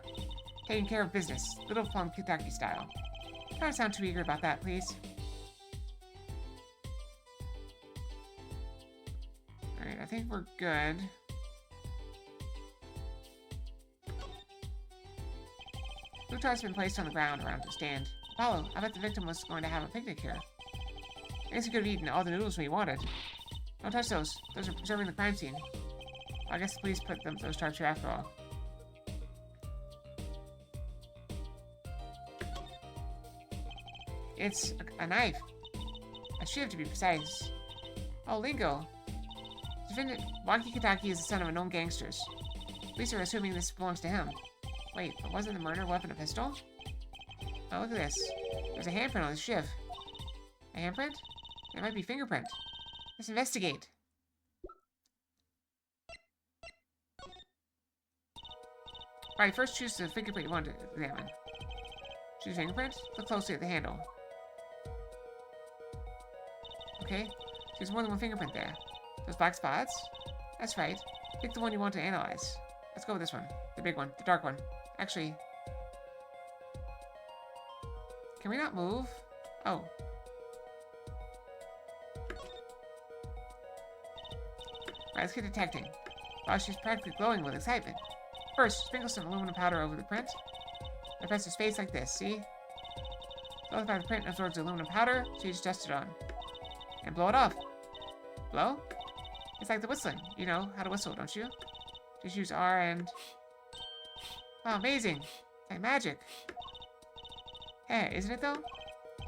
Taking care of business. Little Plum Kitaki style. Don't sound too eager about that, please. Alright, I think we're good. Blue tarts have been placed on the ground around the stand. Apollo, I bet the victim was going to have a picnic here. I guess he could have eaten all the noodles we wanted. Don't touch those. Those are preserving the crime scene. I guess the police put those tarts here after all. It's a knife. A shiv, to be precise. Oh, lingo. Defendant Waki Kitaki is the son of known gangsters. Police are assuming this belongs to him. Wait, but wasn't the murder weapon a pistol? Oh, look at this. There's a handprint on the shiv. A handprint? There might be fingerprint. Let's investigate. Alright, first choose the fingerprint you want to examine. Choose fingerprint? Look closely at the handle. Okay, there's more than one fingerprint there. Those black spots? That's right. Pick the one you want to analyze. Let's go with this one. The big one. The dark one. Actually... Can we not move? Oh. Let's get detecting. Wow, she's practically glowing with excitement. First, sprinkle some aluminum powder over the print. I press the space like this, see? Both by the print absorbs the aluminum powder, so you just dust it on. And blow it off. Blow? It's like the whistling. You know how to whistle, don't you? Just use R and... Wow, amazing. It's like magic. Hey, isn't it though?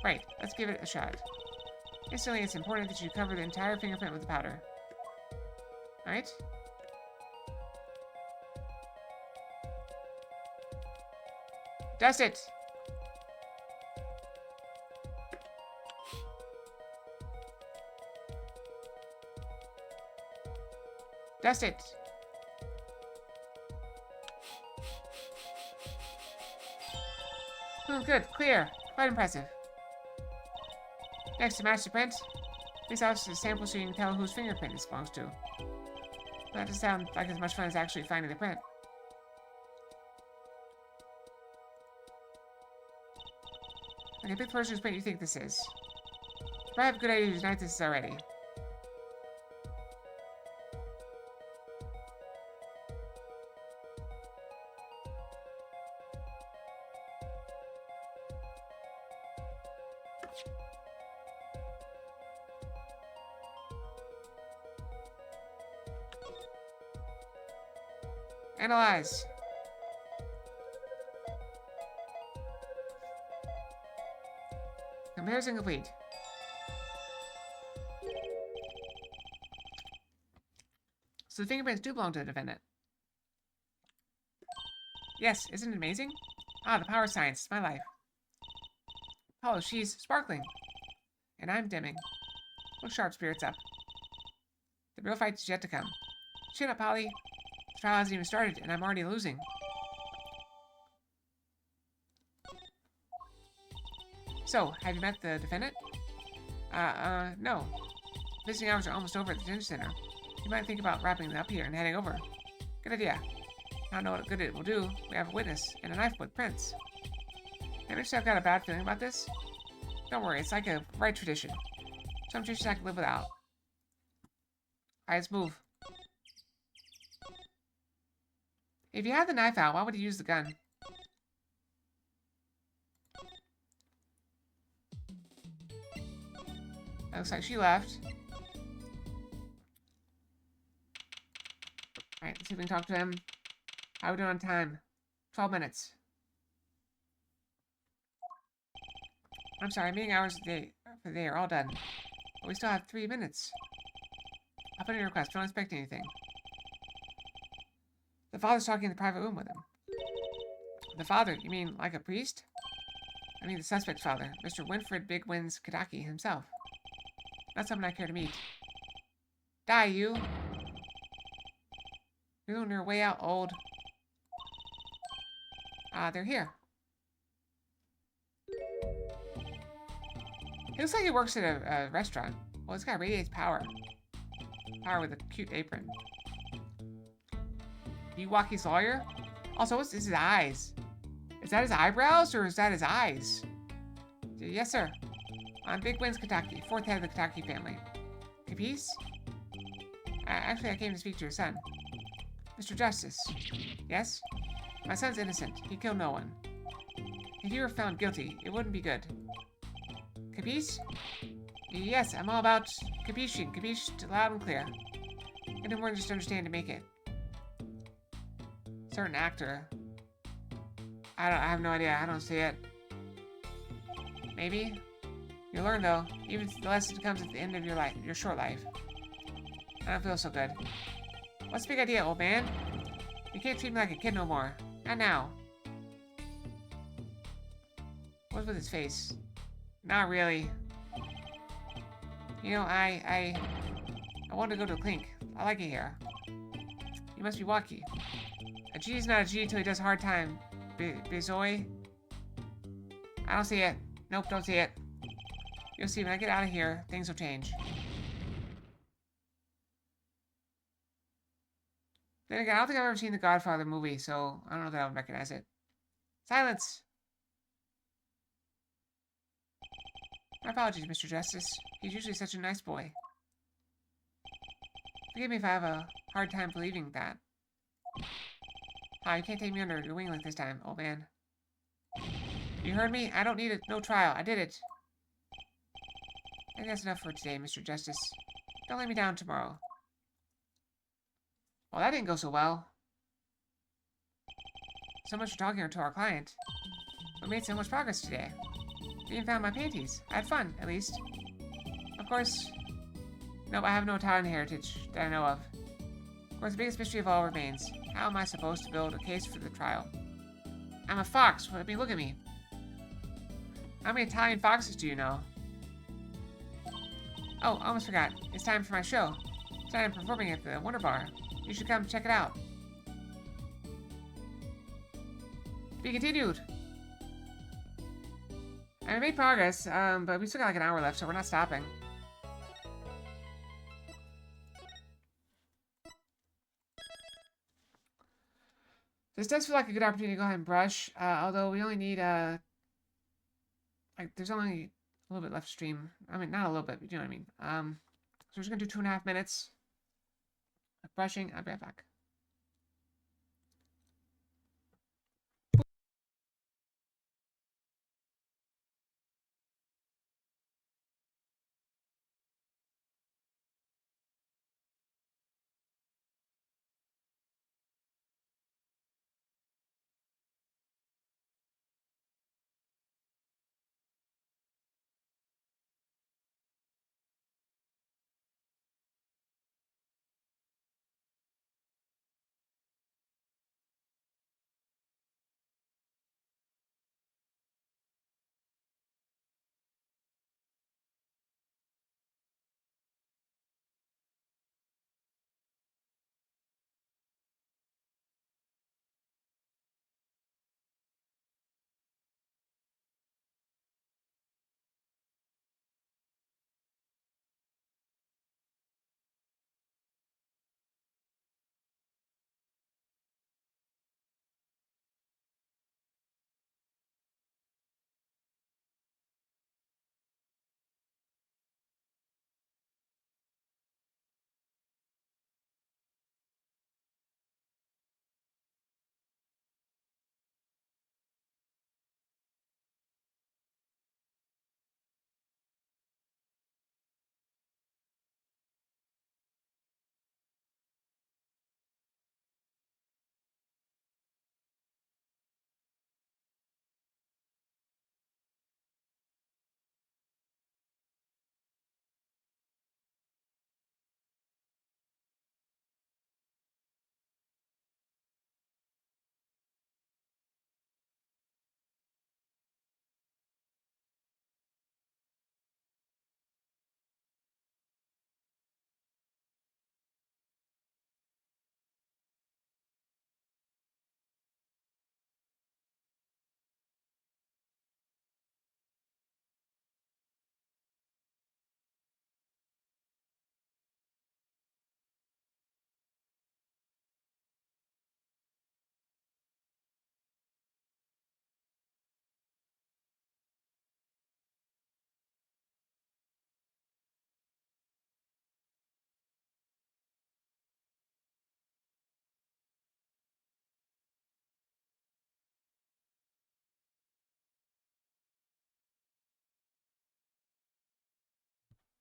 Right, let's give it a shot. Instantly, it's important that you cover the entire fingerprint with the powder. Alright? Dust it! Dust it! Oh, good. Clear. Quite impressive. Next, to match the print, please officer the sample so you can tell whose fingerprint this belongs to. That doesn't sound like as much fun as actually finding the print. Okay, pick the person whose print you think this is. You probably have a good idea whose night this is already. Analyze. Comparison complete. So the fingerprints do belong to the defendant. Yes, isn't it amazing? Ah, the power science, my life. Oh, she's sparkling. And I'm dimming. Look sharp, spirits up. The real fight is yet to come. Chin up, Polly. The trial hasn't even started, and I'm already losing. So, have you met the defendant? No. Visiting hours are almost over at the detention center. You might think about wrapping it up here and heading over. Good idea. I don't know what good it will do. We have a witness, and a knife with prints. Maybe I've got a bad feeling about this? Don't worry, it's like a right tradition. Some traditions I can live without. Alright, let's move. If you had the knife out, why would you use the gun? Looks like she left. Alright, let's see if we can talk to him. How are we doing on time? 12 minutes. I'm sorry, meeting hours for the day are all done. But we still have 3 minutes. I'll put in a request. Don't expect anything. The father's talking in the private room with him. The father? You mean like a priest? I mean the suspect's father, Mr. Winfred Big Wins Kadaki himself. Not someone I care to meet. Die, you! You're on your way out, old. They're here. He looks like he works at a restaurant. Well, this guy radiates power. Power with a cute apron. Iwaki's lawyer? Also, what's his eyes? Is that his eyebrows or is that his eyes? Yes, sir. I'm Big Wins Kataki, 4th head of the Kataki family. Capice? Actually, I came to speak to your son. Mr. Justice. Yes? My son's innocent. He killed no one. If you were found guilty, it wouldn't be good. Capice? Yes, I'm all about capiscing. Capiche loud and clear. And more than just understand to make it. Certain actor. I have no idea. I don't see it. Maybe? You'll learn though. Even if the lesson comes at the end of your life, your short life. I don't feel so good. What's the big idea, old man? You can't treat me like a kid no more. Not now. What's with his face? Not really. You know, I want to go to the clink. I like it here. You must be Waki. A G is not a G until he does a hard time. Bizoi? I don't see it. Nope, don't see it. You'll see when I get out of here, things will change. Then again, I don't think I've ever seen the Godfather movie, so I don't know that I would recognize it. Silence! My apologies, Mr. Justice. He's usually such a nice boy. Forgive me if I have a hard time believing that. You can't take me under your wing like this time, old man. You heard me? I don't need it. No trial. I did it. I think that's enough for today, Mr. Justice. Don't let me down tomorrow. Well, that didn't go so well. So much for talking to our client. We made so much progress today. We even found my panties. I had fun, at least. Of course... Nope, I have no Italian heritage that I know of. Of course, the biggest mystery of all remains. How am I supposed to build a case for the trial? I'm a fox. I mean, look at me. How many Italian foxes do you know? Oh, I almost forgot. It's time for my show. Tonight I'm performing at the Wonder Bar. You should come check it out. Be continued. I made progress, but we still got like an hour left, so we're not stopping. This does feel like a good opportunity to go ahead and brush, although we only need, like, there's only a little bit left to stream. I mean, not a little bit, but you know what I mean. So we're just gonna do 2.5 minutes of brushing. I'll be right back.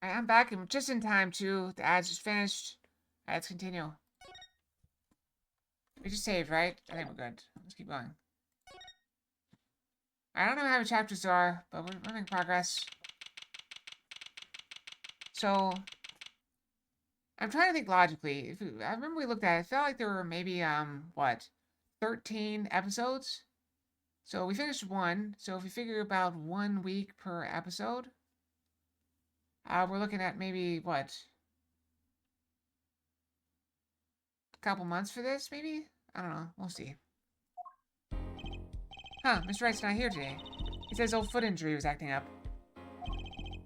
Alright, I'm back and just in time too. The ads just finished. Alright, let's continue. We just saved, right? I think we're good. Let's keep going. I don't know how many chapters there are, but we're making progress. So, I'm trying to think logically. I remember we looked at it. I felt like there were maybe, what? 13 episodes? So we finished 1. So if we figure about 1 week per episode, we're looking at maybe, what? A couple months for this, maybe? I don't know. We'll see. Huh, Mr. Wright's not here today. He says old foot injury was acting up.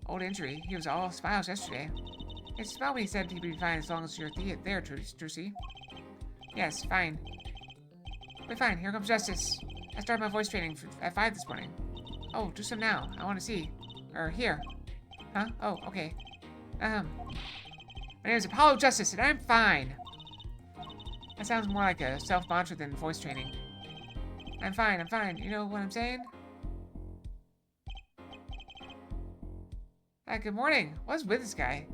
Old injury? He was all smiles yesterday. It's about what he said he'd be fine as long as you're there, Trucy. Yes, fine. Wait, fine. Here comes Justice. I started my voice training at 5 this morning. Oh, do some now. I want to see. Or here. Huh? Oh, okay. My name is Apollo Justice, and I'm fine. That sounds more like a self-mantra than voice training. I'm fine, I'm fine. You know what I'm saying? Hi, good morning. What's with this guy?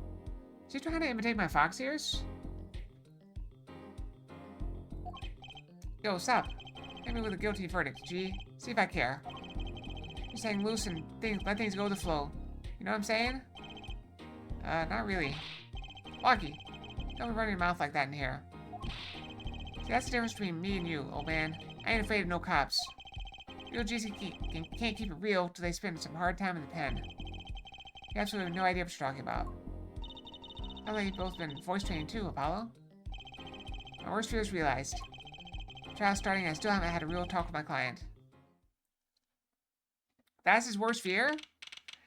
Is he trying to imitate my fox ears? Yo, stop. Hit me with a guilty verdict, G. See if I care. Just hang loose and let things go with the flow. You know what I'm saying? Not really. Lucky. Don't be running your mouth like that in here. See, that's the difference between me and you, old man. I ain't afraid of no cops. Real G's can't keep it real till they spend some hard time in the pen. You absolutely have no idea what you're talking about. Sounds like you've both been voice training too, Apollo. My worst fears realized. Trial starting, I still haven't had a real talk with my client. That's his worst fear?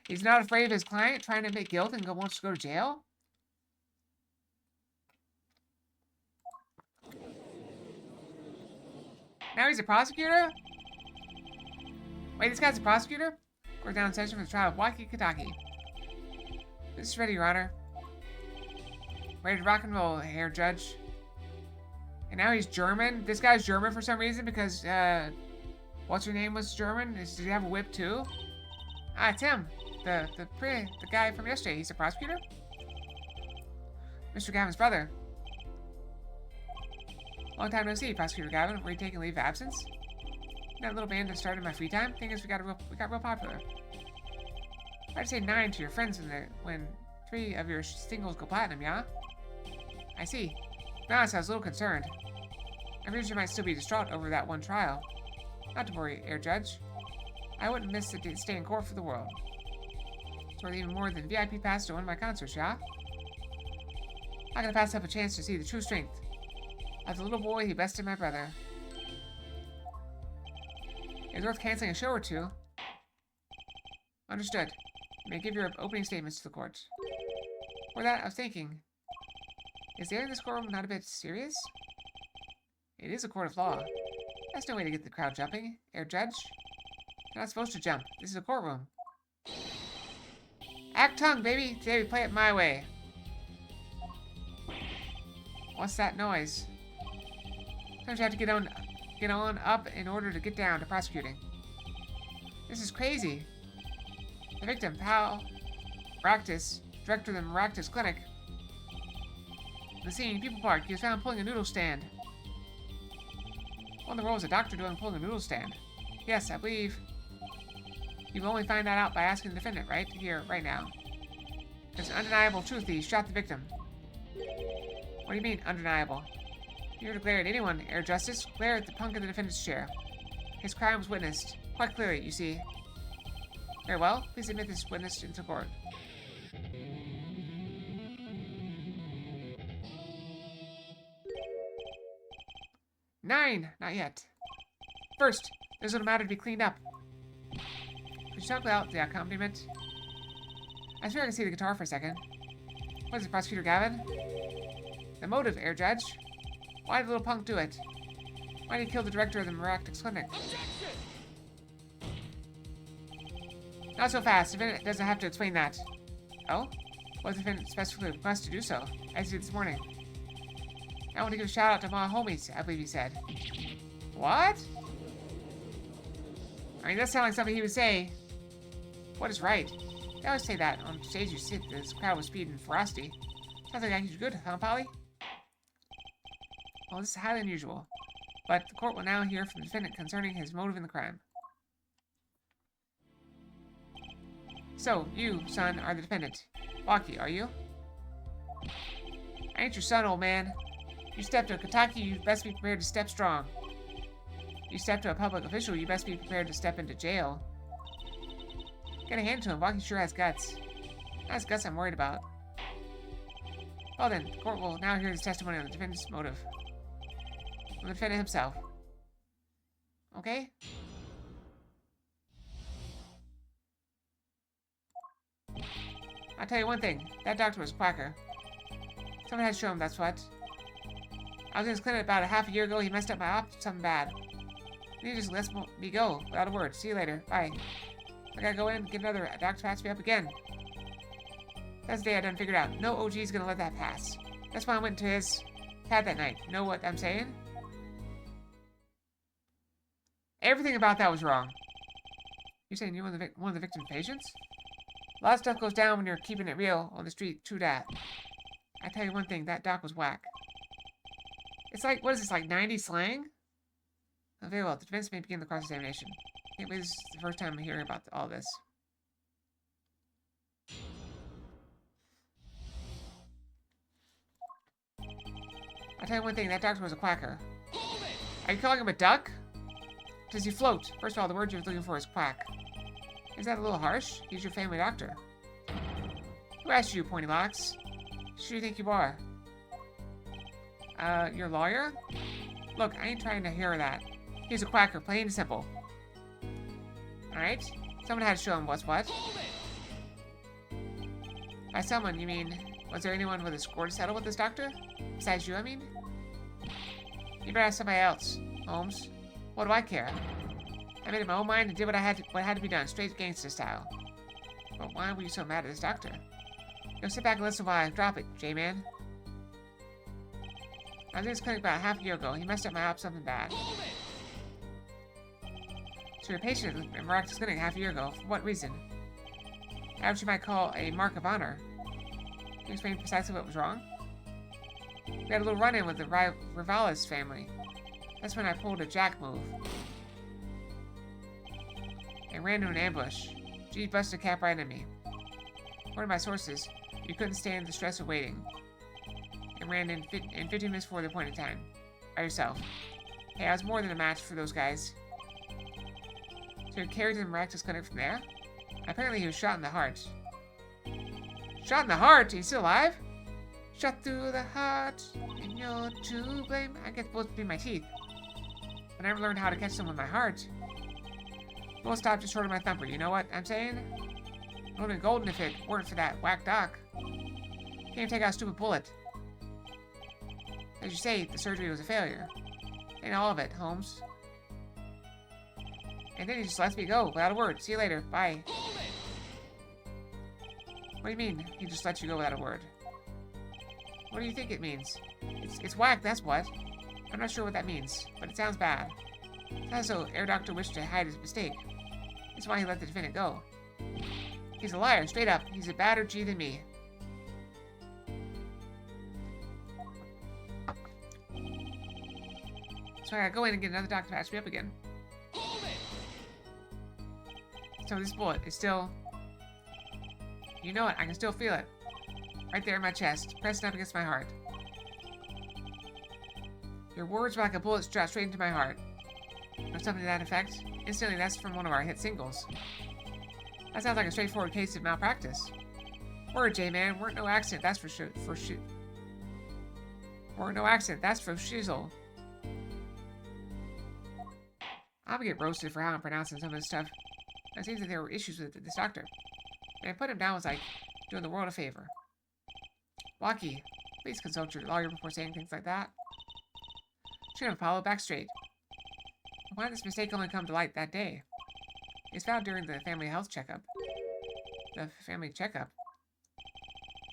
He's not afraid of his client trying to admit guilt and wants to go to jail? Now he's a prosecutor? Wait, this guy's a prosecutor? Court down in session for the trial of Waki Kataki. This is ready, Your Honor. Ready to rock and roll, Herr Judge. And now he's German? This guy's German for some reason because, what's her name was German? Does he have a whip too? Ah, it's him. The guy from yesterday. He's a prosecutor? Mr. Gavin's brother. Long time no see, Prosecutor Gavin. Were you taking leave of absence? That little band that started in my free time? Thing is, we got real popular. I'd say 9 to your friends when 3 of your singles go platinum, yeah? I see. To be honest, I was a little concerned. I feared you might still be distraught over that one trial. Not to worry, Herr Judge. I wouldn't miss the stay in court for the world. It's worth even more than VIP pass to one of my concerts, yeah? I'm not gonna pass up a chance to see the true strength of the little boy who bested my brother. It's worth canceling a show or two. Understood. You may give your opening statements to the court. For that, I was thinking, is the air in this courtroom not a bit serious? It is a court of law. That's no way to get the crowd jumping, Herr Judge. You're not supposed to jump. This is a courtroom. Act tongue, baby! Today we play it my way. What's that noise? Sometimes you have to get on up in order to get down to prosecuting. This is crazy. The victim, Pal Maractus, director of the Maractus Clinic. The scene, People Park, he was found pulling a noodle stand. What in the world was a doctor doing pulling a noodle stand? Yes, I believe. You will only find that out by asking the defendant right here, right now. It's an undeniable truth that he shot the victim. What do you mean, undeniable? If you were to glare at anyone, Herr Justice, glare at the punk in the defendant's chair. His crime was witnessed. Quite clearly, you see. Very well. Please admit this witness into court. Nine! Not yet. First, there's a little matter to be cleaned up. Could you talk about the accompaniment? I swear I can see the guitar for a second. What is it, Prosecutor Gavin? The motive, Herr Judge. Why did the little punk do it? Why did he kill the director of the Maractus Clinic?
Objection!
Not so fast. The defendant doesn't have to explain that. Oh? What if the defendant specifically requests to do so, as he did this morning? I want to give a shout out to my homies, I believe he said. What? I mean, that sounds like something he would say. What is right? They always say that on stage you sit, this crowd with speed and ferocity. Sounds like you're good, huh, Polly? Well, this is highly unusual. But the court will now hear from the defendant concerning his motive in the crime. So, you, son, are the defendant. Waki, are you? I ain't your son, old man. You step to a Kataki, you best be prepared to step strong. You step to a public official, you best be prepared to step into jail. Get a hand to him, Waki sure has guts. Not his guts I'm worried about. Well then, the court will now hear his testimony on the defendant's motive. From the defendant himself. Okay? I'll tell you one thing, that doctor was a quacker. Someone had to show him, that's what. I was in his clinic about a half a year ago, he messed up my op, something bad. He just lets me go, without a word. See you later, bye. I gotta go in and get another doctor to patch me up again. That's the day I done figured out. No OG's gonna let that pass. That's why I went to his pad that night. Know what I'm saying? Everything about that was wrong. You're saying you're one of the victim's patients? A lot of stuff goes down when you're keeping it real on the street. True that. I tell you one thing, that doc was whack. It's like, what is this, like 90s slang? Oh, very well, the defense may begin the cross-examination. Can't believe this is the first time I'm hearing about all this. I'll tell you one thing, that doctor was a quacker. Are you calling him a duck? Does he float? First of all, the word you're looking for is quack. Is that a little harsh? He's your family doctor. Who asked you, Pointy Locks? Who do you think you are? Your lawyer? Look, I ain't trying to hear that. He's a quacker, plain and simple. Alright? Someone had to show him what's what. By someone, you mean, was there anyone with a score to settle with this doctor? Besides you, I mean? You better ask somebody else, Holmes. What do I care? I made up my own mind and did what had to be done, straight gangster style. But why were you so mad at this doctor? Go sit back and listen while I drop it, J-Man. I was in his clinic about half a year ago. He messed up my op something bad. So you're a patient at Miraculous Clinic half a year ago. For what reason? That what you might call a mark of honor. Can you explain precisely what was wrong? We had a little run-in with the Rivales family. That's when I pulled a jack move. And ran into an ambush. G busted a cap right at me. According to my sources, you couldn't stand the stress of waiting. And ran in 15 minutes before the appointed time. By yourself. Hey, I was more than a match for those guys. So you carried to the Miraculous Clinic from there? Apparently he was shot in the heart. Shot in the heart? He's still alive? Shot through the heart, and you're to blame. I guess both between my teeth. I never learned how to catch them with my heart. Won't stop just short of my thumper, you know what I'm saying? It would have been golden if it weren't for that whack doc. Can't even take out a stupid bullet. As you say, the surgery was a failure. Ain't all of it, Holmes. And then he just lets me go, without a word. See you later. Bye. What do you mean, he just lets you go without a word? What do you think it means? It's whack, that's what. I'm not sure what that means, but it sounds bad. It sounds as though Air Doctor wished to hide his mistake. That's why he let the defendant go. He's a liar, straight up. He's a badder G than me. So I gotta go in and get another doctor to patch me up again. So this bullet is still... You know it, I can still feel it. Right there in my chest, pressing up against my heart. Your words were like a bullet shot straight into my heart. Or something to that effect. Instantly, that's from one of our hit singles. That sounds like a straightforward case of malpractice. Word, J-Man. Weren't no accident, that's for sure. Weren't no accident, that's for shizzle. I'm gonna get roasted for how I'm pronouncing some of this stuff. It seems that there were issues with this doctor. And I put him down was like doing the world a favor. Walkie, please consult your lawyer before saying things like that. Should have followed back straight. Why did this mistake only come to light that day? It's found during the family health checkup. The family checkup.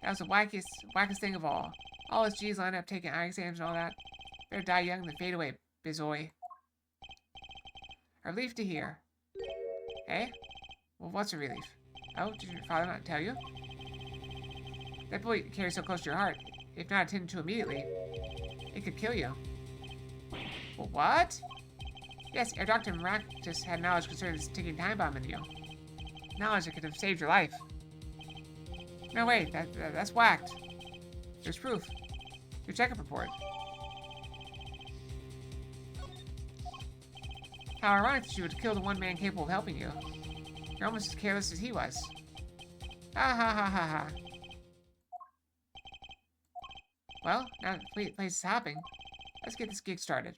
That was the wackest thing of all. All his G's lined up taking eye exams and all that. Better die young than fade away, bizoy. A relief to hear. Eh? Well, what's a relief? Oh, did your father not tell you? That bullet you carry so close to your heart, if not attended to immediately, it could kill you. Well, what? Yes, Air Dr. Miraculous had knowledge concerning this ticking time bomb in you. Knowledge that could have saved your life. No, wait, that's whacked. There's proof. Your checkup report. How ironic that you would kill the one man capable of helping you. You're almost as careless as he was. Ha ha ha ha ha. Well, now that the place is hopping, let's get this gig started.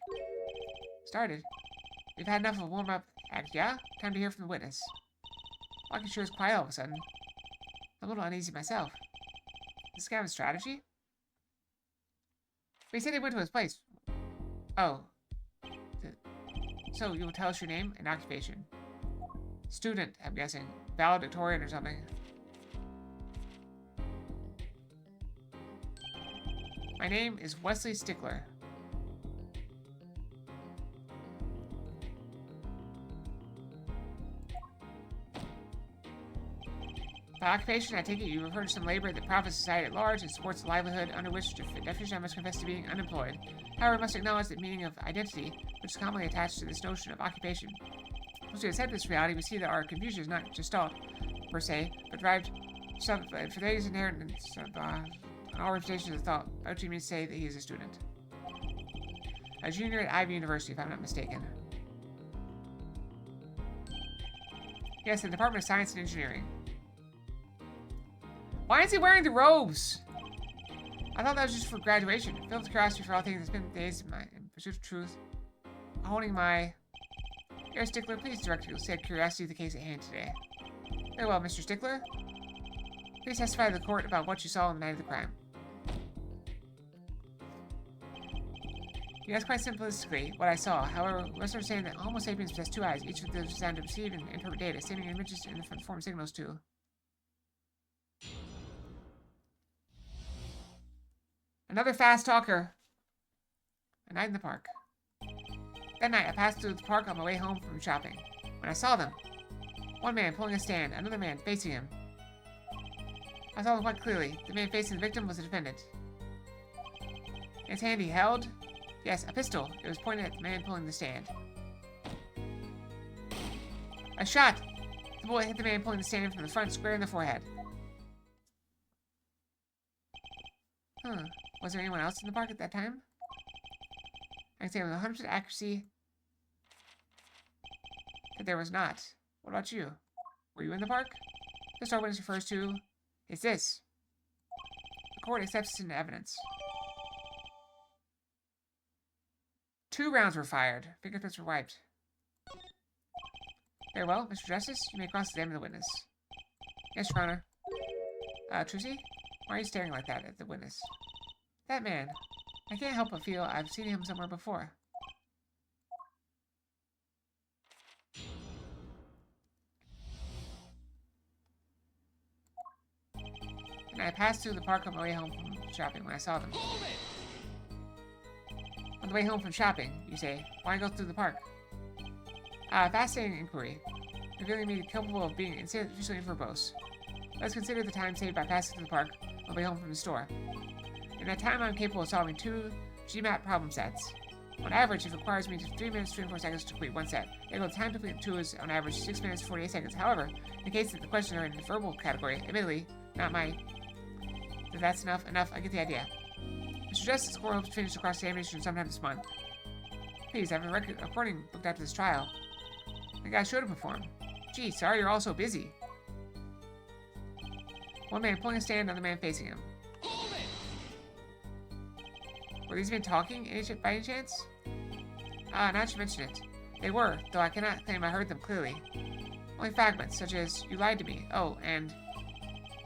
Started? We've had enough of a warm-up act, yeah? Time to hear from the witness. Walking sure is quiet all of a sudden. I'm a little uneasy myself. This guy have a strategy? But he said he went to his place. Oh. So, you will tell us your name and occupation. Student, I'm guessing. Valedictorian or something. My name is Wesley Stickler. By occupation, I take it you refer to some labor that profits society at large and supports a livelihood under which definition I must confess to being unemployed. However, I must acknowledge the meaning of identity, which is commonly attached to this notion of occupation. Once we accept this reality, we see that our confusion is not gestalt, per se, but derived from today's inheritance of all reputations of thought, by which we mean to say that he is a student. A junior at Ivy University, if I'm not mistaken. Yes, in the Department of Science and Engineering. Why is he wearing the robes? I thought that was just for graduation. Filled with curiosity for all things, it's been days in pursuit of truth. Holding my... Here, Stickler, please direct your said curiosity to the case at hand today. Very well, Mr. Stickler. Please testify to the court about what you saw on the night of the crime. Yes, quite simplistically, what I saw. However, we must understand that Homo sapiens possess two eyes, each of them designed to receive and interpret data, sending images in the form of signals too. Another fast talker. A night in the park. That night, I passed through the park on my way home from shopping. When I saw them, one man pulling a stand, another man facing him. I saw them quite clearly. The man facing the victim was the defendant. In his hand he held, yes, a pistol. It was pointed at the man pulling the stand. A shot! The bullet hit the man pulling the stand from the front, square in the forehead. Was there anyone else in the park at that time? I can say with 100% accuracy that there was not. What about you? Were you in the park? This our witness refers to is this. The court accepts this into evidence. 2 rounds were fired. Fingerprints were wiped. Very well, Mr. Justice, you may cross-examine the witness. Yes, Your Honor. Trucy? Why are you staring like that at the witness? That man. I can't help but feel I've seen him somewhere before. And I passed through the park on my way home from shopping when I saw them. On the way home from shopping, you say, why go through the park? Fascinating inquiry, revealing me capable of being insufficiently verbose. Let's consider the time saved by passing through the park on the way home from the store. In that time, I'm capable of solving 2 GMAT problem sets. On average, it requires me 3 minutes 24 seconds to complete one set. The time to complete 2 is, on average, 6 minutes 48 seconds. However, in the case that the questions are in the verbal category, admittedly, not my... If that's enough, I get the idea. Mr. Justice, the court hopes to finish the cross-examination sometime this month. Please, I have a recording booked after this trial. The guy showed to perform. Gee, sorry you're all so busy. One man pulling a stand, another man facing him. Were these men talking by any chance? Now that you mention it. They were, though I cannot claim I heard them clearly. Only fragments, such as, you lied to me. Oh, and...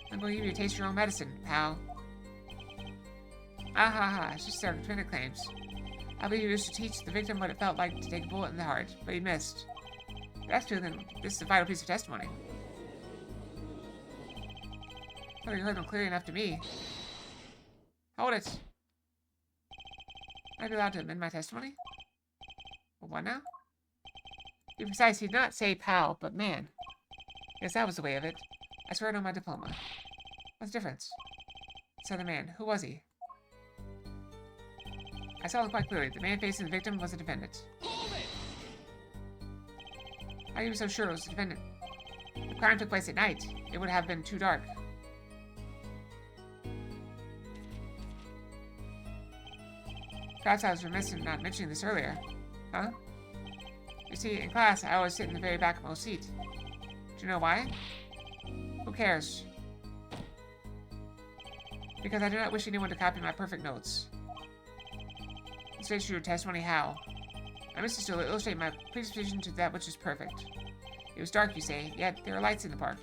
I'm going to give you a taste of your own medicine, pal. It's just their defendant claims. I believe he used to teach the victim what it felt like to take a bullet in the heart, but he missed. If that's true, then this is a vital piece of testimony. I thought you heard them clearly enough to me. Hold it. Might I be allowed to amend my testimony? Well, what now? To be precise, he did not say pal, but man. Yes, that was the way of it. I swear it on my diploma. What's the difference? This other man, who was he? I saw him quite clearly. The man facing the victim was the defendant. How are you so sure it was the defendant? The crime took place at night. It would have been too dark. Perhaps I was remiss in not mentioning this earlier. Huh? You see, in class, I always sit in the very back of my seat. Do you know why? Who cares? Because I do not wish anyone to copy my perfect notes. Illustrate your testimony how? I must still illustrate my predisposition to that which is perfect. It was dark, you say, yet there are lights in the park.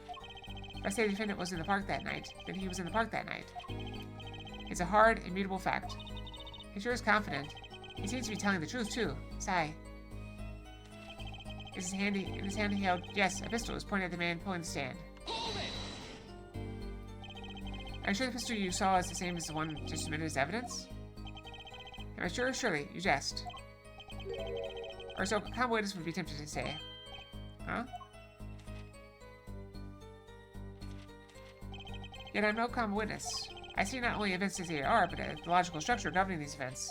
If I say the defendant was in the park that night, then he was in the park that night. It's a hard, immutable fact. He sure is confident. He seems to be telling the truth, too. Sigh. In his hand he held, yes, a pistol was pointed at the man pulling the stand. Are you sure the pistol you saw is the same as the one just submitted as evidence? Am I sure? Surely, you jest. Or so common witness would be tempted to say. Huh? Yet I'm no common witness. I see not only events as they are, but the logical structure governing these events.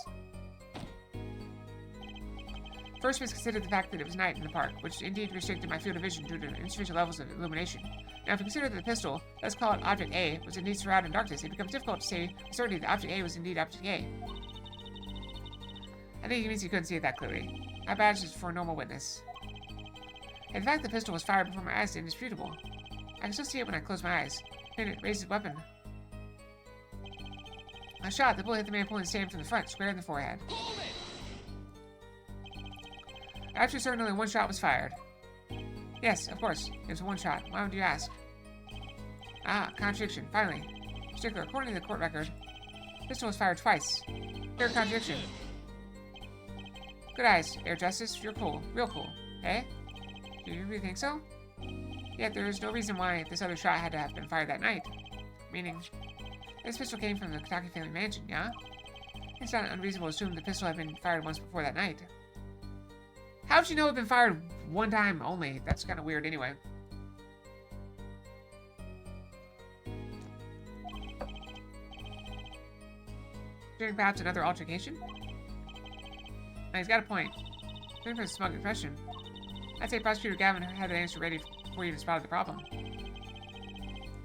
First, we considered the fact that it was night in the park, which indeed restricted my field of vision due to insufficient levels of illumination. Now, if we consider that the pistol, let's call it Object A, was indeed surrounded in darkness, it becomes difficult to say with certainty that Object A was indeed Object A. I think he means he couldn't see it that clearly. My badge is for a normal witness. In fact, the pistol was fired before my eyes is indisputable. I can still see it when I close my eyes. Then it raised his weapon. I shot. The bullet hit the man pulling the stand from the front, square in the forehead.
Hold it!
After certain, only one shot was fired. Yes, of course. It was one shot. Why would you ask? Ah, contradiction. Finally. Stickler, according to the court record, the pistol was fired twice. Third contradiction. Good eyes, Air Justice. You're cool. Real cool. Eh? Do you really think so? Yet there is no reason why this other shot had to have been fired that night. Meaning, this pistol came from the Kitaki family mansion, yeah? It's not unreasonable to assume the pistol had been fired once before that night. How would you know it had been fired one time only? That's kind of weird anyway. During perhaps another altercation? Now, he's got a point. Even for a smug impression, I'd say Prosecutor Gavin had the answer ready before you even spotted the problem.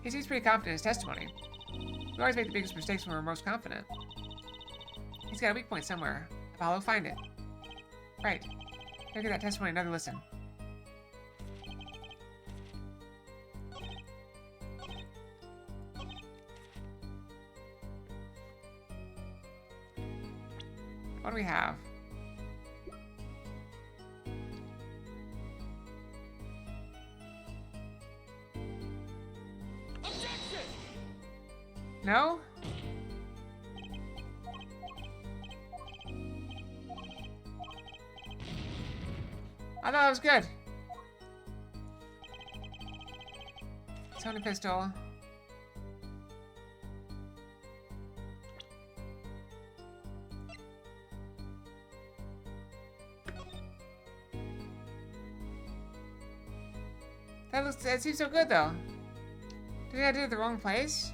He seems pretty confident in his testimony. We always make the biggest mistakes when we're most confident. He's got a weak point somewhere. Apollo, find it. Right. Now give that testimony another listen. What do we have?
Objection!
No? I thought that was good. Sony pistol. That seems so good though. Did I do it in the wrong place?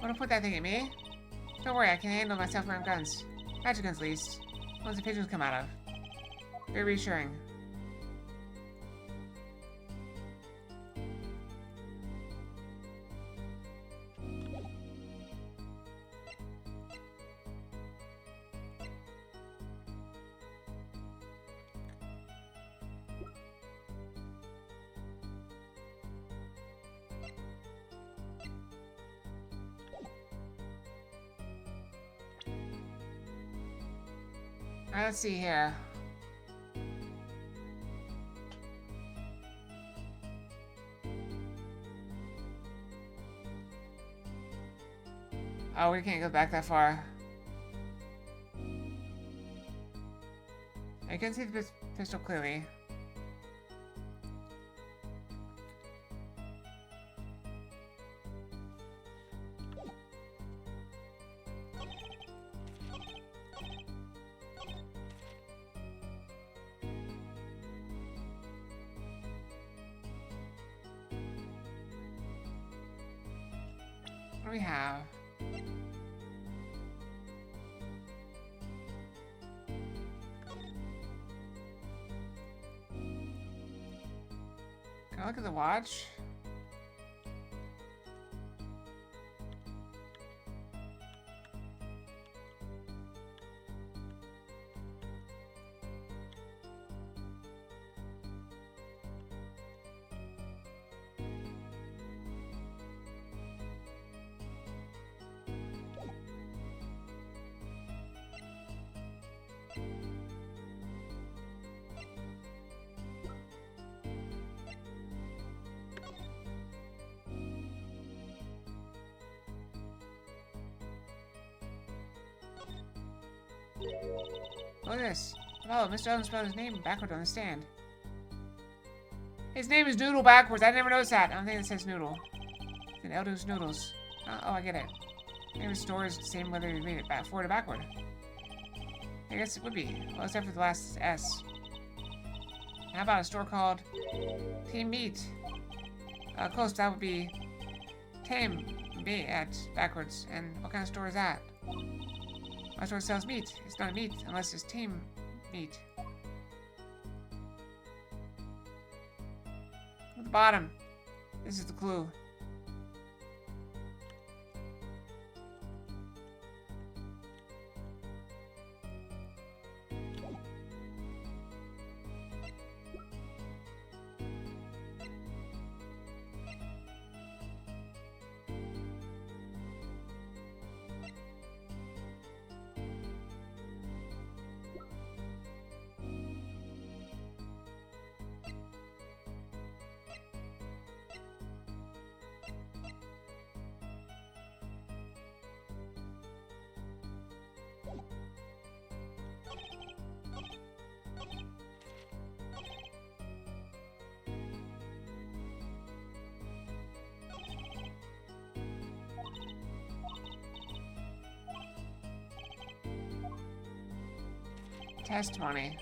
Wanna put that thing at me? Don't worry, I can handle myself around guns. Magic guns, at least. Ones the pigeons come out of. Very reassuring. Alright, let's see here. Oh, we can't go back that far. I can see the pistol clearly. What do we have? Can I look at the watch? Look at this. Oh, Mr. Elton spelled his name backward on the stand. His name is Noodle backwards. I never noticed that. I don't think it says Noodle. It's in Eldo's Noodles. Oh, I get it. Maybe the store is the same whether you read it back forward or backward. I guess it would be. Well, except for the last S. How about a store called Team Meat? Close, that would be Tame Meat at backwards. And what kind of store is that? My store sells meat. It's not meat unless it's Team Meat. At the bottom. This is the clue. Testimony.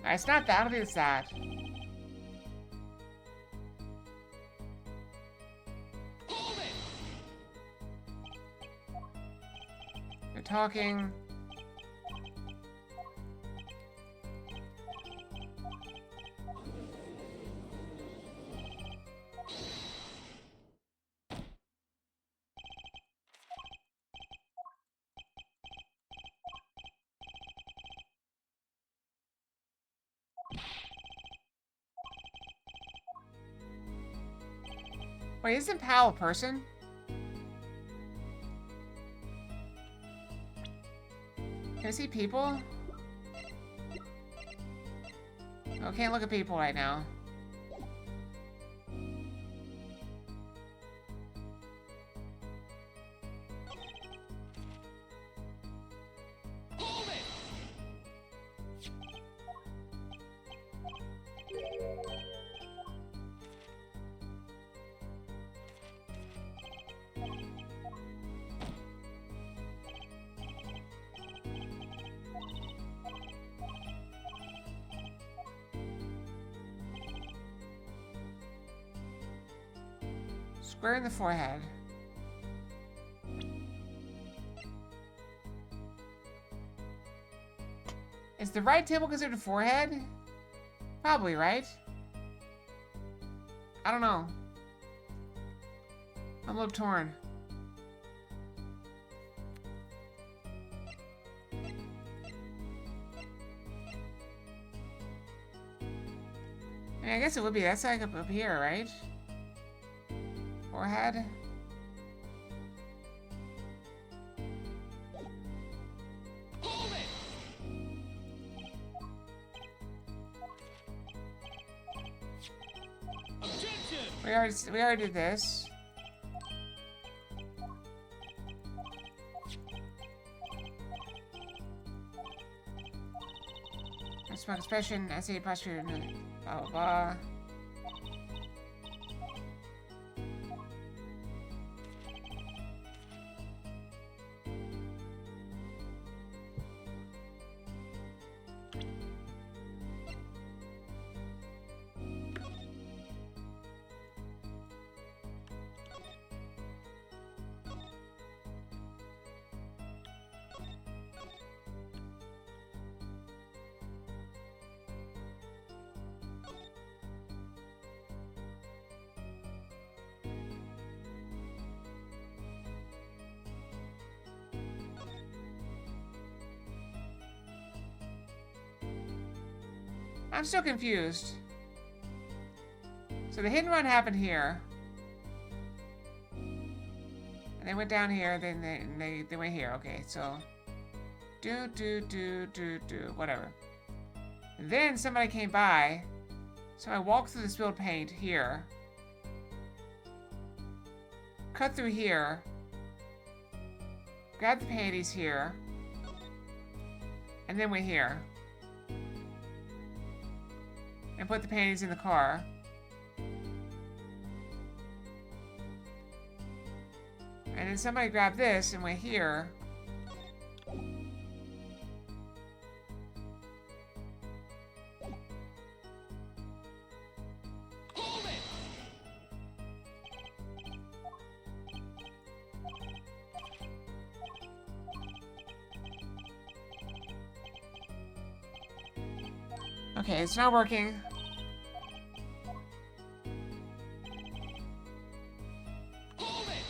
It's not that, I don't think it's that.
Hold it!
They're talking. Wait, isn't Pal a person? Can I see people? Oh, can't look at people right now.
Hold it!
Square in the forehead. Is the right temple considered a forehead? Probably, right? I don't know. I'm a little torn. I mean, I guess it would be. That's like up here, right? Forehead.
Hold it! Objection!
We already did this. Smoke expression, essay posture, blah blah blah. I'm still confused. So the hit and run happened here. And they went down here, then they went here. Okay, so do, whatever. And then somebody came by. So I walked through the spilled paint here. Cut through here. grab the panties here. And then we're here. And put the panties in the car. And then somebody grab this and we're here.
Hold it!
Okay, it's not working.
Hold it!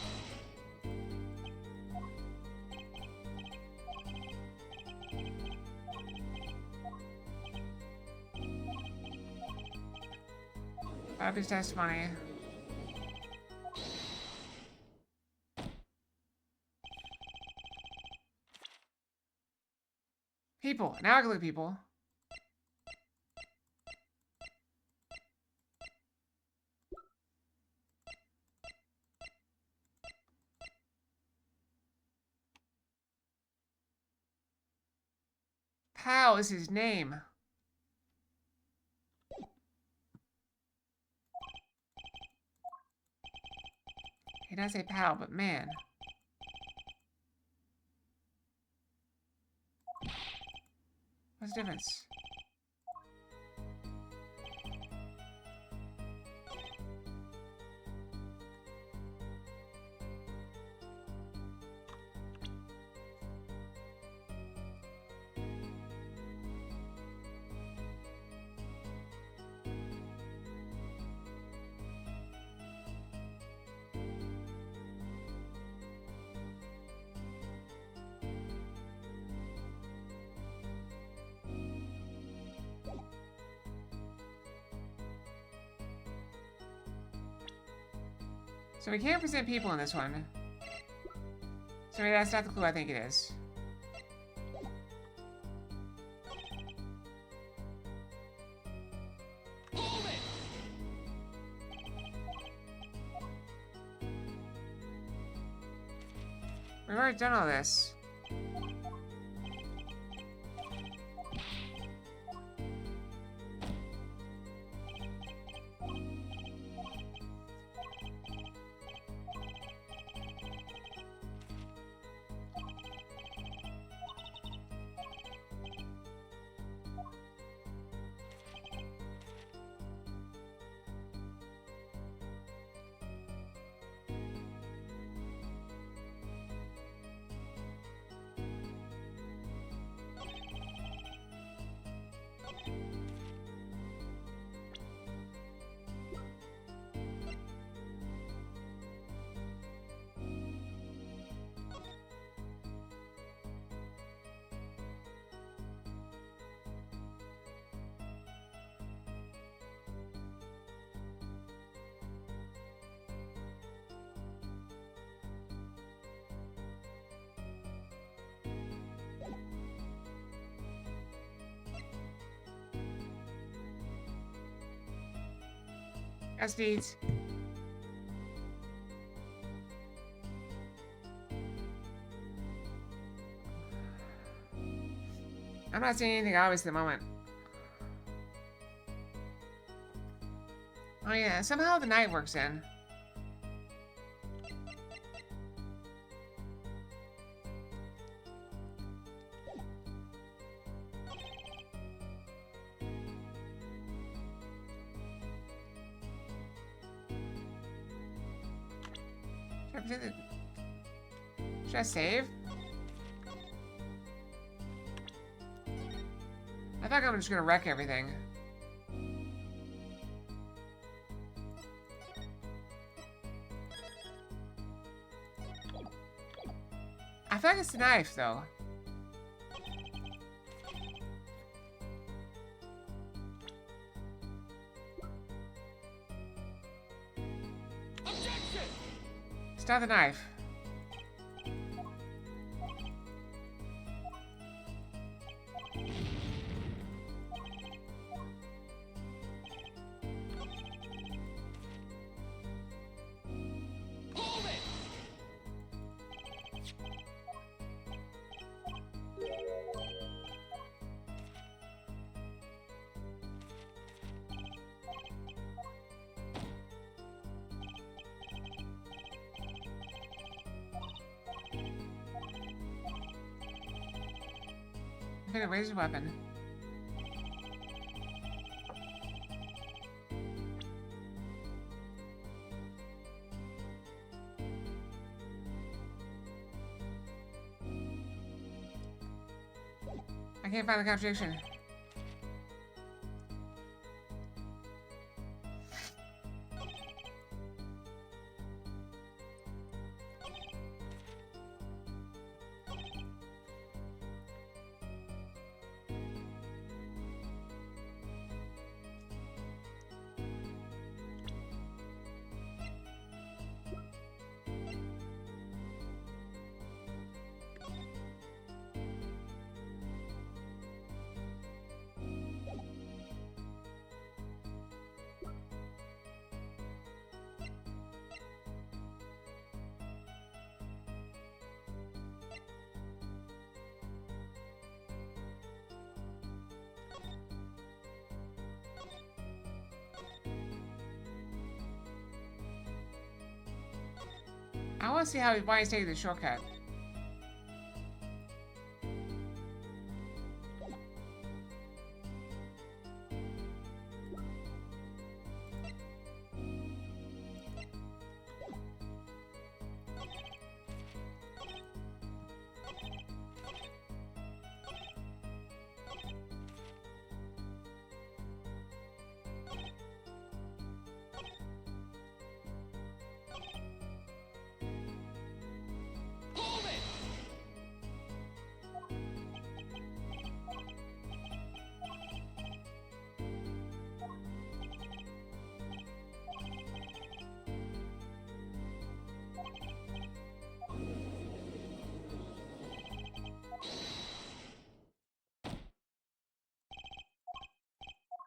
Bobby's testimony. People. Now I can look at people. Pal is his name. He doesn't say pal, but man. What's the difference? So we can't present people in this one. So maybe that's not the clue I think it is.
Hold it!
We've already done all this. That's neat. I'm not seeing anything obvious at the moment. Oh yeah, somehow the night works in. Should I save? I think I'm just gonna wreck everything. I feel like it's the knife, though.
Objection!
It's not the knife.
Hold it!
Infinite laser weapon. I can't find the contradiction. I want to see why he's taking the shortcut.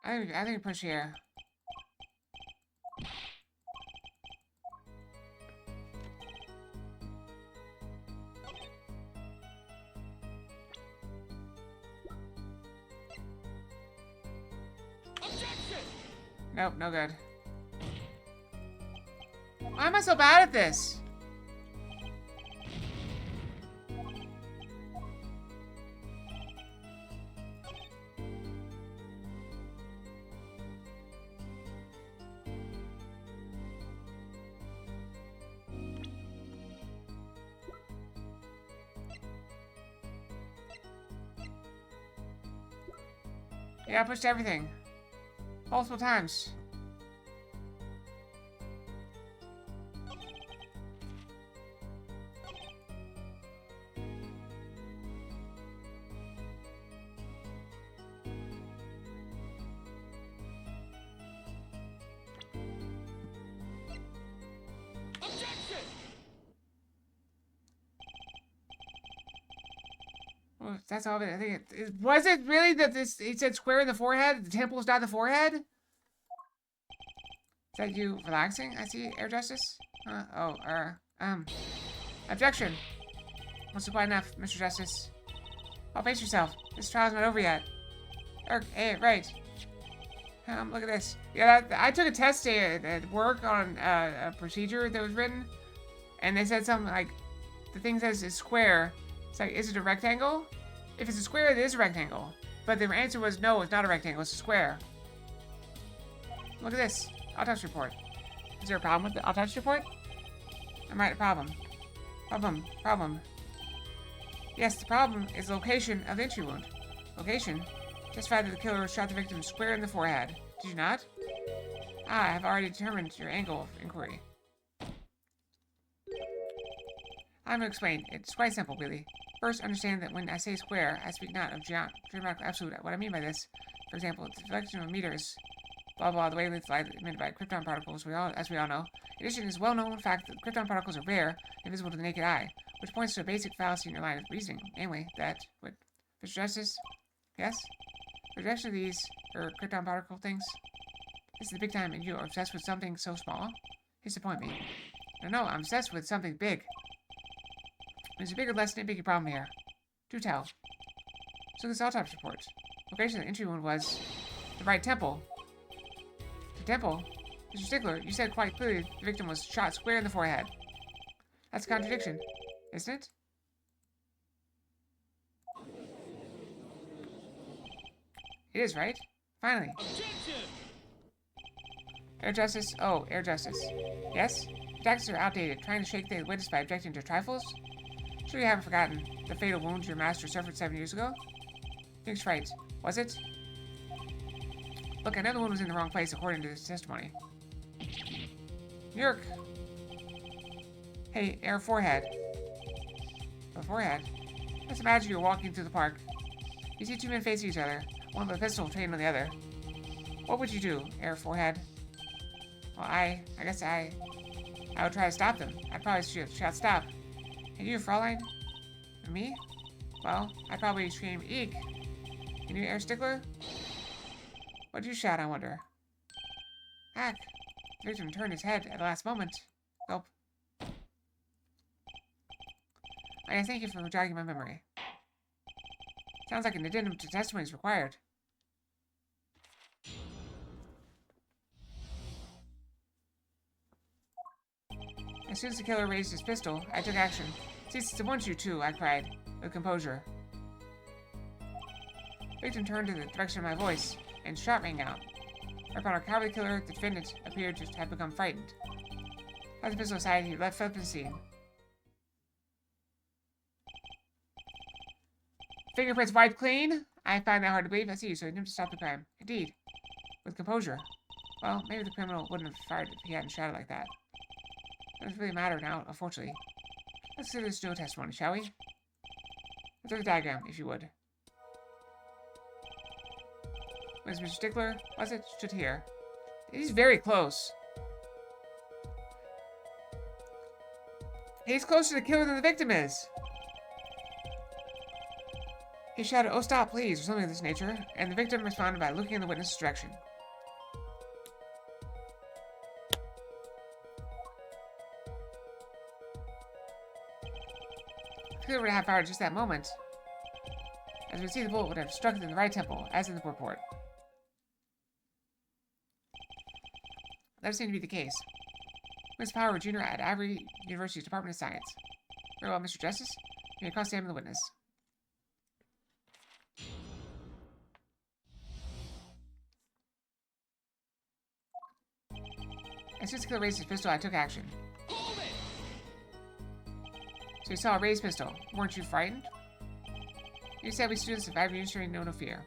Hold it!
I think push here.
Objection!
Nope, no good. Why am I so bad at this? Yeah, I pushed everything. Multiple times.
Objection!
Well, that's all of it. I think was it really that this it said square in the forehead? The temple is not the forehead? Is that you relaxing? I see, Air Justice? Objection. Wasn't quite enough, Mr. Justice. Oh, face yourself. This trial's not over yet. Hey, right. Look at this. Yeah, I took a test at work on a procedure that was written, and they said something like, the thing says is square. It's like, is it a rectangle? If it's a square, it is a rectangle. But the answer was no, it's not a rectangle, it's a square. Look at this. Autopsy report. Is there a problem with the autopsy report? I'm right, a problem. Problem. Yes, the problem is the location of the entry wound. Location? Justified that the killer shot the victim square in the forehead. Did you not? I have already determined your angle of inquiry. I'm gonna explain. It's quite simple, really. First, understand that when I say square, I speak not of geometrical absolute. What I mean by this, for example, the deflection of meters, blah blah, the wavelength light emitted by krypton particles, as we all know. In addition, it is well known fact that krypton particles are rare and visible to the naked eye, which points to a basic fallacy in your line of reasoning. Anyway, Mr. Justice? Yes? Rejection of these, krypton particle things? This is the big time, and you are obsessed with something so small? Disappoint me. No, I'm obsessed with something big. There's a bigger, less nitpicky problem here. Do tell. So this autopsy report. Location of the entry wound was the right temple. The temple? Mr. Stickler, you said quite clearly the victim was shot square in the forehead. That's a contradiction, isn't it? It is, right? Finally.
Objection!
Air Justice? Oh, Air Justice. Yes? Your tactics are outdated. Trying to shake the witness by objecting to trifles? Sure you haven't forgotten the fatal wound your master suffered 7 years ago? Nick's right. Was it? Look, I know the wound was in the wrong place according to this testimony. Yerk! Hey, Air Forehead. Oh, Forehead? Let's imagine you're walking through the park. You see 2 men facing each other, one with a pistol trained on the other. What would you do, Air Forehead? Well, I guess I would try to stop them. I'd probably shout stop. And you, Fraulein? And me? Well, I'd probably scream, eek! And you, Air Stickler? What'd you shout, I wonder? Hack! The victim turned his head at the last moment. Gulp. I thank you for jogging my memory. Sounds like an addendum to testimony is required. As soon as the killer raised his pistol, I took action. Cease, I want you to, I cried, with composure. The victim turned in the direction of my voice, and a shot rang out. Whereupon our cowardly killer, the defendant, appeared to have become frightened. With the pistol aside, he left the scene. Fingerprints wiped clean? I find that hard to believe. I see, so he didn't stop the crime. Indeed. With composure. Well, maybe the criminal wouldn't have fired if he hadn't shouted like that. It doesn't really matter now, unfortunately. Let's do this no testimony, shall we? Let's look at the diagram, if you would. Where's Mr. Stickler? Was it? Stood here. He's very close. He's closer to the killer than the victim is. He shouted, "Oh, stop, please," or something of this nature, and the victim responded by looking in the witness's direction. The killer would have fired just that moment. As we see, the bullet would have struck it in the right temple, as in the report. That seemed to be the case. Miss Power, Jr. at Avery University's Department of Science. Very well, Mr. Justice. You may cross-examine the witness. As soon as the killer raised his pistol, I took action.
Hold it!
So you saw a raised pistol. Weren't you frightened? You said we students of Avery University know no fear.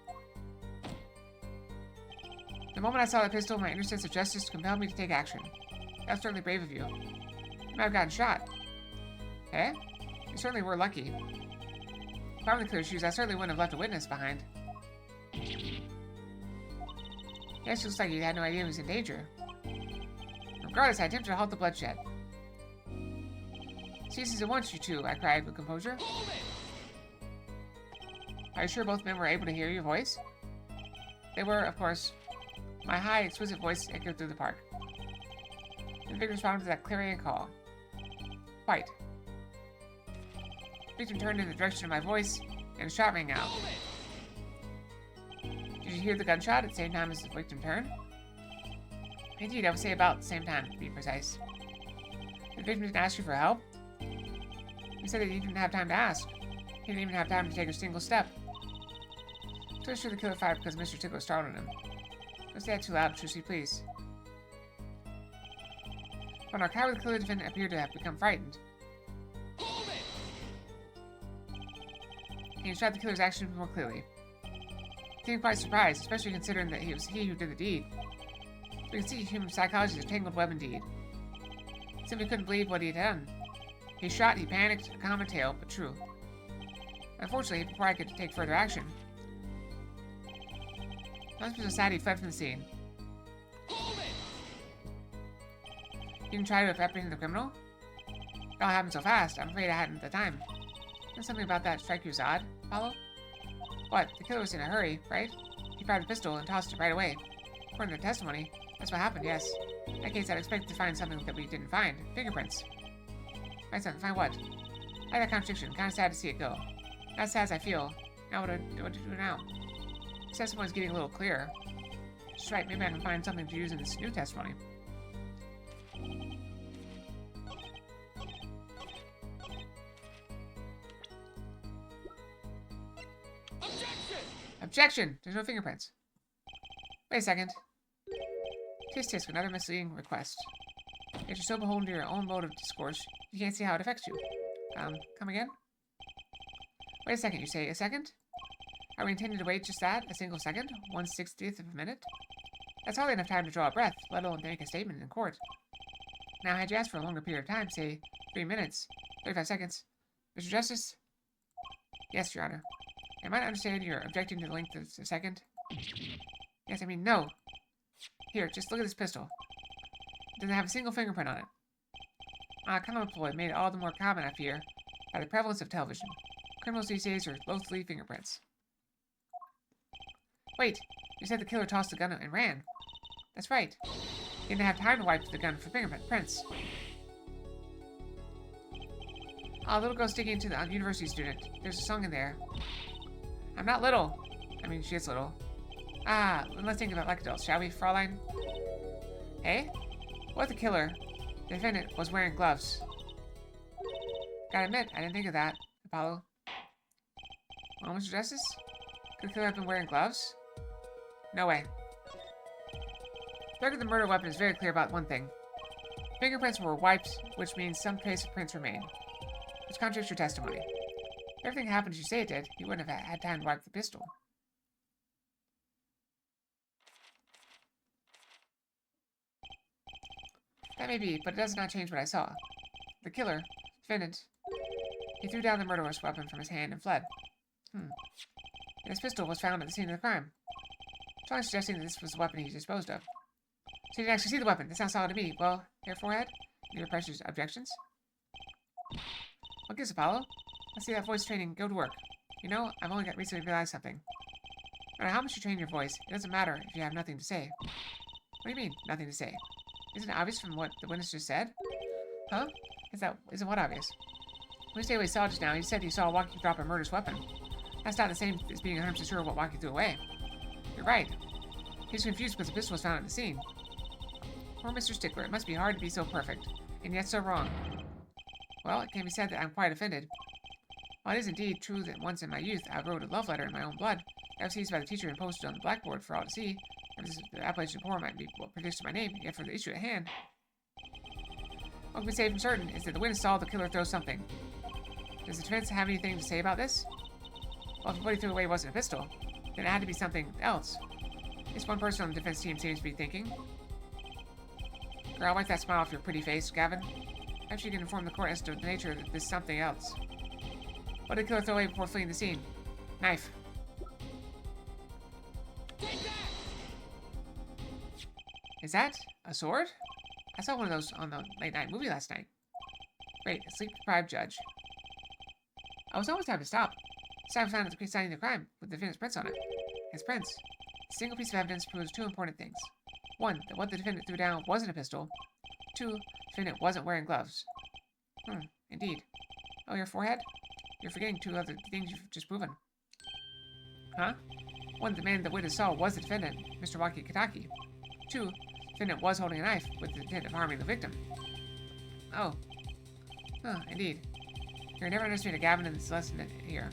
The moment I saw the pistol, my inner sense of justice compelled me to take action. That's certainly brave of you. You might have gotten shot. Eh? You certainly were lucky. If I were in the killer's shoes, I certainly wouldn't have left a witness behind. Yes, it looks like you had no idea he was in danger. Regardless, I attempted to halt the bloodshed. Cease at once, you two, I cried with composure.
Hold it!
Are you sure both men were able to hear your voice? They were, of course. My high, exquisite voice echoed through the park. The victim responded to that clarion call. Fight. The victim turned in the direction of my voice, and a shot rang out.
Hold it!
Did you hear the gunshot at the same time as the victim turned? Indeed, I would say about the same time, to be precise. The victim didn't ask you for help? He said that he didn't have time to ask. He didn't even have time to take a single step. So sure the killer fired because Mr. Tickler startled him. Don't say that too loud, Trucy, please. When our cowardly killer defendant appeared to have become frightened,
Hold it!
he described the killer's actions more clearly. He seemed quite surprised, especially considering that it was he who did the deed. We can see human psychology is a tangled web indeed. He simply couldn't believe what he had done. He shot, he panicked, a common tale, but true. Unfortunately, before I could take further action, once was aside, he fled from the scene.
Hold it!
You didn't try to apprehend the criminal? It all happened so fast, I'm afraid I hadn't the time. Didn't something about that strike you as odd, Apollo? What? The killer was in a hurry, right? He fired the pistol and tossed it right away. According to the testimony, that's what happened, yes. In that case, I'd expect to find something that we didn't find. Fingerprints. Find something. Find what? I like that contradiction. Kind of sad to see it go. Not as sad as I feel. Now what do I do now? This testimony's getting a little clearer. That's right, maybe I can find something to use in this new testimony.
Objection!
Objection! There's no fingerprints. Wait a second. Tisk tisk, another misleading request. Yet you're so beholden to your own mode of discourse, you can't see how it affects you. Come again? Wait a second, you say. A second? Are we intending to wait just that? A single second? 1/60th of a minute? That's hardly enough time to draw a breath, let alone to make a statement in court. Now, had you asked for a longer period of time, say 3 minutes, 35 seconds. Mr. Justice? Yes, Your Honor. Am I to understand you're objecting to the length of a second? Yes, I mean, no. Here, just look at this pistol. It doesn't have a single fingerprint on it. Common ploy made all the more common, I fear, by the prevalence of television. Criminals these days are loath to leave fingerprints. Wait, you said the killer tossed the gun and ran. That's right. He didn't have time to wipe the gun for fingerprints. Little girl sticking to the university student. There's a song in there. I'm not little. I mean, she is little. Let's think about like adults, shall we, Fraulein? Hey? What if the killer, the defendant, was wearing gloves? Gotta admit, I didn't think of that, Apollo. Well, Mr. Justice? Could the killer have been wearing gloves? No way. The record of the murder weapon is very clear about one thing. Fingerprints were wiped, which means some trace of prints remain. Which contradicts your testimony. If everything happened as you say it did, he wouldn't have had time to wipe the pistol. That may be, but it does not change what I saw. The killer, defendant, he threw down the murderous weapon from his hand and fled. And his pistol was found at the scene of the crime. Strongly suggesting that this was the weapon he disposed of. So you didn't actually see the weapon. That sounds solid to me. Well, here, forehead, your precious objections. What gives, Apollo? Let's see that voice training. Go to work. You know, I've only recently realized something. No matter how much you train your voice, it doesn't matter if you have nothing to say. What do you mean, nothing to say? Isn't it obvious from what the witness just said? Huh? Isn't what obvious? When you say what he saw just now, he said he saw Waki drop a murderous weapon. That's not the same as being 100% sure what Waki threw away. You're right. He's confused because the pistol was found at the scene. Poor Mr. Stickler, it must be hard to be so perfect, and yet so wrong. Well, it can be said that I'm quite offended. While it is indeed true that once in my youth I wrote a love letter in my own blood, that was seized by the teacher and posted on the blackboard for all to see, and the appellation poor might be what produced my name, yet for the issue at hand. What can we say for certain is that the witness saw the killer throw something. Does the defense have anything to say about this? Well, if what he threw away wasn't a pistol, then it had to be something else. At least one person on the defense team seems to be thinking. Girl, wipe that smile off your pretty face, Gavin. Perhaps you can inform the court as to the nature of this something else. What did the killer throw away before fleeing the scene? Knife. Is that a sword? I saw one of those on the late-night movie last night. Great, a sleep-deprived judge. I was almost time to stop. This time I found at the scene of the crime with the defendant's prints on it. His prints. A single piece of evidence proves two important things. One, that what the defendant threw down wasn't a pistol. Two, the defendant wasn't wearing gloves. Indeed. Oh, your forehead? You're forgetting two other things you've just proven. Huh? One, the man the witness saw was the defendant, Mr. Waki Kitaki. Two, the defendant was holding a knife with the intent of harming the victim. Oh. Indeed. You're never underestimated Gavin in this lesson here.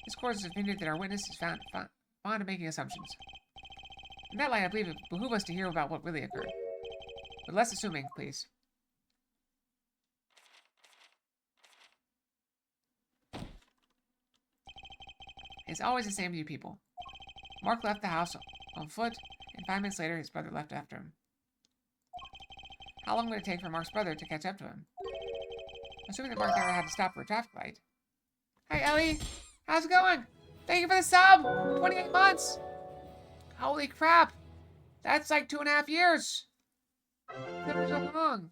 This court has opinion that our witness is fond of making assumptions. In that light, I believe it behooves us to hear about what really occurred. But less assuming, please. It's always the same to you people. Mark left the house on foot, and 5 minutes later, his brother left after him. How long would it take for Mark's brother to catch up to him? Assuming that Mark never had to stop for a traffic light. Hi, Ellie! How's it going? Thank you for the sub! 28 months! Holy crap! That's like 2.5 years! Never so long.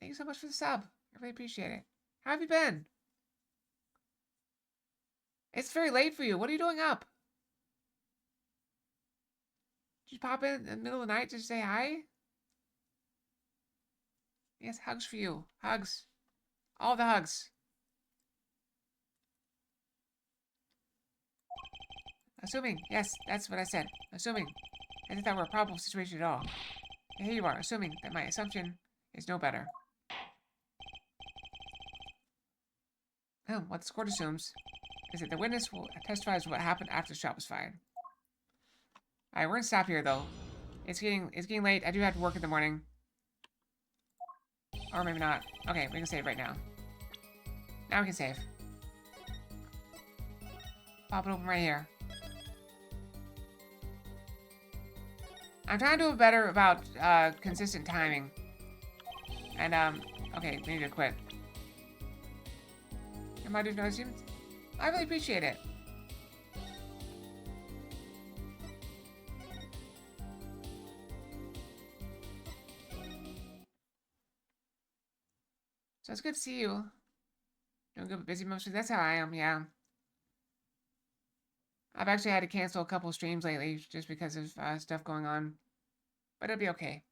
Thank you so much for the sub. I really appreciate it. How have you been? It's very late for you. What are you doing up? Did you pop in the middle of the night to say hi? Yes, hugs for you. Hugs. All the hugs. Assuming. Yes, that's what I said. Assuming. As if that were a probable situation at all. And here you are, assuming that my assumption is no better. What this court assumes is that the witness will testify as to what happened after the shot was fired. Alright, we're gonna stop here though. It's getting late. I do have to work in the morning. Or maybe not. Okay, we can save right now. Now we can save. Pop it open right here. I'm trying to do better about consistent timing. And okay, we need to quit. Am I doing no students? I really appreciate it. So it's good to see you. Doing good, busy mostly. That's how I am, yeah. I've actually had to cancel a couple streams lately just because of stuff going on. But it'll be okay.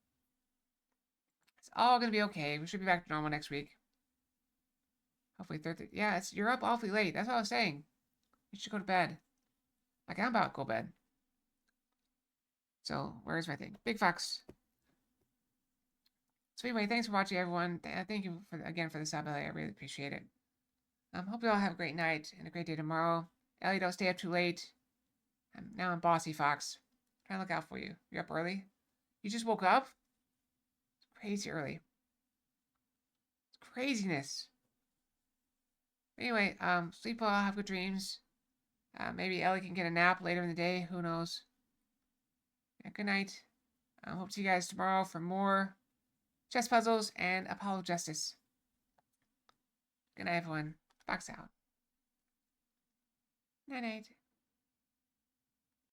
It's all gonna be okay. We should be back to normal next week. Hopefully Thursday. Yeah, you're up awfully late. That's what I was saying. You should go to bed. Like, I'm about to go to bed. So, where's my thing? Big Fox. So anyway, thanks for watching, everyone. Thank you again for the sub. I really appreciate it. Hope you all have a great night and a great day tomorrow. Ellie, don't stay up too late. Now I'm Bossy Fox. Trying to look out for you. You're up early? You just woke up? It's crazy early. It's craziness. Anyway, sleep well, have good dreams. Maybe Ellie can get a nap later in the day. Who knows? Yeah, good night. Hope to see you guys tomorrow for more chess puzzles and Apollo Justice. Good night, everyone. Fox out. Night-night.